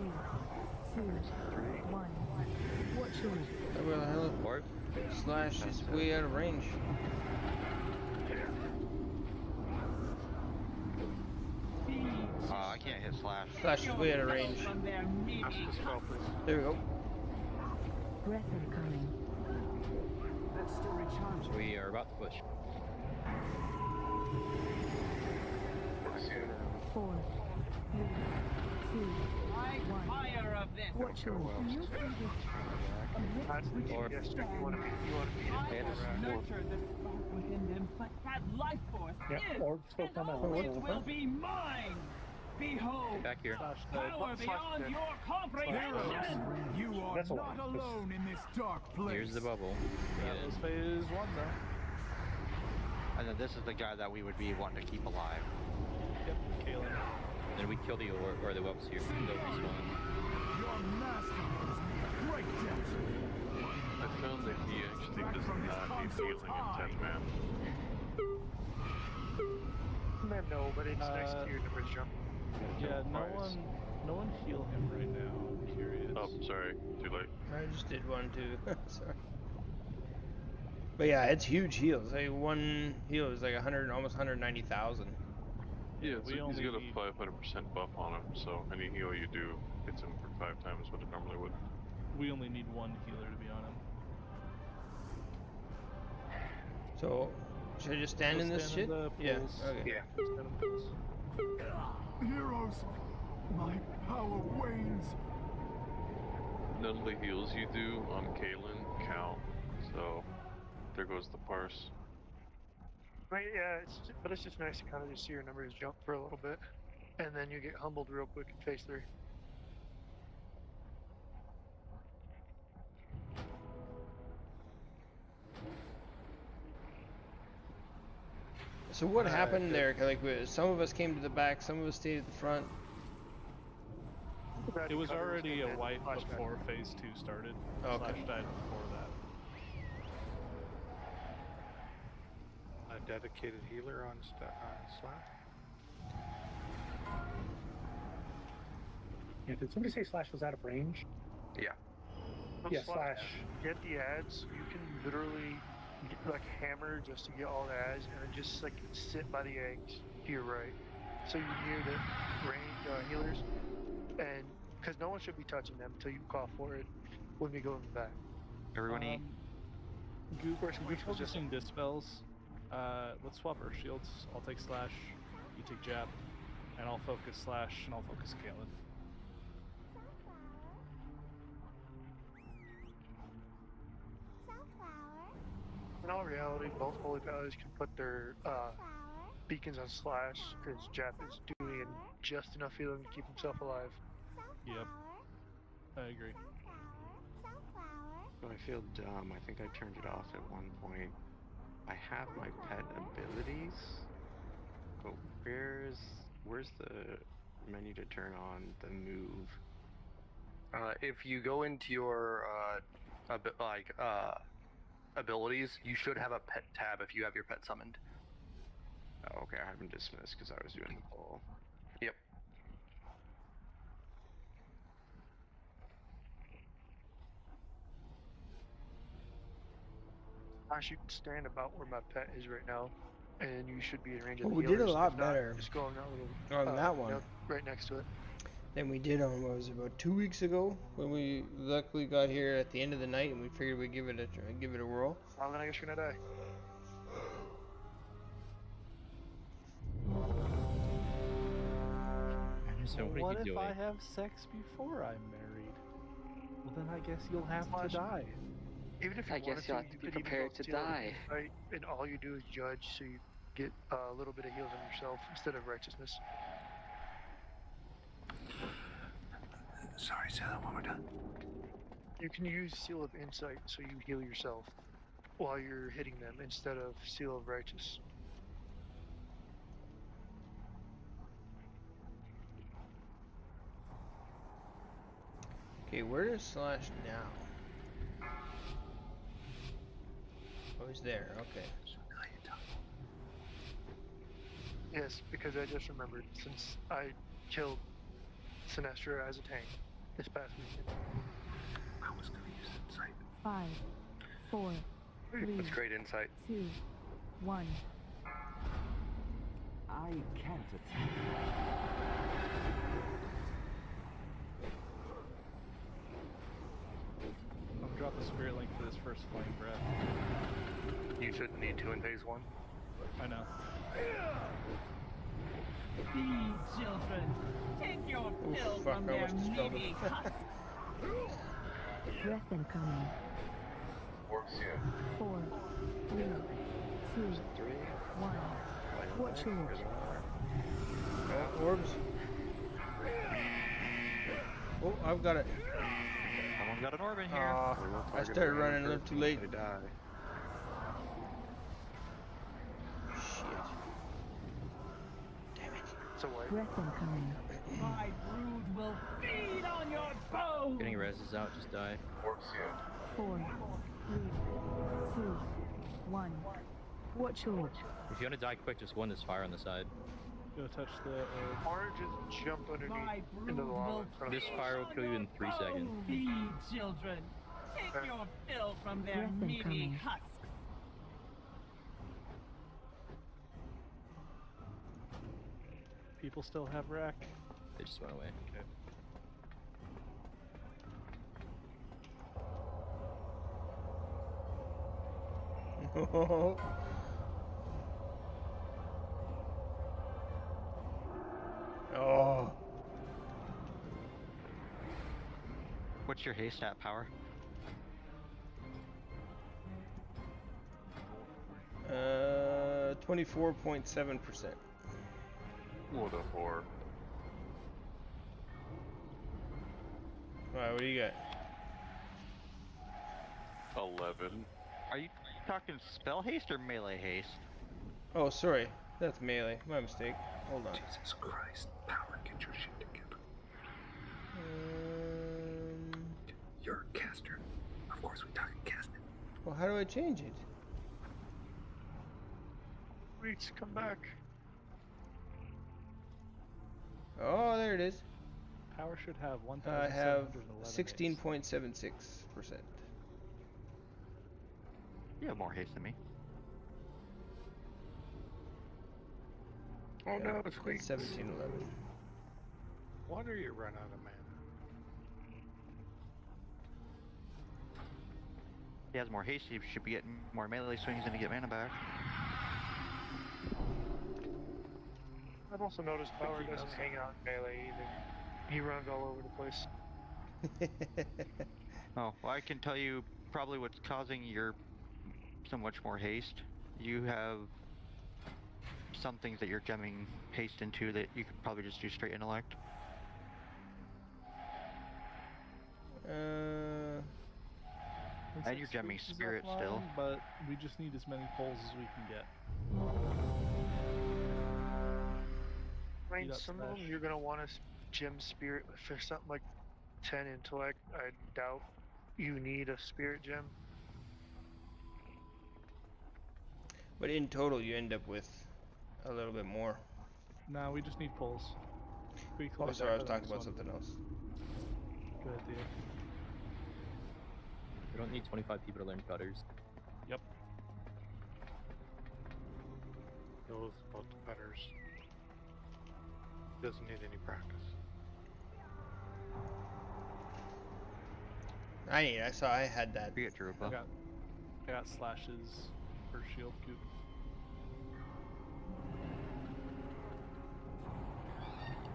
D: 1. Watch orb.
A: Where the hell?
N: Orb?
A: Slash is way out of range.
Q: I can't hit slash.
A: Slash is way out of range. There we go.
D: Breath incoming.
M: That's still recharging.
N: We are about to push.
D: 4, 3, 2, 1.
U: Fire of this.
D: Watch orb. Can you see this?
B: That's the
N: Or-
B: GPS check. You want to beat
U: I
B: it.
U: will nurture the spark within them, but that life force
L: Yeah,
U: is,
L: orbs still come out.
U: and it will be mine. Behold,
N: Back here.
U: power beyond your comprehension.
E: You are
L: That's a
E: not
L: lot.
E: alone in this dark place.
N: Here's the bubble.
K: That was phase 1 though.
Q: And then this is the guy that we would be wanting to keep alive.
K: Yep, Kalen.
N: Then we kill the or the webs here. They'll respawn.
E: Your master has made a great debt.
F: I found that he actually does not need healing in 10 man.
B: Man, no, but it's next to your numbers jump.
K: Yeah, no one heal him right now. I'm curious.
F: Oh, sorry. Too late.
A: I just did one too. Sorry. But yeah, it's huge heals. Like one heal is like 100, almost 190,000.
F: Yeah,
K: we
F: so he's
K: only
F: got a
K: need-
F: 500% buff on him, so any heal you do hits him for 5 times what it normally would.
K: We only need one healer to be on him.
A: So should I just stand in this shit? Yeah. Okay.
E: Heroes, my power wanes.
F: None of the heals you do on Kalen count, so there goes the parse.
B: But yeah, but it's just nice to kind of just see your numbers jump for a little bit, and then you get humbled real quick in phase 3.
A: So what happened there? Like, some of us came to the back, some of us stayed at the front.
K: It was already a wipe before phase 2 started.
A: Okay.
K: Slash died before that.
S: A dedicated healer on Slash.
L: Yeah, did somebody say slash was out of range?
G: Yeah.
L: Yeah, slash.
B: Get the ads. You can literally get, like hammer just to get all the ads, and then just like sit by the eggs to your right, so you're near the range healers, and because no one should be touching them until you call for it when we go in the back.
Q: Everyone eat.
K: Goop,
B: First
K: we're
B: week was just-
K: focusing dispels. Let's swap our shields. I'll take slash, you take jab, and I'll focus slash, and I'll focus Kalen.
B: In all reality, both Holy Valleys can put their beacons on slash, because Jap is doing just enough healing to keep himself alive.
K: Yep. I agree.
P: So I feel dumb. I think I turned it off at one point. I have my pet abilities, but where's the menu to turn on the move?
G: If you go into your abilities, you should have a pet tab if you have your pet summoned.
P: Oh, okay, I haven't dismissed because I was doing the poll.
G: Yep.
B: I should stand about where my pet is right now, and you should be in range of
A: Well,
B: the
A: we
B: healers.
A: did a lot
B: If not,
A: better
B: just go on that little
A: on that one
B: right next to it.
A: than we did on, what was it, about 2 weeks ago, when we luckily got here at the end of the night and we figured we'd give it a whirl.
B: Well, then I guess you're gonna die.
N: So
K: what if I have sex before I'm married? Well, then I guess you'll have to die.
B: Even if you
C: I
B: wanted
C: guess you'll
B: to,
C: have to
B: you
C: be
B: could even
C: prepared
B: go
C: to
B: steal
C: die.
B: Right, and all you do is judge, so you get a little bit of heals on yourself instead of righteousness.
I: Sorry, say that one more time.
B: You can use Seal of Insight, so you heal yourself while you're hitting them instead of Seal of Righteous.
A: Okay, where is Slash now? Oh, he's there. Okay.
B: Yes, because I just remembered, since I killed Sinestra as a tank this past weekend.
I: I was gonna use insight.
V: 5, 4, 3,
G: That's great insight.
V: 2, 1.
M: I can't attack.
K: I'm gonna drop the spirit link for this first flame breath.
G: You shouldn't need to in phase 1.
K: I know.
U: Feed children. Take your fill from their meaty husks.
V: Breath incoming.
F: Works here.
V: 4, 3, 2, 1. Watch yours.
A: Orbs. Oh, I've got it.
Q: Someone's got an orb in here.
A: I started running a little too late.
P: They die.
B: So what?
V: Breath incoming.
U: My brood will feed on your bones.
N: Getting reses out, just die.
F: Works here.
V: 4, 3, 2, 1. Watch yours.
N: If you want to die quick, just go on this fire on the side.
K: Go touch the.
B: Or just jump underneath
U: My brood
B: into the lava.
U: will
B: in front of
N: This
B: the
N: fire will kill you in 3 seconds.
U: feed children. Take your fill from their
V: Breath
U: meaty
V: incoming.
U: husks.
K: People still have rack.
N: They just went away.
K: Okay.
A: Oh.
Q: What's your haste at power?
A: 24.7%.
F: What a whore.
A: Alright, what do you got?
F: 11.
Q: Are you talking spell haste or melee haste?
A: Oh, sorry. That's melee. My mistake. Hold on.
I: Jesus Christ. Power, get your shit together. You're a caster. Of course we talking casting.
A: Well, how do I change it?
B: Reach, come back.
A: Oh, there it is.
K: Power should have
A: I have
K: 1,711.
A: 16.76%.
Q: You have more haste than me.
S: Oh no, it's weak.
A: 1711.
S: Wonder you run out of mana.
Q: He has more haste, he should be getting more melee swings and to get mana back.
B: I've also noticed Power doesn't hang out in melee either. He runs all over the place.
Q: Oh, well, I can tell you probably what's causing your so much more haste. You have some things that you're gemming haste into that you could probably just do straight intellect. And you're gemming spirit still.
K: But we just need as many pulls as we can get.
B: I mean,
K: Beat up
B: some of them
K: Smash.
B: you're gonna want to gem spirit. If there's something like 10 intellect, I doubt you need a spirit gem.
A: But in total, you end up with a little bit more.
K: No, we just need pulls.
A: Oh, sorry, I was talking about something else.
K: Good idea.
N: We don't need 25 people to learn cutters.
K: Yep.
S: knows about the petters. Doesn't need any practice.
A: I saw I had that.
K: I got slashes for shield goop.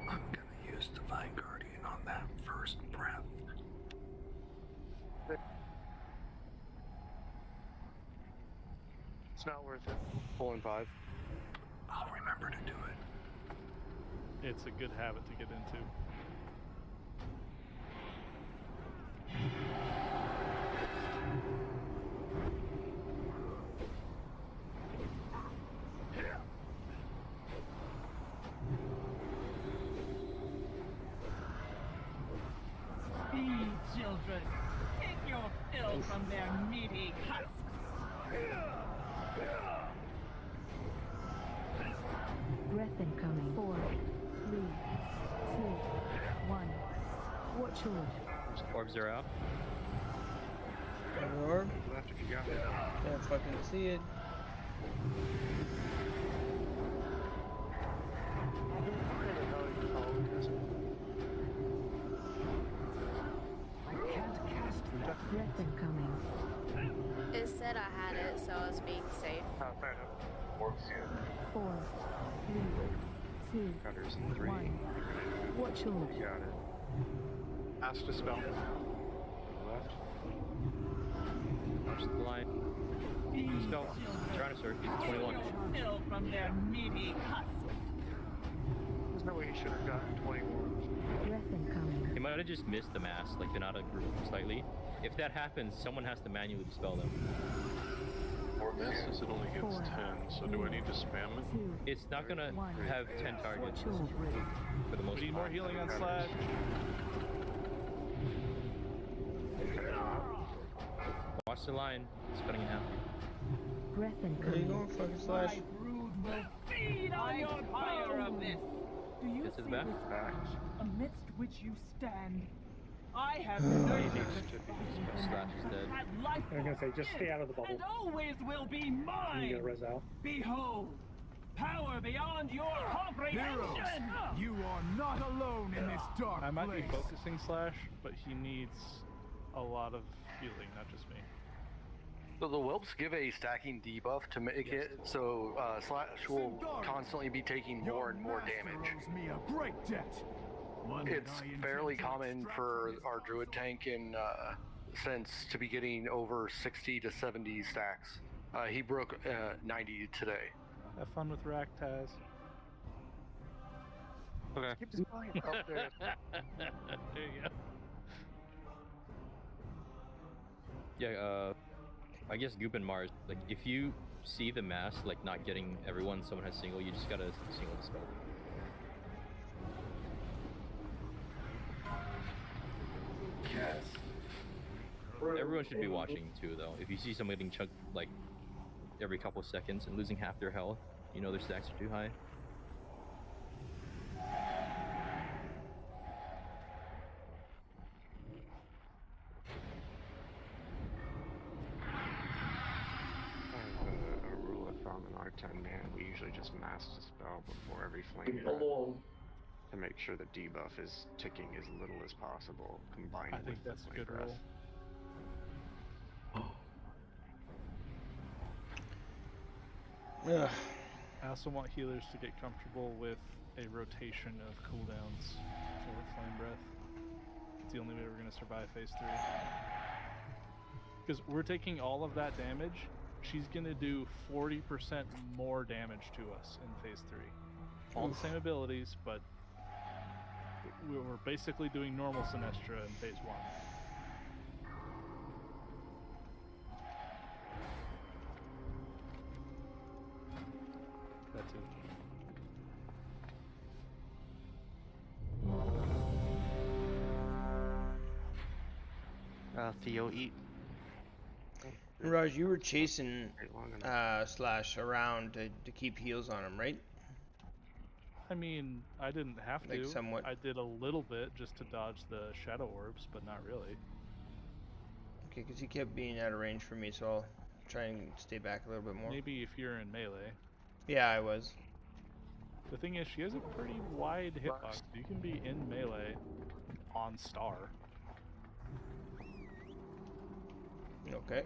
I: I'm gonna use Divine Guardian on that first breath.
B: It's not worth it.
G: Pulling 5.
I: I'll remember to do it.
K: It's a good habit to get into.
U: Feed children. Take your fill from their meaty husks.
V: Breath incoming. 4, 3, 2, 1. Watch orb.
N: Orbs are out.
A: Orb.
S: Left if you got it.
A: Can't fucking see it.
V: Breath incoming.
J: It said I had it, so I was being safe.
B: Fair enough.
V: 4, 3, 2,
P: Cutters in 3.
V: 1. Watch orb.
P: Got it.
S: Cast a spell.
P: Left.
N: Watch the line. Spell. Tyrannosaur. He's at 21.
U: Fill from their meaty husks.
B: There's no way he should have gotten 21.
V: Breath incoming.
N: He might have just missed the mass, like they're not a group slightly. If that happens, someone has to manually dispel them.
F: Or misses, it only hits 10, so do I need to spam it?
N: It's not gonna have 10 targets
V: Watch orb.
N: for the most
K: We need more
N: part.
K: healing on Slash.
N: Watch the line. It's cutting in half.
V: Breath
A: Where are you
V: incoming.
A: going, fucking Slash?
U: My brood will feed on your fire of this. Do you
N: This is
U: see
N: back.
U: this patch amidst which you stand? I have
N: Slash
U: nurtured
N: is dead.
U: had life
L: I'm gonna say, just stay out of the bubble.
U: and always will be
L: You
U: mine.
L: get a res out.
U: Behold, power beyond your comprehension.
E: You are not alone in this dark
K: I might
E: place.
K: be focusing Slash, but he needs a lot of healing, not just me.
G: So the whelps give a stacking debuff to make it so Slash will constantly be taking more and more damage.
E: Owes me a great debt. One that
G: It's
E: I intend
G: fairly
E: to
G: common
E: extract
G: for
E: from
G: our druid tank in sense to be getting over 60 to 70 stacks. He broke 90 today.
K: Have fun with Raktaz.
N: Okay.
B: Keep this volume up there.
K: There you go.
N: Yeah, I guess Goop and Mars, like, if you see the mass, like, not getting everyone, someone has single, you just gotta single the spell.
L: Yes.
N: Everyone should be watching, too, though. If you see someone getting chunked, like, every couple seconds and losing half their health, you know their stacks are too high.
P: A rule of thumb in our 10 man, we usually just mass dispel before every flame breath to make sure the debuff is ticking as little as possible, combined
K: I
P: with
K: think
P: the
K: that's a
P: flame
K: good
P: breath.
K: rule.
A: Ugh.
K: I also want healers to get comfortable with a rotation of cooldowns for Flame Breath. It's the only way we're going to survive phase 3. Because we're taking all of that damage, she's going to do 40% more damage to us in phase 3. All the same abilities, but we're basically doing normal Sinestra in phase 1. That too.
Q: Theo, eat.
A: Raj, you were chasing Slash around to keep heals on him, right?
K: I mean, I didn't have
A: Like
K: to.
A: somewhat.
K: I did a little bit just to dodge the shadow orbs, but not really.
A: Okay, because he kept being out of range for me, so I'll try and stay back a little bit more.
K: Maybe if you're in melee.
A: Yeah, I was.
K: The thing is, she has a pretty wide hitbox. You can be in melee on Star.
A: Okay.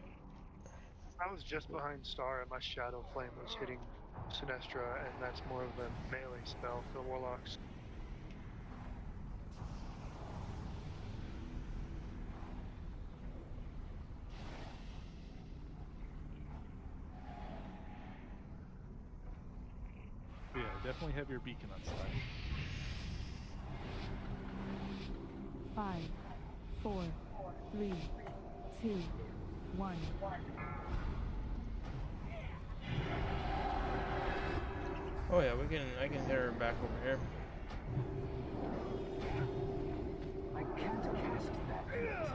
B: I was just behind Star, and my Shadow Flame was hitting Sinestra, and that's more of a melee spell for Warlocks.
K: Yeah, definitely have your beacon on Slash.
V: 5, 4, 3, 2, 1.
A: Oh yeah, I can hit her back over here.
M: I can't cast that yet.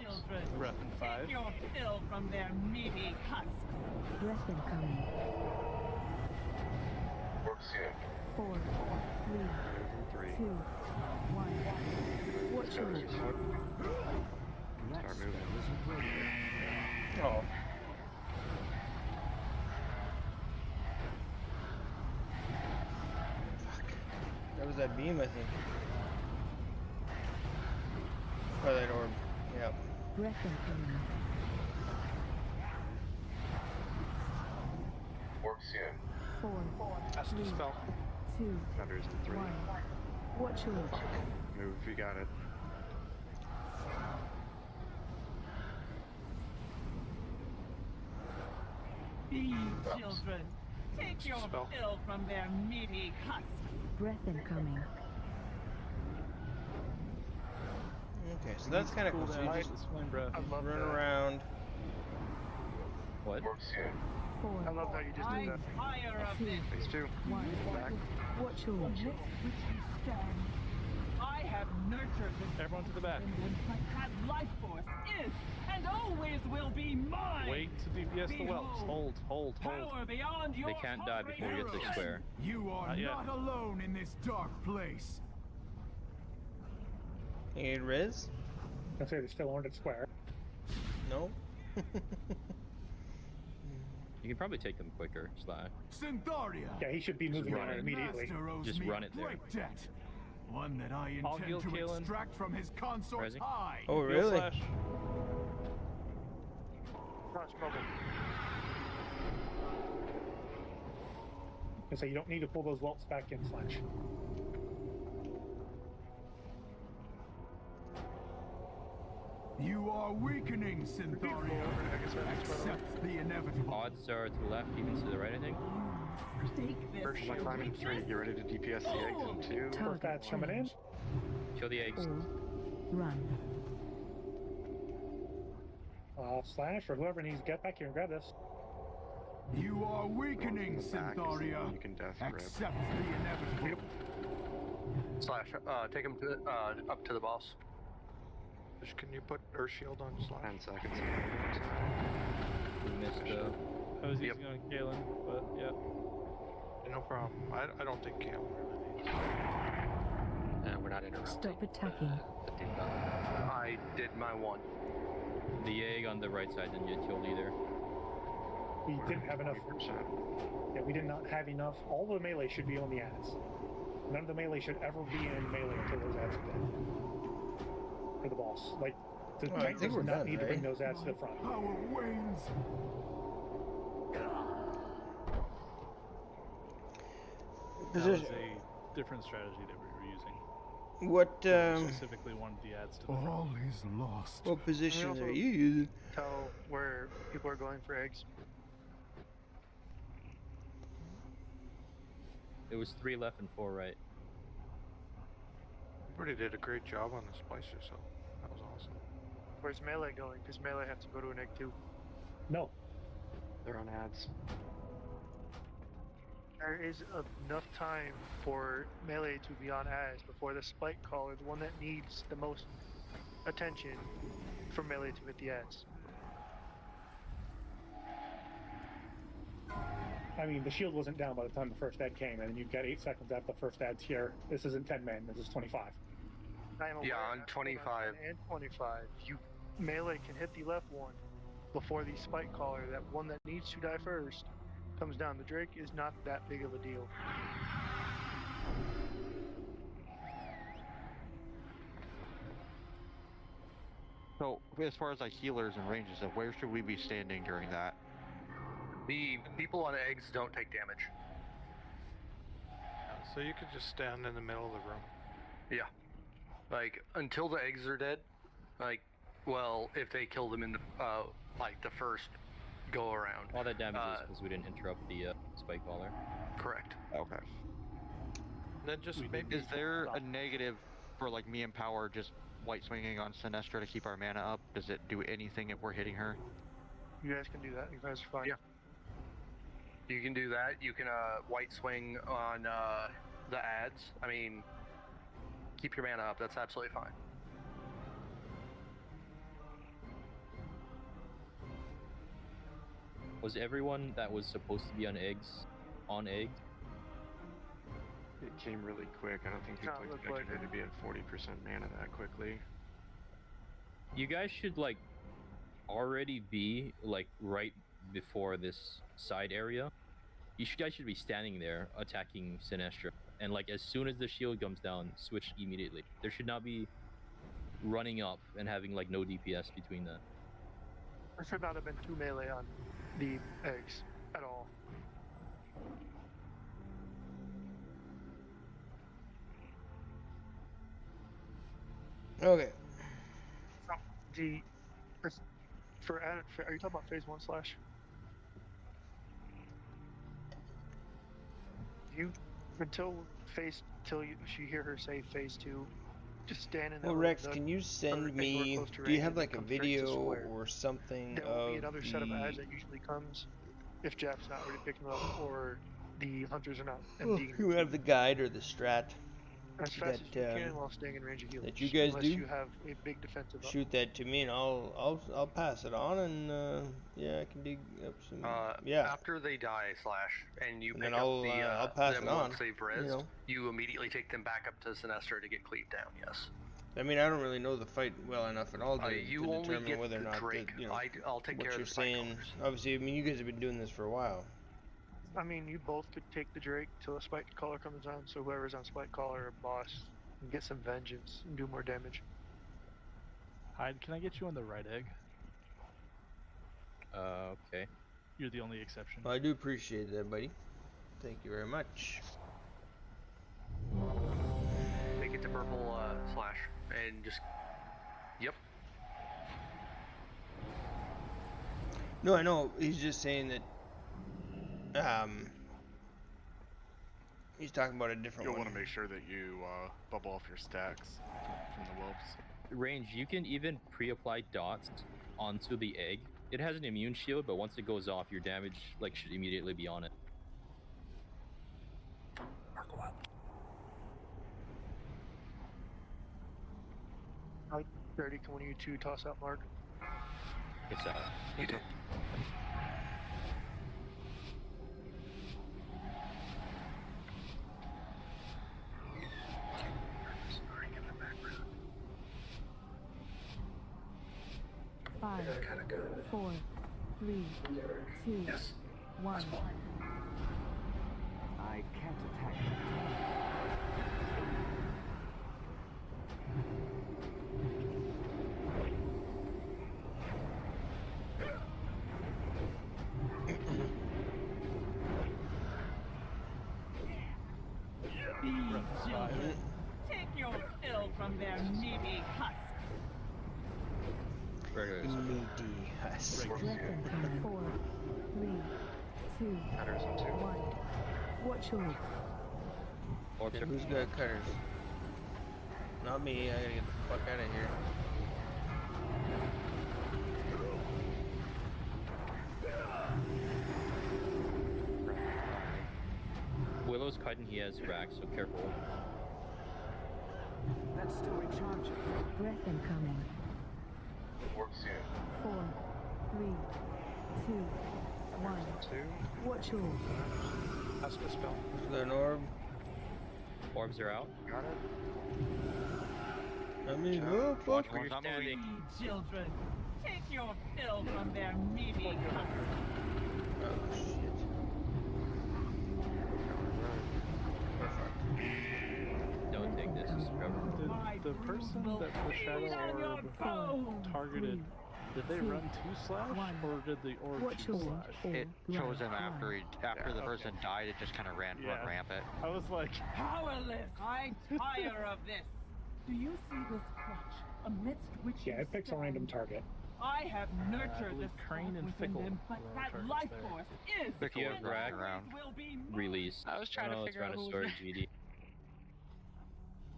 U: Children,
K: Breath in 5.
U: take your fill from their meaty husks.
V: Breath incoming. 4, 3, 2, 1. Watch your lip.
P: Start moving.
A: Oh. Fuck. That was that beam, I think. Oh, that orb. Yep.
V: Breath incoming.
E: Works in.
V: 4,
S: Cast a
V: 3,
S: spell.
V: 2,
P: Shutters to 3.
V: 1. Watch your lip.
P: Move if you got it.
U: Be children, take your
S: Spell.
U: fill from their meaty husks.
V: Breath incoming.
A: Okay, so that's kind of cool. So you just
K: Flame breath.
B: I love
A: run
B: that.
A: around.
N: What?
E: Works in.
V: 4,
B: I love how you just do
U: I'm
B: that.
U: tired of this.
P: Phase 2.
V: 1.
P: Back.
V: Watch your lip.
U: I have nurtured this
K: Everyone to the back.
U: emblem, but that life force is and always will be mine.
K: Wait to DPS the whelps. Hold, hold, hold.
U: Power beyond your
N: They can't die before we get to the square.
E: You are
K: Not yet.
E: not alone in this dark place.
A: You need Riz?
L: I say they still aren't at square.
A: No.
N: You can probably take them quicker, Sly.
E: Syntharia.
L: Yeah, he should be moving
N: run
L: on
N: it.
L: immediately.
E: Master owes
N: Just
E: me
N: run
E: a
N: it there.
E: great debt. One that I
K: I'll
E: intend
K: heal
E: to
K: Kalen.
E: extract from his consort's
N: Resi?
E: hide.
A: Oh,
K: Heal
A: really?
K: Slash.
B: Crush bubble.
L: I say you don't need to pull those welts back in, Slash.
E: You are weakening, Syntharia. Accept the inevitable.
N: Odds are to the left, humans to the right, I think.
U: Take this.
P: First, my climbing 3. You ready to DPS the eggs in 2?
L: First that's coming in.
N: Kill the eggs.
V: Or run.
L: Slash or whoever needs to get back here and grab this.
E: You are weakening,
P: Back is
E: Syntharia.
P: you can death grip.
E: Accept the inevitable.
G: Slash, take him to up to the boss.
S: Can you put Earth Shield on Slash?
P: 10 seconds.
N: We missed
K: I was using on Kalen, but yeah.
S: No problem. I don't think Cam really needs.
C: And we're not interrupting.
V: Stop attacking.
C: The debuff.
G: I did my 1.
N: the egg on the right side didn't get killed either.
L: We didn't have enough. Yeah, we did not have enough. All the melee should be on the ads. None of the melee should ever be in melee until those ads are dead. For the boss. Like, the
A: I
L: tank
A: think
L: does
A: we're
L: not
A: done,
L: need to
A: right?
L: bring those ads to the front.
E: Power wanes.
K: That was a different strategy that we were using.
A: What,
K: We specifically wanted the ads to the front.
E: All is lost.
A: What positions
B: also
A: are you using?
B: Tell where people are going for eggs.
N: It was 3 left and 4 right.
S: Everybody did a great job on the splicer, so that was awesome.
B: Where's melee going? Because melee have to go to an egg too.
L: No.
P: They're on ads.
B: There is enough time for melee to be on ads before the spike caller, the one that needs the most attention, for melee to hit the ads.
L: I mean, the shield wasn't down by the time the first ad came, and you've got 8 seconds after the first ad's here. This isn't 10 men, this is 25.
B: I am
G: Yeah,
B: aware
G: on
B: that
G: 25.
B: And 25, you melee can hit the left one before the spike caller, that one that needs to die first comes down. The Drake is not that big of a deal.
Q: So, as far as like healers and ranges, where should we be standing during that?
G: The people on eggs don't take damage.
S: So you could just stand in the middle of the room.
G: Yeah. Like, until the eggs are dead, like, well, if they kill them in the, like, the first go around.
N: All that damage is because we didn't interrupt the spike caller.
G: Correct.
Q: Okay.
S: Then just maybe...
Q: Is there a negative for like me and Power just white swinging on Sinestra to keep our mana up? Does it do anything if we're hitting her?
B: You guys can do that. You guys are fine.
G: Yeah. You can do that. You can white swing on the ads. I mean, keep your mana up. That's absolutely fine.
N: Was everyone that was supposed to be on eggs on eggs?
P: It came really quick. I don't think people expected it to be at 40% mana that quickly.
N: You guys should like already be like right before this side area. You guys should be standing there attacking Sinestra, and like as soon as the shield comes down, switch immediately. There should not be running up and having like no DPS between that.
B: There should not have been 2 melee on the eggs at all.
A: Okay.
B: Are you talking about phase 1 slash? Until you hear her say phase 2, just stand in that.
A: Well, Rex, can you send me? Do you have like a video or something
B: there will be another set of ads that usually comes if Jaff's not already picking them up or the hunters are not MDing.
A: You have the guide or the strat
B: as fast as you can while staying in range of healers.
A: That you guys
B: unless
A: do.
B: You have a big defensive.
A: Shoot that to me, and I'll pass it on, and yeah, I can dig up some. Yeah.
G: After they die, and you
A: And
G: pick
A: then
G: up
A: I'll pass
G: them
A: it on.
G: once they've rezzed,
A: You know.
G: you immediately take them back up to Sinestra to get cleaved down. Yes.
A: I mean, I don't really know the fight well enough at all to
G: only
A: determine
G: get
A: whether or
G: the
A: not
G: Drake. I'll take care of
A: what you're
G: the spike
A: saying.
G: callers.
A: Obviously, I mean, you guys have been doing this for a while.
B: I mean, you both could take the Drake till a spike caller comes on, so whoever's on spike caller or boss can get some vengeance and do more damage.
K: Hyde, can I get you on the right egg?
N: Okay.
K: You're the only exception.
A: Well, I do appreciate that, buddy. Thank you very much.
G: Make it to purple slash and just. Yep.
A: No, I know. He's just saying that. He's talking about a different
O: You'll
A: one.
O: want to make sure that you bubble off your stacks from the whelps.
N: Range, you can even pre-apply dots onto the egg. It has an immune shield, but once it goes off, your damage like should immediately be on it.
I: Mark what?
B: How dirty can one of you two toss out Mark?
N: It's
I: You did.
V: Five, 4, 3, 2, 1.
M: I can't attack.
U: These children, take your fill from their meaty husk.
A: Meaty husk.
V: 4, 3, 2, 1. Watch yours.
A: Yeah, who's got cutters? Not me. I gotta get the fuck out of here.
N: Willow's cutting, he has rack, so careful.
M: That's still recharging.
V: Breath incoming.
P: Works here.
V: 4, 3, 2, 1. Watch yours.
S: That's the spell.
A: Is there an orb?
N: Orbs are out.
P: Got it.
A: I mean,
K: oh,
A: fuck.
N: Where you're standing.
U: Children, take your fill from their meaty
A: Oh, shit. We're fucked.
N: Don't take this, Trevor.
K: The person that the shadow orb targeted, did they run to Slash, or did the orb choose Slash?
Q: It chose him after the person died. It just kind of ran rampant.
K: I was like,
U: powerless. I tire of this. Do you see this clutch amidst which
L: it picks a random target.
U: I have nurtured this
K: Crane and Fickle.
U: but that life force is
N: If you have rack, release.
R: I was trying to figure out who was
N: Tyrannosaur, GD.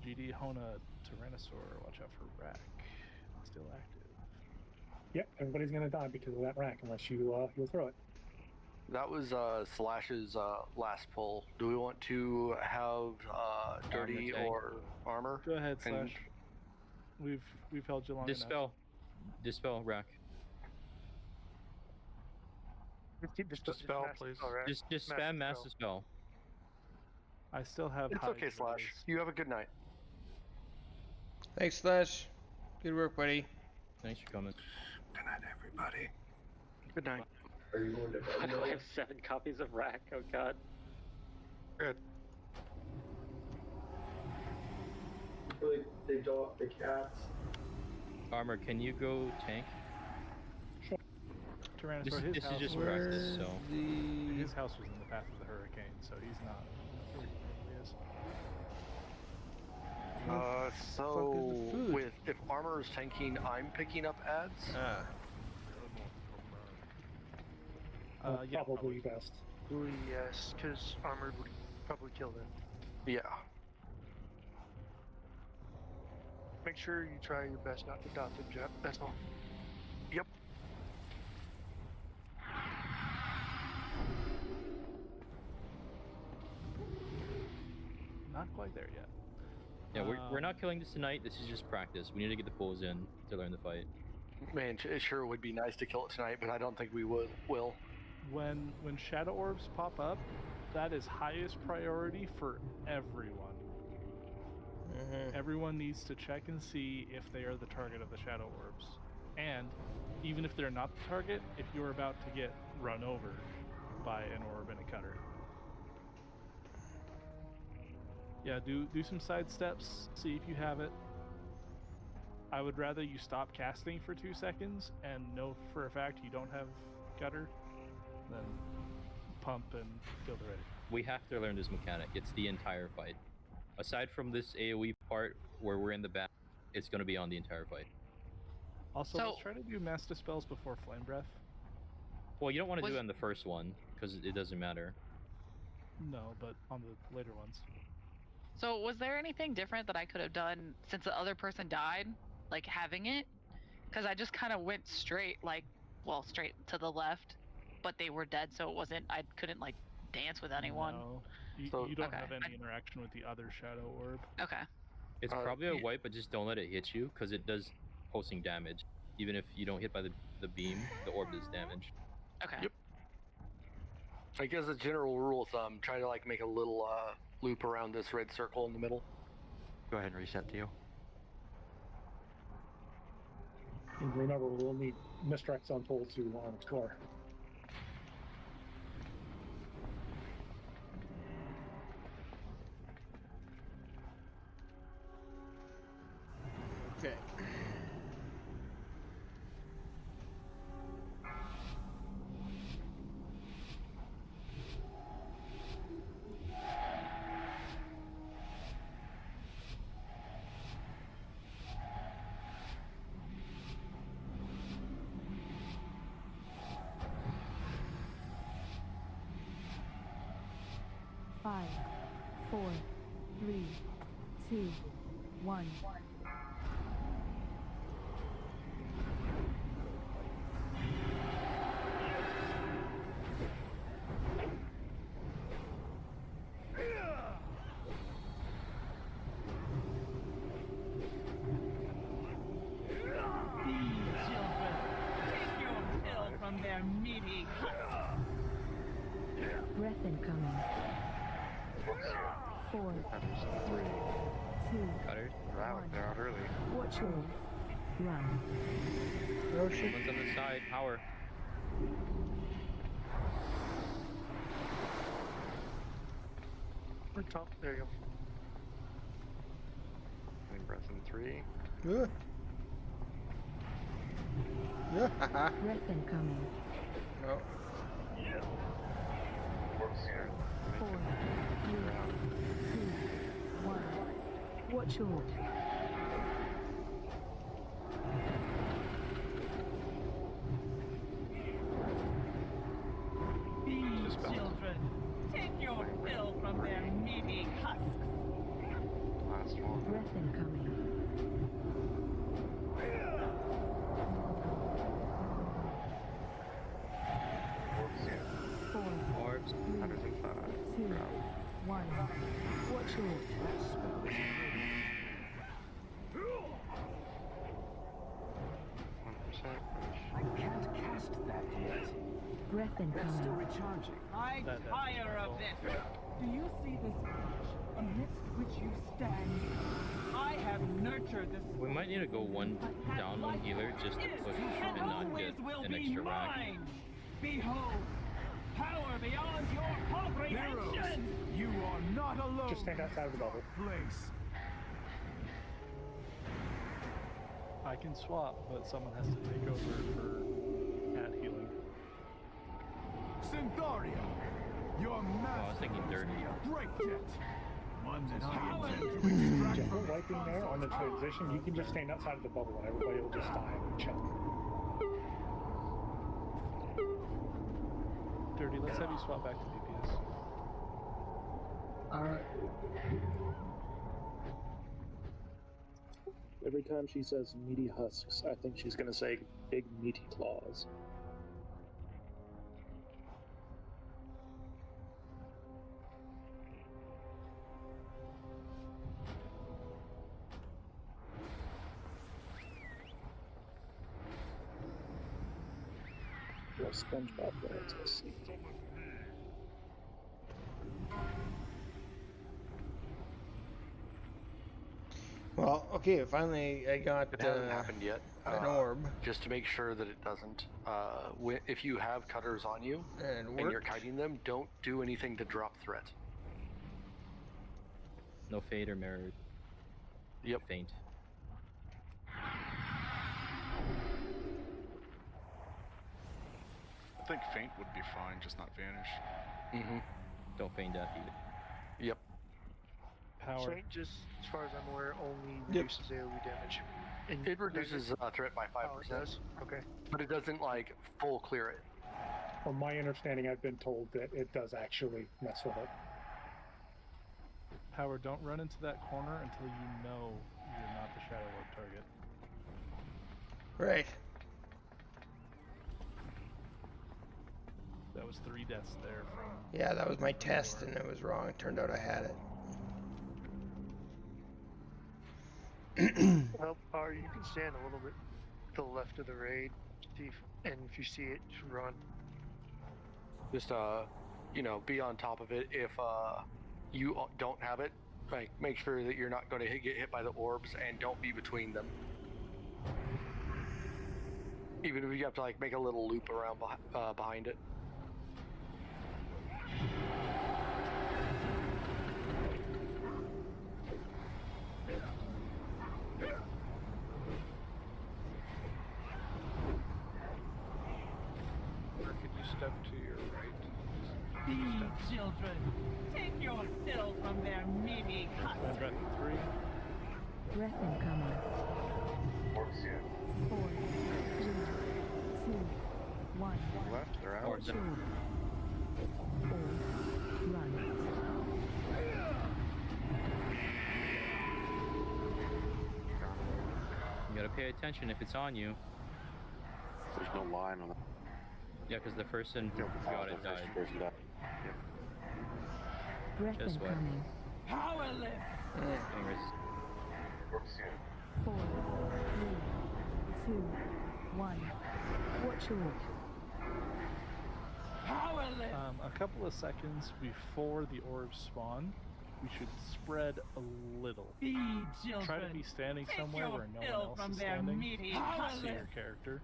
K: GD Hona Tyrannosaur. Watch out for rack. Still active.
L: Yep, everybody's gonna die because of that rack unless you throw it.
G: That was Slash's last pull. Do we want to have dirty or armor?
K: Go ahead, Slash. We've held you long enough.
N: Dispel, rack.
B: Just
S: Dispel, please.
N: Just spam mass dispel.
K: I still have.
G: It's okay, Slash. You have a good night.
A: Thanks, Slash. Good work, buddy.
N: Thanks for coming.
I: Good night, everybody.
G: Good night.
C: Are you going to Why do I have 7 copies of Rack? Oh god.
S: Good.
T: Really, they dog the cats.
N: Armor, can you go tank?
K: Sure. Tyrannosaur,
N: this is just practice, so.
K: His house was in the path of the hurricane, so he's not. He is.
G: If armor is tanking, I'm picking up ads.
K: Yeah,
L: probably best.
B: Yes, because armored would probably kill them.
G: Yeah.
B: Make sure you try your best not to dot them, Jeff. That's all.
G: Yep.
K: Not quite there yet.
N: Yeah, we're not killing this tonight. This is just practice. We need to get the pulls in to learn the fight.
G: Man, it sure would be nice to kill it tonight, but I don't think we will.
K: When shadow orbs pop up, that is highest priority for everyone. Everyone needs to check and see if they are the target of the shadow orbs. And even if they're not the target, if you're about to get run over by an orb and a cutter. Yeah, do some side steps, see if you have it. I would rather you stop casting for 2 seconds and know for a fact you don't have gutter than pump and kill the ready.
N: We have to learn this mechanic. It's the entire fight. Aside from this AoE part where we're in the back, it's going to be on the entire fight.
K: Also, let's try to do mass dispels before flame breath.
N: Well, you don't want to do it on the first one because it doesn't matter.
K: No, but on the later ones.
R: So was there anything different that I could have done since the other person died? Like having it? Because I just kind of went straight to the left, but they were dead, so I couldn't like dance with anyone.
K: No, you don't have any interaction with the other shadow orb.
R: Okay.
N: It's probably a wipe, but just don't let it hit you because it does pulsing damage. Even if you don't hit by the beam, the orb does damage.
R: Okay.
G: Yep. I guess a general rule of thumb, try to like make a little loop around this red circle in the middle.
Q: Go ahead and reset to you.
L: And remember, we'll need Mr. X on pull to explore.
A: Okay.
V: Five, 4, 3, 2, 1.
U: From their meaty
V: Breath incoming. 4, 3, 2,
N: matters.
G: They're out early.
V: Watch your run.
A: Oh shit.
N: One's on the side. Power.
B: There you go.
G: Taking breath in 3.
A: Yeah. Yeah.
V: Breath incoming.
A: No.
V: 4, 3, 2, 1. Watch your
U: These children, take your fill from their meaty husks.
G: Last one.
V: breath incoming.
N: Orbs.
G: 105.
V: 2, 1. Watch your
M: I can't cast that yet.
V: breath
M: It's still
V: incoming.
M: recharging.
U: I tire of this. Do you see this marsh amidst which you stand? I have nurtured this.
N: We might need to go one down, one healer, just to push and not get an extra rack.
U: Mine. Behold, power beyond your comprehension.
E: You are not alone.
L: Just stand outside of the bubble.
E: Place.
K: I can swap, but someone has to take over for cat healing.
E: Syntharia, your
N: Oh, I was
E: master
N: thinking dirty.
E: break it. One that I intend to extract
L: Just
E: from
L: put wiping there on the transition. You can just stand outside of the bubble and everybody will just die and chill.
K: Dirty, let's have you swap back to DPS.
T: Alright. Every time she says meaty husks, I think she's gonna say big meaty claws. Well, SpongeBob fans, let's see.
A: Well, okay, finally I got
G: It hasn't happened yet.
A: an orb.
G: Just to make sure that it doesn't. If you have cutters on you
A: And
G: you're
A: worked.
G: kiting them, don't do anything to drop threat.
N: No fade or mirror.
G: Yep.
N: Faint.
O: I think faint would be fine, just not vanish.
G: Mm-hmm.
N: Don't feign death either.
G: Yep.
K: Power.
B: Faint, just as far as I'm aware, only
A: Yep.
B: reduces AoE damage. And
G: It reduces threat by 5%.
B: Oh, it does? Okay.
G: But it doesn't like full clear it.
L: From my understanding, I've been told that it does actually mess with it.
K: Power, don't run into that corner until you know you're not the Shadow Orb target.
A: Right.
K: That was 3 deaths there from...
A: Yeah, that was my test and it was wrong. It turned out I had it.
B: Well, or you can stand a little bit to the left of the raid, see if, and if you see it, just run.
G: Just be on top of it. If you don't have it, like make sure that you're not going to get hit by the orbs, and don't be between them. Even if you have to like make a little loop around behind it.
S: Or could you step to your right?
U: These children, take your fill from their meaty husks.
K: And breath in 3.
V: Breath incoming. 4, 3, 2, 1.
G: Left, they're out.
V: Watch your run.
N: You gotta pay attention if it's on you.
P: There's no line on it.
N: Yeah, because the person who got it died.
V: Breath
N: Just what?
V: incoming.
U: Powerless.
N: Anyways,
V: 4, 3, 2, 1. Watch your
U: Powerless.
K: A couple of seconds before the orbs spawn, we should spread a little.
U: Be
K: Try to
U: children.
K: be standing
U: Take
K: somewhere
U: your
K: where no
U: fill
K: one else
U: from
K: is
U: their
K: standing.
U: meaty
K: See your
U: powerless.
K: character.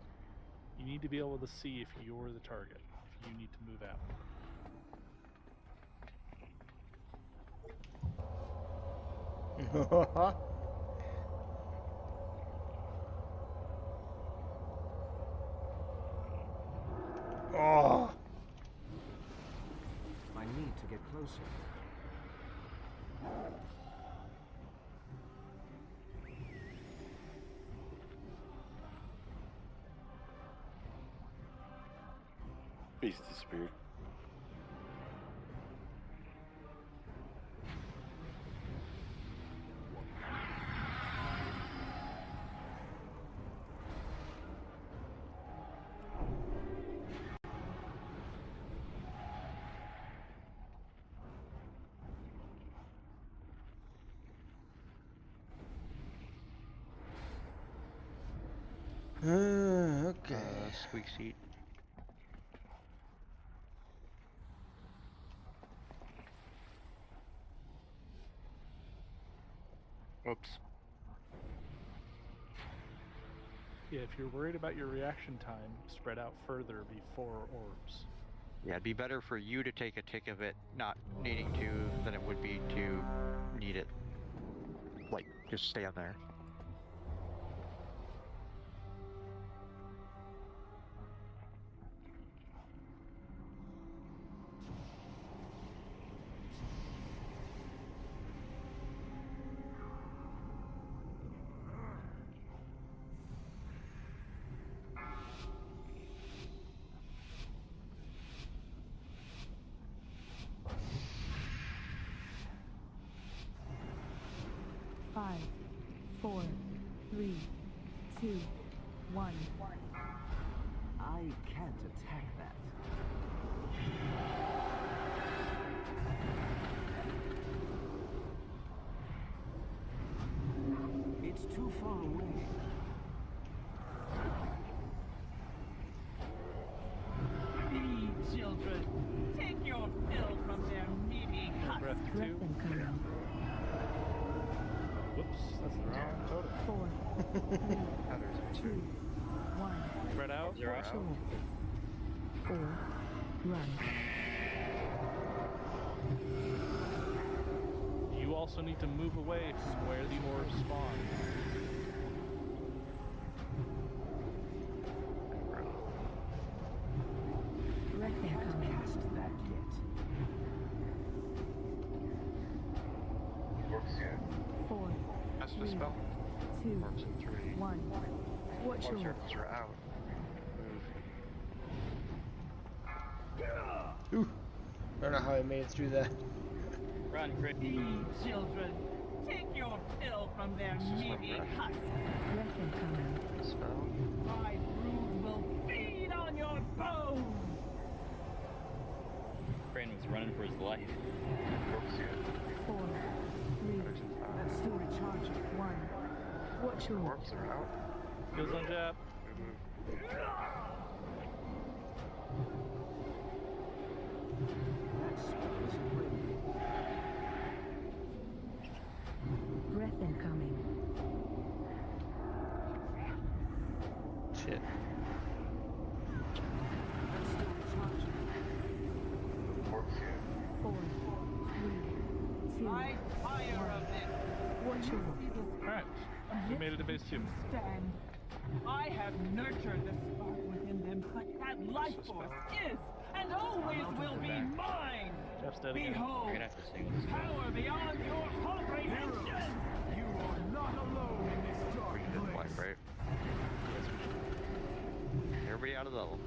K: You need to be able to see if you're the target, if you need to move out.
A: Oh.
M: I need to get closer.
S: Beast disappeared.
A: Okay.
Q: Squeak seat.
S: Oops.
K: Yeah, if you're worried about your reaction time, spread out further before orbs.
Q: Yeah, it'd be better for you to take a tick of it not needing to than it would be to need it. Like, just stay on there.
V: Five, 4, 3, 2, 1.
M: I can't attack that. It's too far away.
U: Be children. Take your fill from their meaty husks.
K: Breath 2.
V: incoming.
K: Whoops, that's the wrong totem.
V: 4, 3, 2, 1.
K: Spread out.
V: Sure. Or run.
K: You also need to move away from where the orbs spawn.
V: Breath incoming.
M: Cast that yet.
V: 4,
S: Cast a
V: 3,
S: spell.
V: 2,
S: Orbs in 3.
V: 1. Watch
S: Orb
V: your
S: circles are out.
A: Ooh. I don't know how I made it through that.
N: Run, Chris.
U: Be children. Take your fill from their meaty husks.
V: breath incoming.
S: Spell.
U: My brood will feed on your bones.
N: Crane was running for his life.
V: 4, 3,
M: Still recharging.
V: 1. Watch your
S: Orbs are out.
K: Skills on jab.
M: That spell isn't ready.
V: breath incoming.
A: Shit.
M: That's still recharging.
V: 4, 3, 2,
U: My fire of this.
V: watch your
K: Alright, we made it to base 2.
U: Stand. I have nurtured the spark within them, but that life force is and always will be mine.
K: Jeff's dead again.
U: Behold,
N: You're gonna have to sing this.
U: power beyond your comprehension.
E: You are not alone in this dark
Q: We did
E: place.
Q: wipe, right? Everybody out of the level.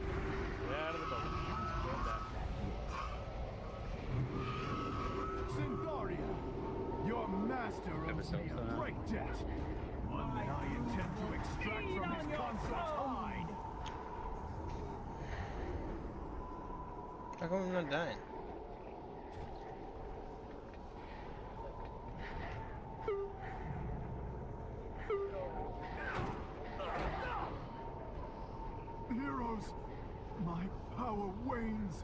K: Get out of the bubble.
E: Syndaria, your master owes me a great debt. One that I intend to extract from his consort's hide.
A: How come I'm not dying?
E: Heroes, my power wanes.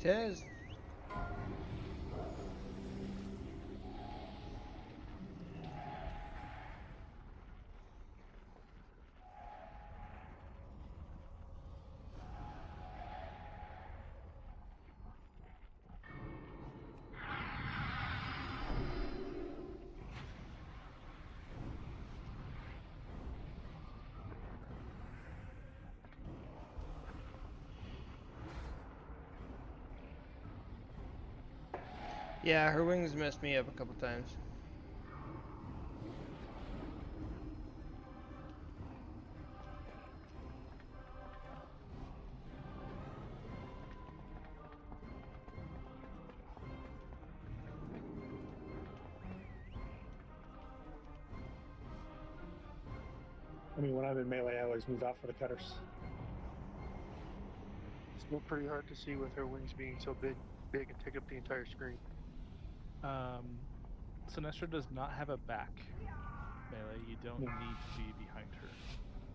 A: has. Yeah, her wings messed me up a couple times.
L: I mean, when I'm in melee, I always move out for the cutters.
B: It's still pretty hard to see with her wings being so big and take up the entire screen.
K: Sinestra does not have a back melee. You don't need to be behind her.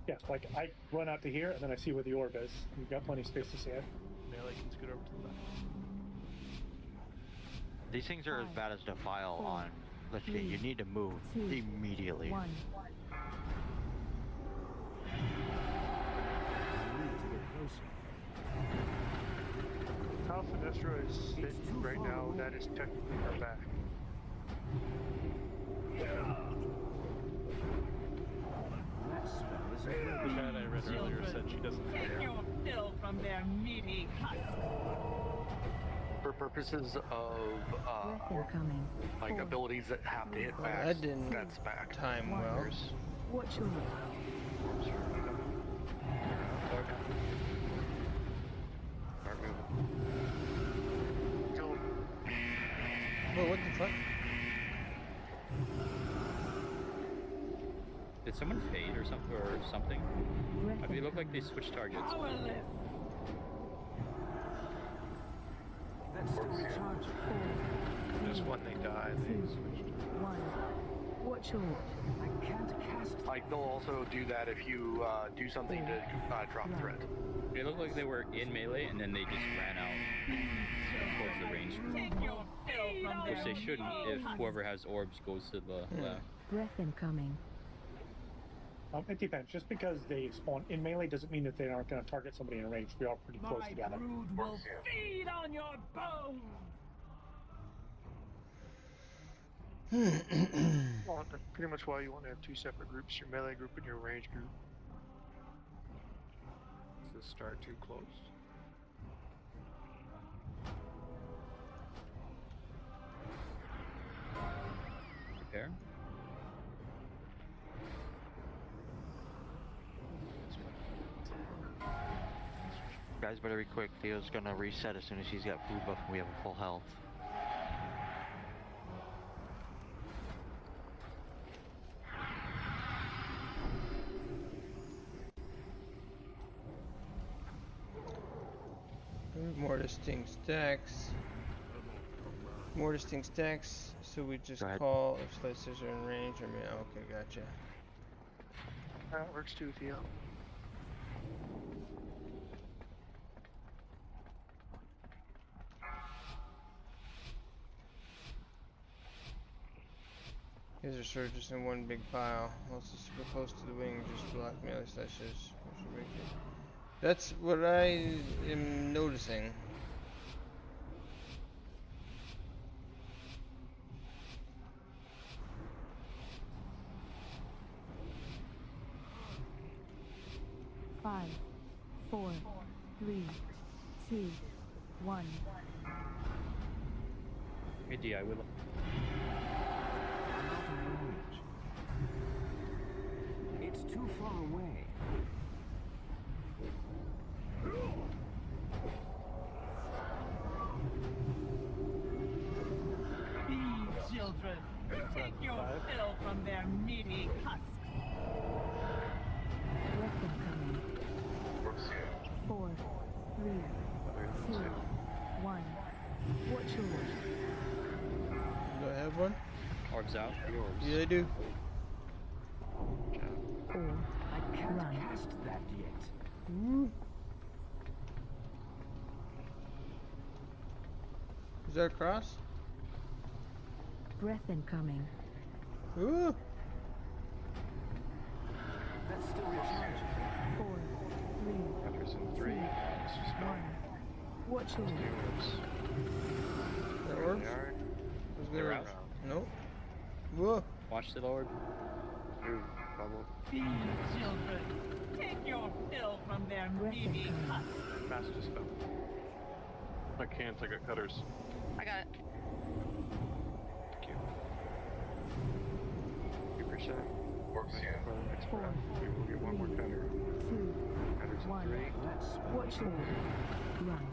L: Yeah, like I run out to here and then I see where the orb is. You've got plenty of space to see it.
K: Melee can scoot over to the back.
Q: These things are as bad as Defile on Lich-King. You need to move immediately.
B: How Sinestra is sitting right now, that is technically her back.
K: The chat I read earlier said she doesn't have
U: Take
K: hair.
U: your fill from their meaty husk.
G: For purposes of like abilities that have to hit
A: Well,
G: back,
A: that didn't
G: that's back.
A: time well.
V: Watch your
G: Start moving.
A: Whoa, what the fuck?
N: Did someone fade or something? I mean, it looked like they switched targets.
U: Powerless.
M: That's still recharging.
S: Just when they die, they switch.
V: Watch your
M: I can't cast.
G: Like they'll also do that if you do something to drop threat.
N: It looked like they were in melee and then they just ran out towards the range.
U: Take your fill from
N: Which
U: their
N: they shouldn't if whoever has orbs goes to the left.
V: breath incoming.
L: It depends. Just because they spawn in melee doesn't mean that they aren't going to target somebody in range. We are pretty close
U: My
L: together.
U: brood will feed on your bones.
B: Well, that's pretty much why you want to have two separate groups, your melee group and your range group.
S: Does this start too close?
N: Prepare.
Q: Guys, better be quick. Theo's gonna reset as soon as he's got food buff and we have a full health.
A: More distinct stacks. More distinct stacks. So we just call if slicers are in range. I mean, okay, gotcha.
B: That works too, Theo.
A: These are sort of just in one big pile. Also super close to the wing, just block melee slashes. That's what I am noticing.
V: Five, 4, 3, 2, 1.
N: Hey, D, I will.
M: I'm out of range. It's too far away.
U: Be children. Take your fill from their meaty husks.
V: Breath incoming. 4, 3, 2, 1. Watch your
A: Do I have one?
N: Orbs out. Orbs.
A: Yeah, I do.
V: or
M: I can't
V: run.
M: cast that yet.
A: that across?
V: Breath incoming.
A: Ooh.
M: That's still recharging.
V: 4, 3,
P: Henderson
V: 2,
P: 3.
V: 1. Watch your
A: That orbs?
N: They're out.
A: Nope. Whoa.
N: Watch the Lord.
P: Ooh, bubble.
U: These children, take your fill from their meaty husks.
S: Mass dispel.
F: I can't. I got cutters.
R: I got it.
S: Thank you.
P: 2%.
I: Works here.
V: Four,
P: We will get one more cutter.
V: 2,
P: Henderson
V: 1.
P: 3.
V: Watch your run.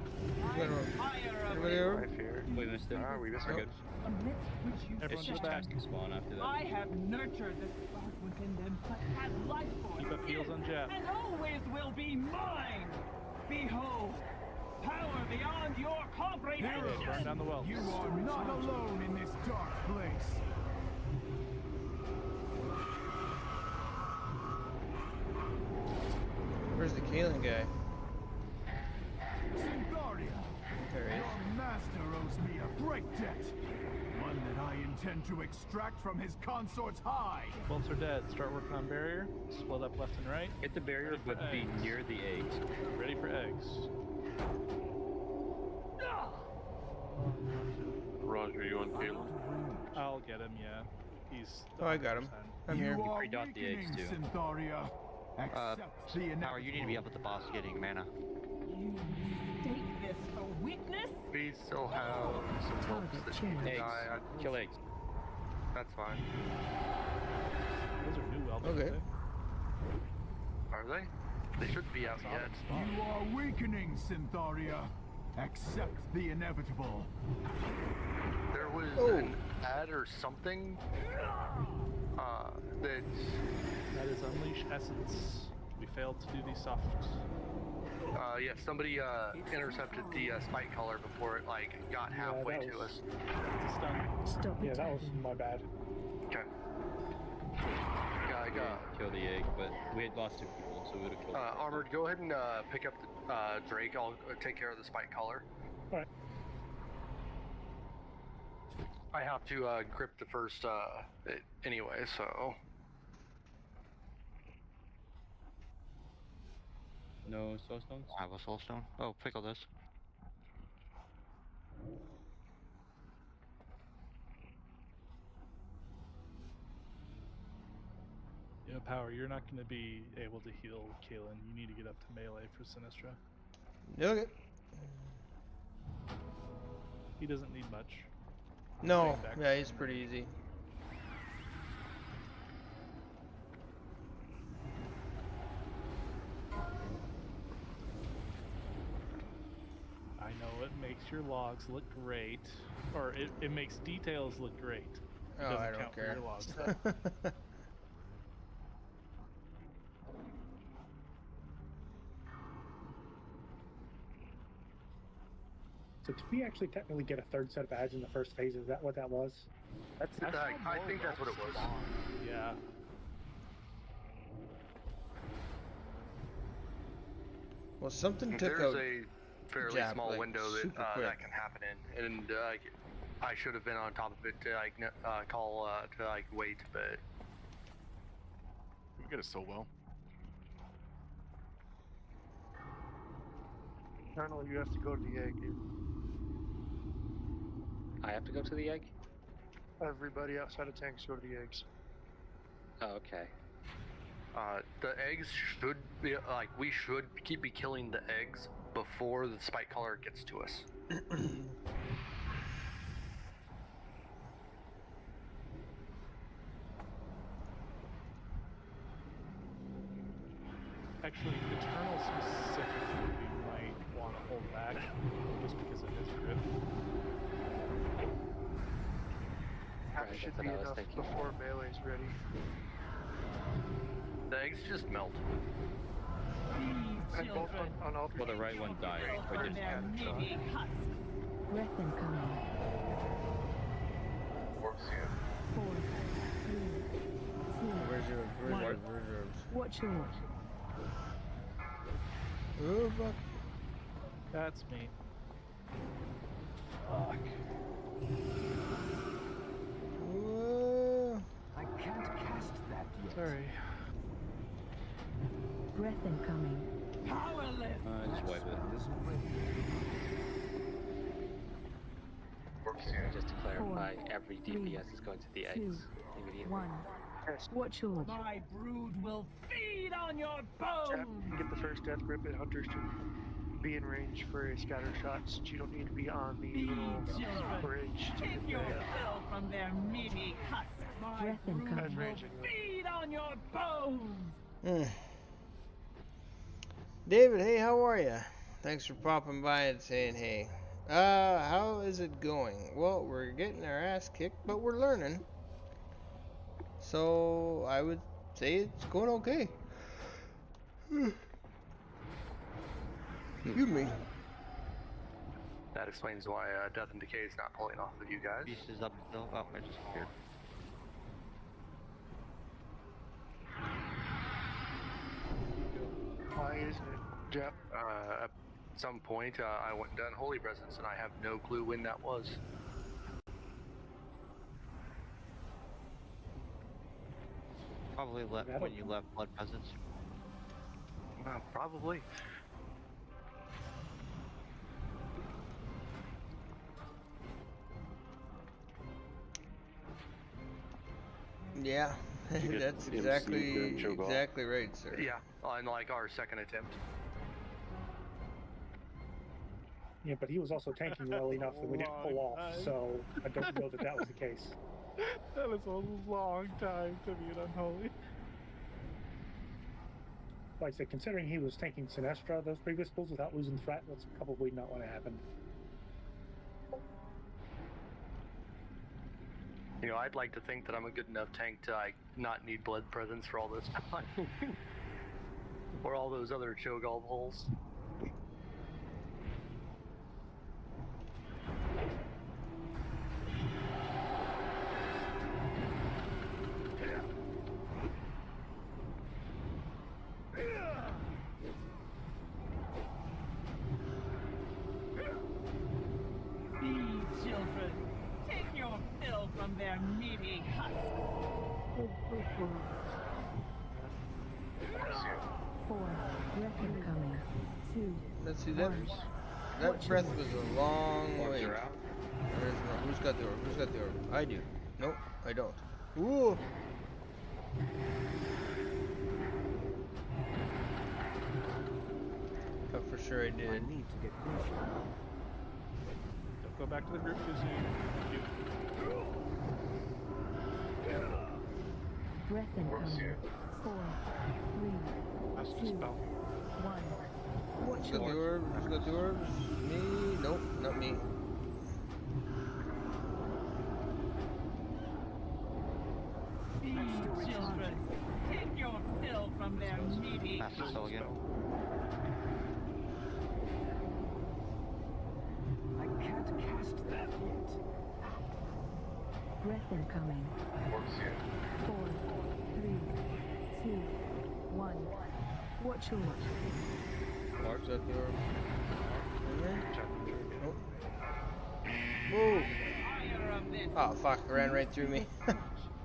A: Everybody over?
P: 5 here.
N: We missed it.
P: Ah, we missed
N: We're
P: it.
N: good.
U: Amidst which you
K: Everyone
N: It's
K: just
N: just
K: back.
N: time to spawn after that.
U: I have nurtured the spark within them, but has life force.
K: Keep up heels on Jeff.
U: And always will be mine. Behold, power beyond your comprehension.
K: Burn down the well.
E: You are not alone in this dark place.
A: Where's the Cho'gall guy?
E: Syntharia,
A: There he is.
E: your master owes me a break debt. One that I intend to extract from his consort's hide.
K: Bolts are dead. Start working on barrier. Split up left and right.
N: Hit the barrier, but be near the eggs.
K: Ready for eggs.
F: Roger, you on Caleb?
K: I'll get him, yeah. He's.
A: Oh, I got him. I'm here.
E: You are
N: pre-dot the eggs,
E: weakening,
N: too.
E: Syntharia. Accept the
Q: Power, you need to be up at the boss getting mana.
U: You mistake this for weakness?
G: We still have some wolves that need to
N: Eggs.
G: die.
N: Kill eggs.
G: That's fine.
K: Those are new welding.
A: Okay.
G: Are they? They shouldn't be out yet.
E: You are weakening, Syntharia. Accept the inevitable.
G: There was an ad or something
K: That is Unleash Essence. We failed to do the soft.
G: yeah, somebody intercepted the spike color before it like got halfway to us.
K: It's a stun.
L: Stop yeah, that was my bad.
G: Okay. Yeah, I got.
N: Kill the egg, but we had lost 2 people, so we would have killed.
G: Armored, go ahead and pick up the Drake. I'll take care of the spike color.
L: Alright.
G: I have to grip the first anyway, so.
N: No soul stones?
Q: I have a soul stone. Oh, pickle this.
K: You know, Power, you're not going to be able to heal Kalen. You need to get up to melee for Sinestra.
A: Okay.
K: He doesn't need much.
A: No, yeah, he's pretty easy.
K: I know it makes your logs look great, or it makes details look great. It
A: Oh,
K: doesn't
A: I don't
K: count
A: care.
K: for your logs, though.
L: So did we actually technically get a third set of ads in the first phase? Is that what that was?
G: I think that's what it was.
K: Yeah.
A: Well, something took
G: There's
A: out
G: a fairly
A: Jap,
G: small
A: like,
G: window
A: super
G: that
A: quick.
G: that can happen in, and I should have been on top of it to like call to like wait, but
O: We get it so well.
B: Colonel, you have to go to the egg, dude.
C: I have to go to the egg?
B: Everybody outside of tanks go to the eggs.
C: Oh, okay.
G: the eggs should be like we should be killing the eggs before the spike color gets to us.
K: Actually, Eternal specifically, we might want to hold back just because of his grip.
B: Half
C: Right,
B: should
C: that's
B: be
C: what I was
B: enough
C: thinking.
B: before melee's ready.
G: The eggs just melt.
B: And both on all
N: Well, the right one died. Or just
V: Breath incoming.
I: Works here.
V: 4, 3, 2,
A: Where's your
V: 1. Watch your
A: Oh, fuck.
K: That's me. Fuck.
M: I can't cast that yet.
K: Sorry.
V: Breath incoming.
U: Powerless.
N: Just wipe it.
C: Just to clarify, every DPS is going to the eggs immediately.
V: 1. Watch your.
U: My brood will feed on your
B: Tap,
U: bones.
B: get the first death grip, and hunters should be in range for a scatter shot, since you don't need to be on the little bridge to
U: Take
B: get
U: your
B: the
U: fill from their meaty husks. My
V: Breath
U: brood
V: incoming.
U: will feed on your bones.
A: David, hey, how are ya? Thanks for popping by and saying hey. How is it going? Well, we're getting our ass kicked, but we're learning. So, I would say it's going okay. Excuse me.
G: That explains why Death and Decay is not pulling off of you guys.
Q: Beast is up still. Oh, I just appeared.
B: Why isn't it, Jeff?
G: At some point, I went and done Holy Presence, and I have no clue when that was.
Q: Probably left when you left Blood Presence.
G: Probably.
A: Yeah, that's exactly right, sir.
G: Yeah, on like our second attempt.
L: Yeah, but he was also tanking well enough that we didn't pull off, so I don't know that that was the case.
K: That is a long time to be an unholy.
L: Like I said, considering he was tanking Sinestra those previous pulls without losing threat, that's probably not what happened.
G: You know, I'd like to think that I'm a good enough tank to like not need Blood Presence for all this time. Or all those other Cho'gall pulls.
U: These children, take your fill from their meaty husks.
V: 4. Breath incoming. 2.
A: Let's see, that breath was a long way. Who's got the orb? Who's got the orb? I do. Nope, I don't. Ooh! Oh, for sure I did.
M: I need to get closer.
K: Don't go back to the group too soon.
V: Breath incoming. 4. 3. 2. 1. Watch
A: Who's got the
V: your.
A: orb? Who's got the orbs? Me? Nope, not me.
U: These children, take your fill from their meaty
Q: Master
U: husks.
Q: Soul again.
M: I can't cast that yet.
V: Breath incoming. 4. 3. 2. 1. Watch your.
A: Mark's got the orb. Oh. Whoa! Oh fuck, ran right through me.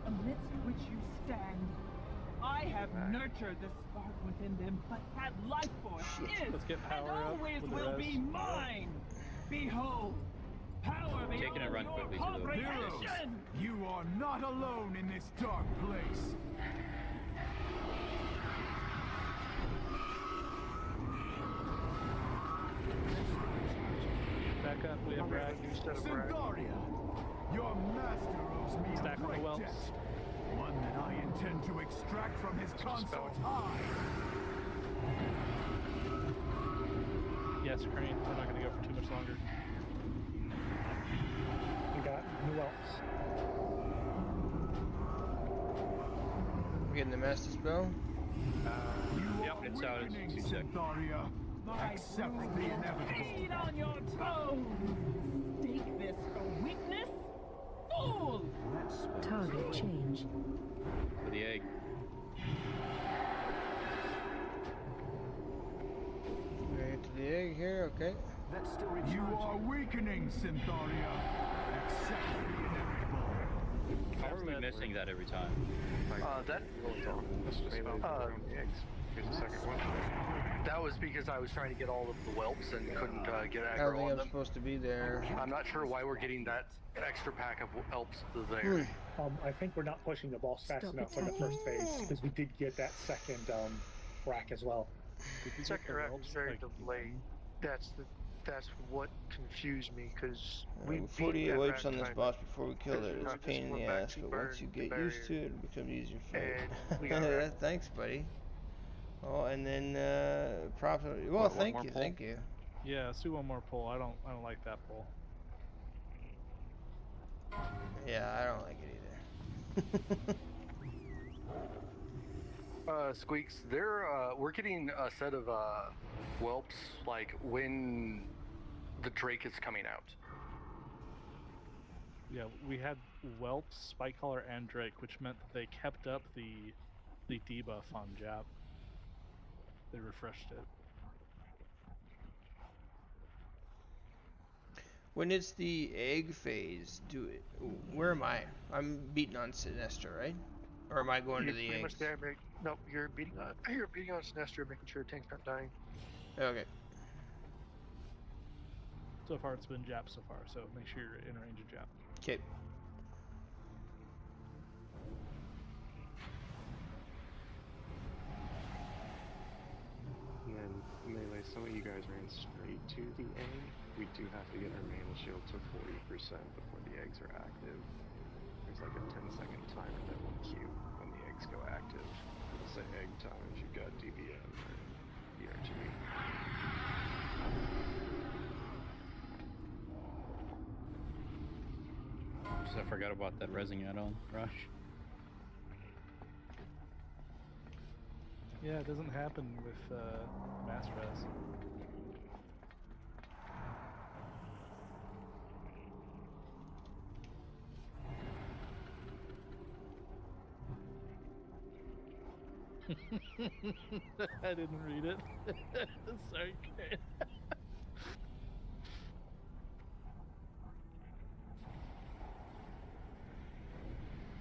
U: Amidst which you stand, I have nurtured the spark within them, but that life force is
K: Let's get
U: and
K: power up
U: always
K: with the
U: will
K: res.
U: be mine. Behold, power
N: Taking
U: beyond
N: a run
U: your
N: quickly to the
U: comprehension.
E: You are not alone in this dark place.
K: Back up, we have Bragg.
E: Syntharia, your master owes me
K: Stack
E: a
K: on the
E: great
K: whelps.
E: debt. One that I intend to extract from his consort's hide.
K: Yes, Crane, we're not going to go for too much longer.
L: We got who else?
A: We're getting the master spell.
N: Yep, it's out. It's 2 seconds.
E: Syntharia, accept the inevitable.
U: Feed on your toes. Take this for weakness, fool.
V: Target change.
N: For the egg.
A: Right to the egg here, okay.
M: That's still
E: You are weakening, Syntharia. Accept the inevitable.
N: How are we missing that every time?
P: Here's the second one.
G: That was because I was trying to get all of the whelps and couldn't get
A: I don't
G: aggro
A: think
G: on
A: I'm
G: them.
A: supposed to be there.
G: I'm not sure why we're getting that extra pack of whelps there.
L: I think we're not pushing the boss fast enough for the first phase because we did get that second rack as well.
B: The second rack was very delayed. That's what confused me because we beat
A: 48
B: that
A: wipes
B: rack
A: on this
B: time,
A: boss before we killed it. It's a
B: just
A: pain in
B: went
A: the
B: back
A: ass,
B: to
A: but
B: burn
A: once you
B: the
A: get used to it, it becomes easier fight.
B: And we got wrecked.
A: Thanks, buddy. Oh, and then props. Well, thank you.
K: Yeah, let's do one more pull. I don't like that pull.
A: Yeah, I don't like it either.
G: Squeaks, we're getting a set of whelps like when the Drake is coming out.
K: Yeah, we had Whelp, Spikecaller, and Drake, which meant that they kept up the debuff on Jap. They refreshed it.
A: When it's the egg phase, where am I? I'm beating on Sinestra, right? Or am I going to the
B: pretty
A: eggs?
B: much there. No, you're beating on Sinestra, making sure tank's not dying.
A: Okay.
K: So far it's been Jap so far, so make sure you're in range of Jap.
A: Okay.
P: And then melee, some of you guys ran straight to the egg. We do have to get our mana shield to 40% before the eggs are active. There's like a 10-second timer that will queue when the eggs go active. It'll say egg times, you've got DBM or ERG.
N: I forgot about that resing add-on, Rush.
K: Yeah, it doesn't happen with mass res. I didn't read it. Sorry, Kate.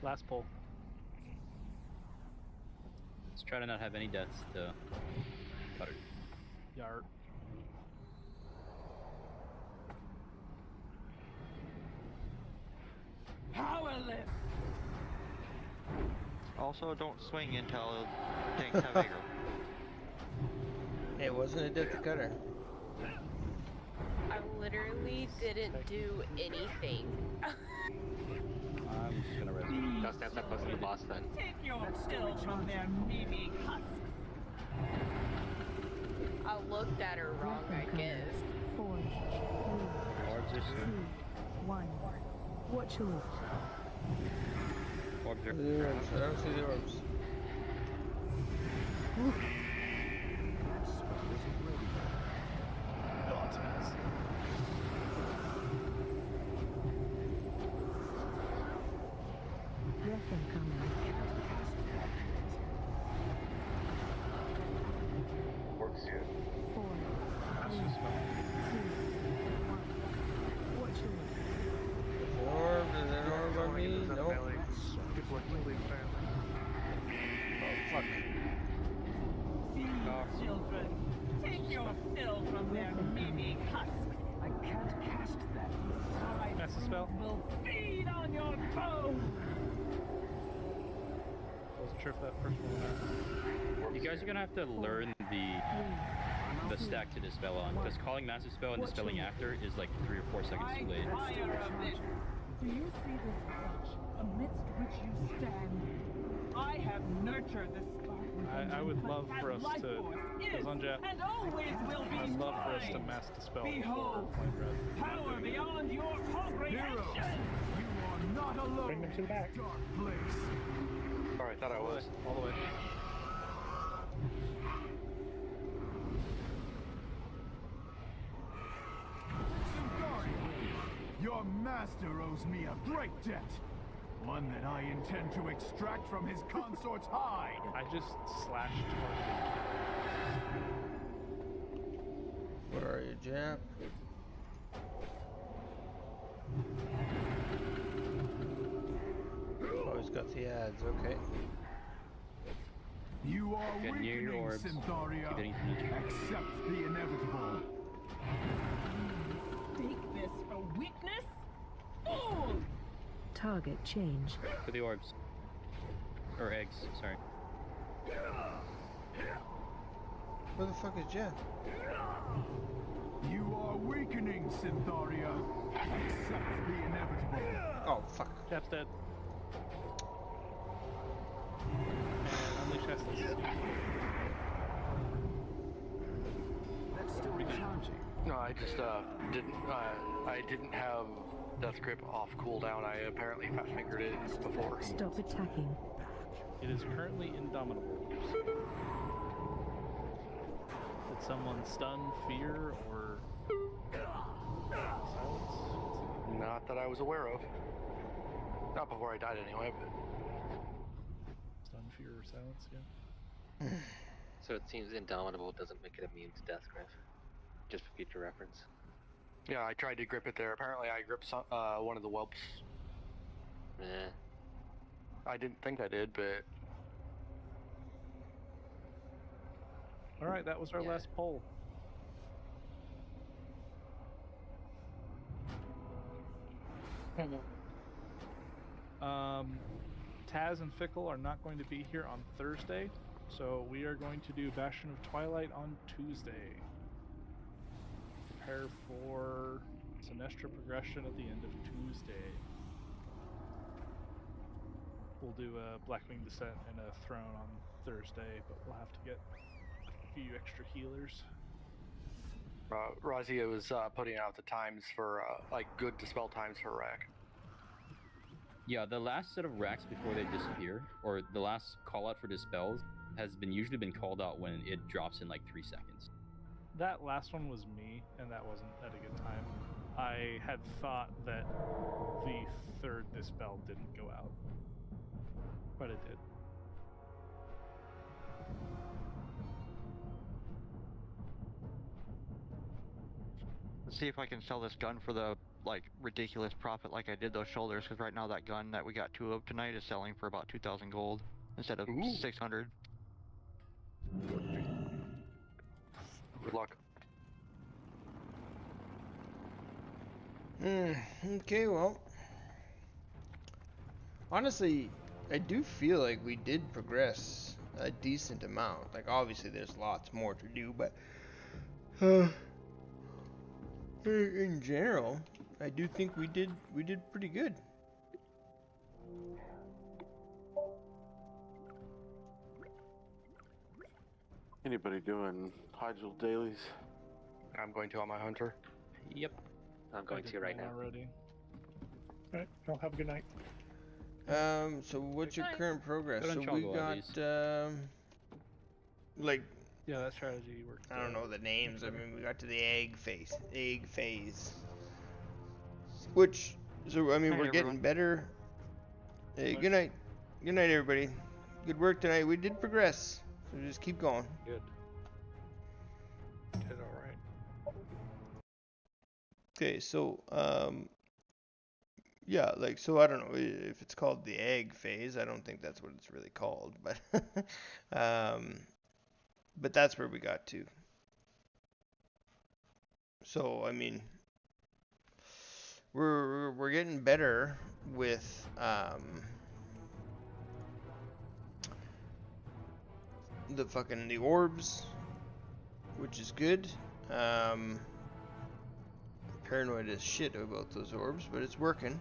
K: Last pull.
N: Let's try to not have any deaths to Cutter.
K: Yart.
U: Powerless.
Q: Also, don't swing until tanks have aggro.
A: It wasn't a death to Cutter.
J: I literally didn't do anything.
N: I'm just gonna rest.
C: That's that close to the boss then.
U: Take your fill from their meaty husks.
J: I looked at her wrong, I guess.
V: 4, 3,
N: Orbs are
V: 2, 1. Watch your left.
N: Orbs are.
A: The orbs. I don't see the orbs.
V: Weapon coming.
P: Works here.
V: 4, 3, 2, 1. Watch your left.
A: Orb, is there an orb on me? Nope.
B: People are completely
A: Oh, fuck.
U: These children, take your fill from their meaty husks.
M: I can't cast that.
K: That's the spell.
U: Will feed on your toes.
K: Wasn't sure if that first one.
N: You guys are gonna have to learn the stack to dispel on, because calling massive spell and dispelling after is like 3 or 4 seconds too late.
U: Do you see this arch amidst which you stand? I have nurtured the Spartan.
K: I would love for us
U: life
K: to,
U: force
K: because
U: is
K: on Jap,
U: and always will be
K: I'd love for us to
U: mine.
K: mass dispel
U: Behold,
K: before Flame Breath.
U: power beyond your comprehension.
E: You are not alone.
L: Bring them to the back.
E: Dark place.
G: Sorry, I thought I was.
K: All the way.
E: Syntharia, your master owes me a great debt. One that I intend to extract from his consort's hide.
K: I just slashed targeted.
A: Where are you? Jap. Oh, he's got the ads. Okay.
E: You are
N: Get near your
E: weakening,
N: orbs.
E: Syntharia.
N: If anything,
E: Accept the inevitable.
U: Take this for weakness? Fool!
V: Target change.
N: For the orbs. Or eggs, sorry.
A: Where the fuck is Jeff?
E: You are weakening, Syntharia. Accept the inevitable.
A: Oh, fuck.
K: Jeff's dead. And Unleash has to
M: That's still challenging.
G: No, I just didn't have Death Grip off cooldown. I apparently fat fingered it before.
V: Stop attacking.
K: It is currently indomitable. Did someone stun, fear, or silence?
G: Not that I was aware of. Not before I died anyway, but...
K: Stun, fear, or silence, yeah.
C: So it seems Indomitable doesn't make it immune to Death Grip. Just for future reference.
G: Yeah, I tried to grip it there. Apparently I gripped some, one of the whelps. I didn't think I did, but...
K: Alright, that was our last poll. Taz and Fickle are not going to be here on Thursday, so we are going to do Bastion of Twilight on Tuesday. Prepare for Sinestra progression at the end of Tuesday. We'll do a Blackwing Descent and a Throne on Thursday, but we'll have to get a few extra healers.
G: Razia was putting out the times for, like, good dispel times for rack.
N: Yeah, the last set of racks before they disappear, or the last call out for dispels, has usually been called out when it drops in like 3 seconds.
K: That last one was me, and that wasn't at a good time. I had thought that the third dispel didn't go out, but it did.
Q: Let's see if I can sell this gun for the ridiculous profit like I did those shoulders, because right now that gun that we got 2 of tonight is selling for about 2,000 gold instead of 600.
G: Good luck.
A: Okay, well. Honestly, I do feel like we did progress a decent amount. Like, obviously there's lots more to do, but in general, I do think we did pretty good.
F: Anybody doing Hydral dailies?
G: I'm going to on my hunter.
N: Yep.
C: I'm going to right now.
K: Already.
L: Alright, well, have a good night.
A: So what's your current progress?
N: Good on
A: So we
N: Cho'gall, at
A: got, like,
K: yeah, that strategy worked.
A: I don't know the names. I mean, we got to the egg phase. Which, so I mean, we're getting better. Hey, good night, everybody. Good work tonight. We did progress. So just keep going.
S: Good. Did all right.
A: Okay, so yeah, like, so I don't know if it's called the egg phase. I don't think that's what it's really called, but but that's where we got to. So I mean, we're getting better with the orbs, which is good. Paranoid as shit about those orbs, but it's working.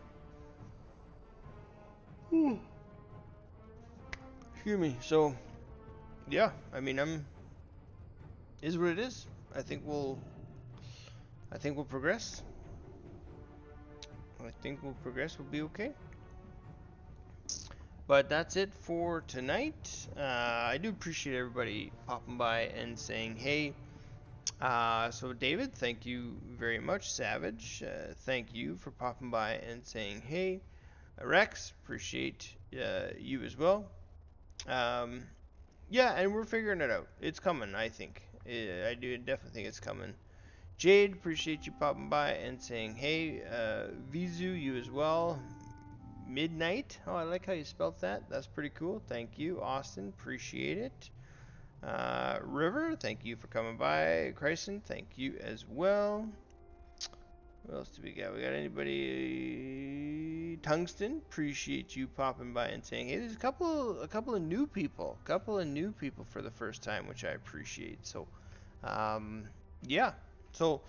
A: Excuse me. So, yeah, I mean, is what it is. I think we'll progress. I think we'll progress. We'll be okay. But that's it for tonight. I do appreciate everybody popping by and saying hey. So David, thank you very much. Savage, thank you for popping by and saying hey. Rex, appreciate you as well. Yeah, and we're figuring it out. It's coming, I think. I do definitely think it's coming. Jade, appreciate you popping by and saying hey. Vizu, you as well. Midnight. Oh, I like how you spelt that. That's pretty cool. Thank you. Austin, appreciate it. River, thank you for coming by. Chryson, thank you as well. What else do we got? We got anybody? Tungsten, appreciate you popping by and saying, hey, there's a couple of new people. For the first time, which I appreciate. So, yeah. So,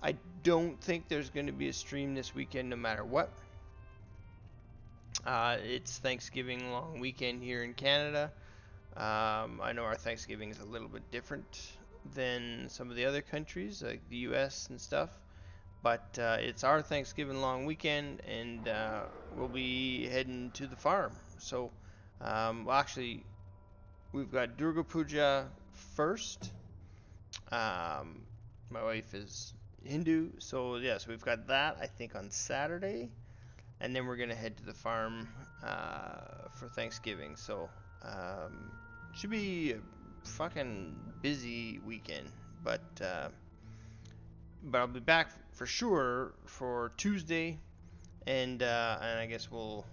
A: I don't think there's going to be a stream this weekend no matter what. It's Thanksgiving long weekend here in Canada. I know our Thanksgiving is a little bit different than some of the other countries, like the U.S. and stuff. But it's our Thanksgiving long weekend, and we'll be heading to the farm. So, well, actually, we've got Durga Puja first. My wife is Hindu, so yeah, so we've got that, I think, on Saturday. And then we're going to head to the farm for Thanksgiving. So, should be a fucking busy weekend. But I'll be back for sure for Tuesday. And I guess we'll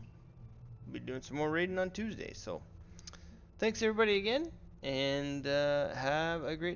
A: be doing some more raiding on Tuesday. So, thanks everybody again. And have a great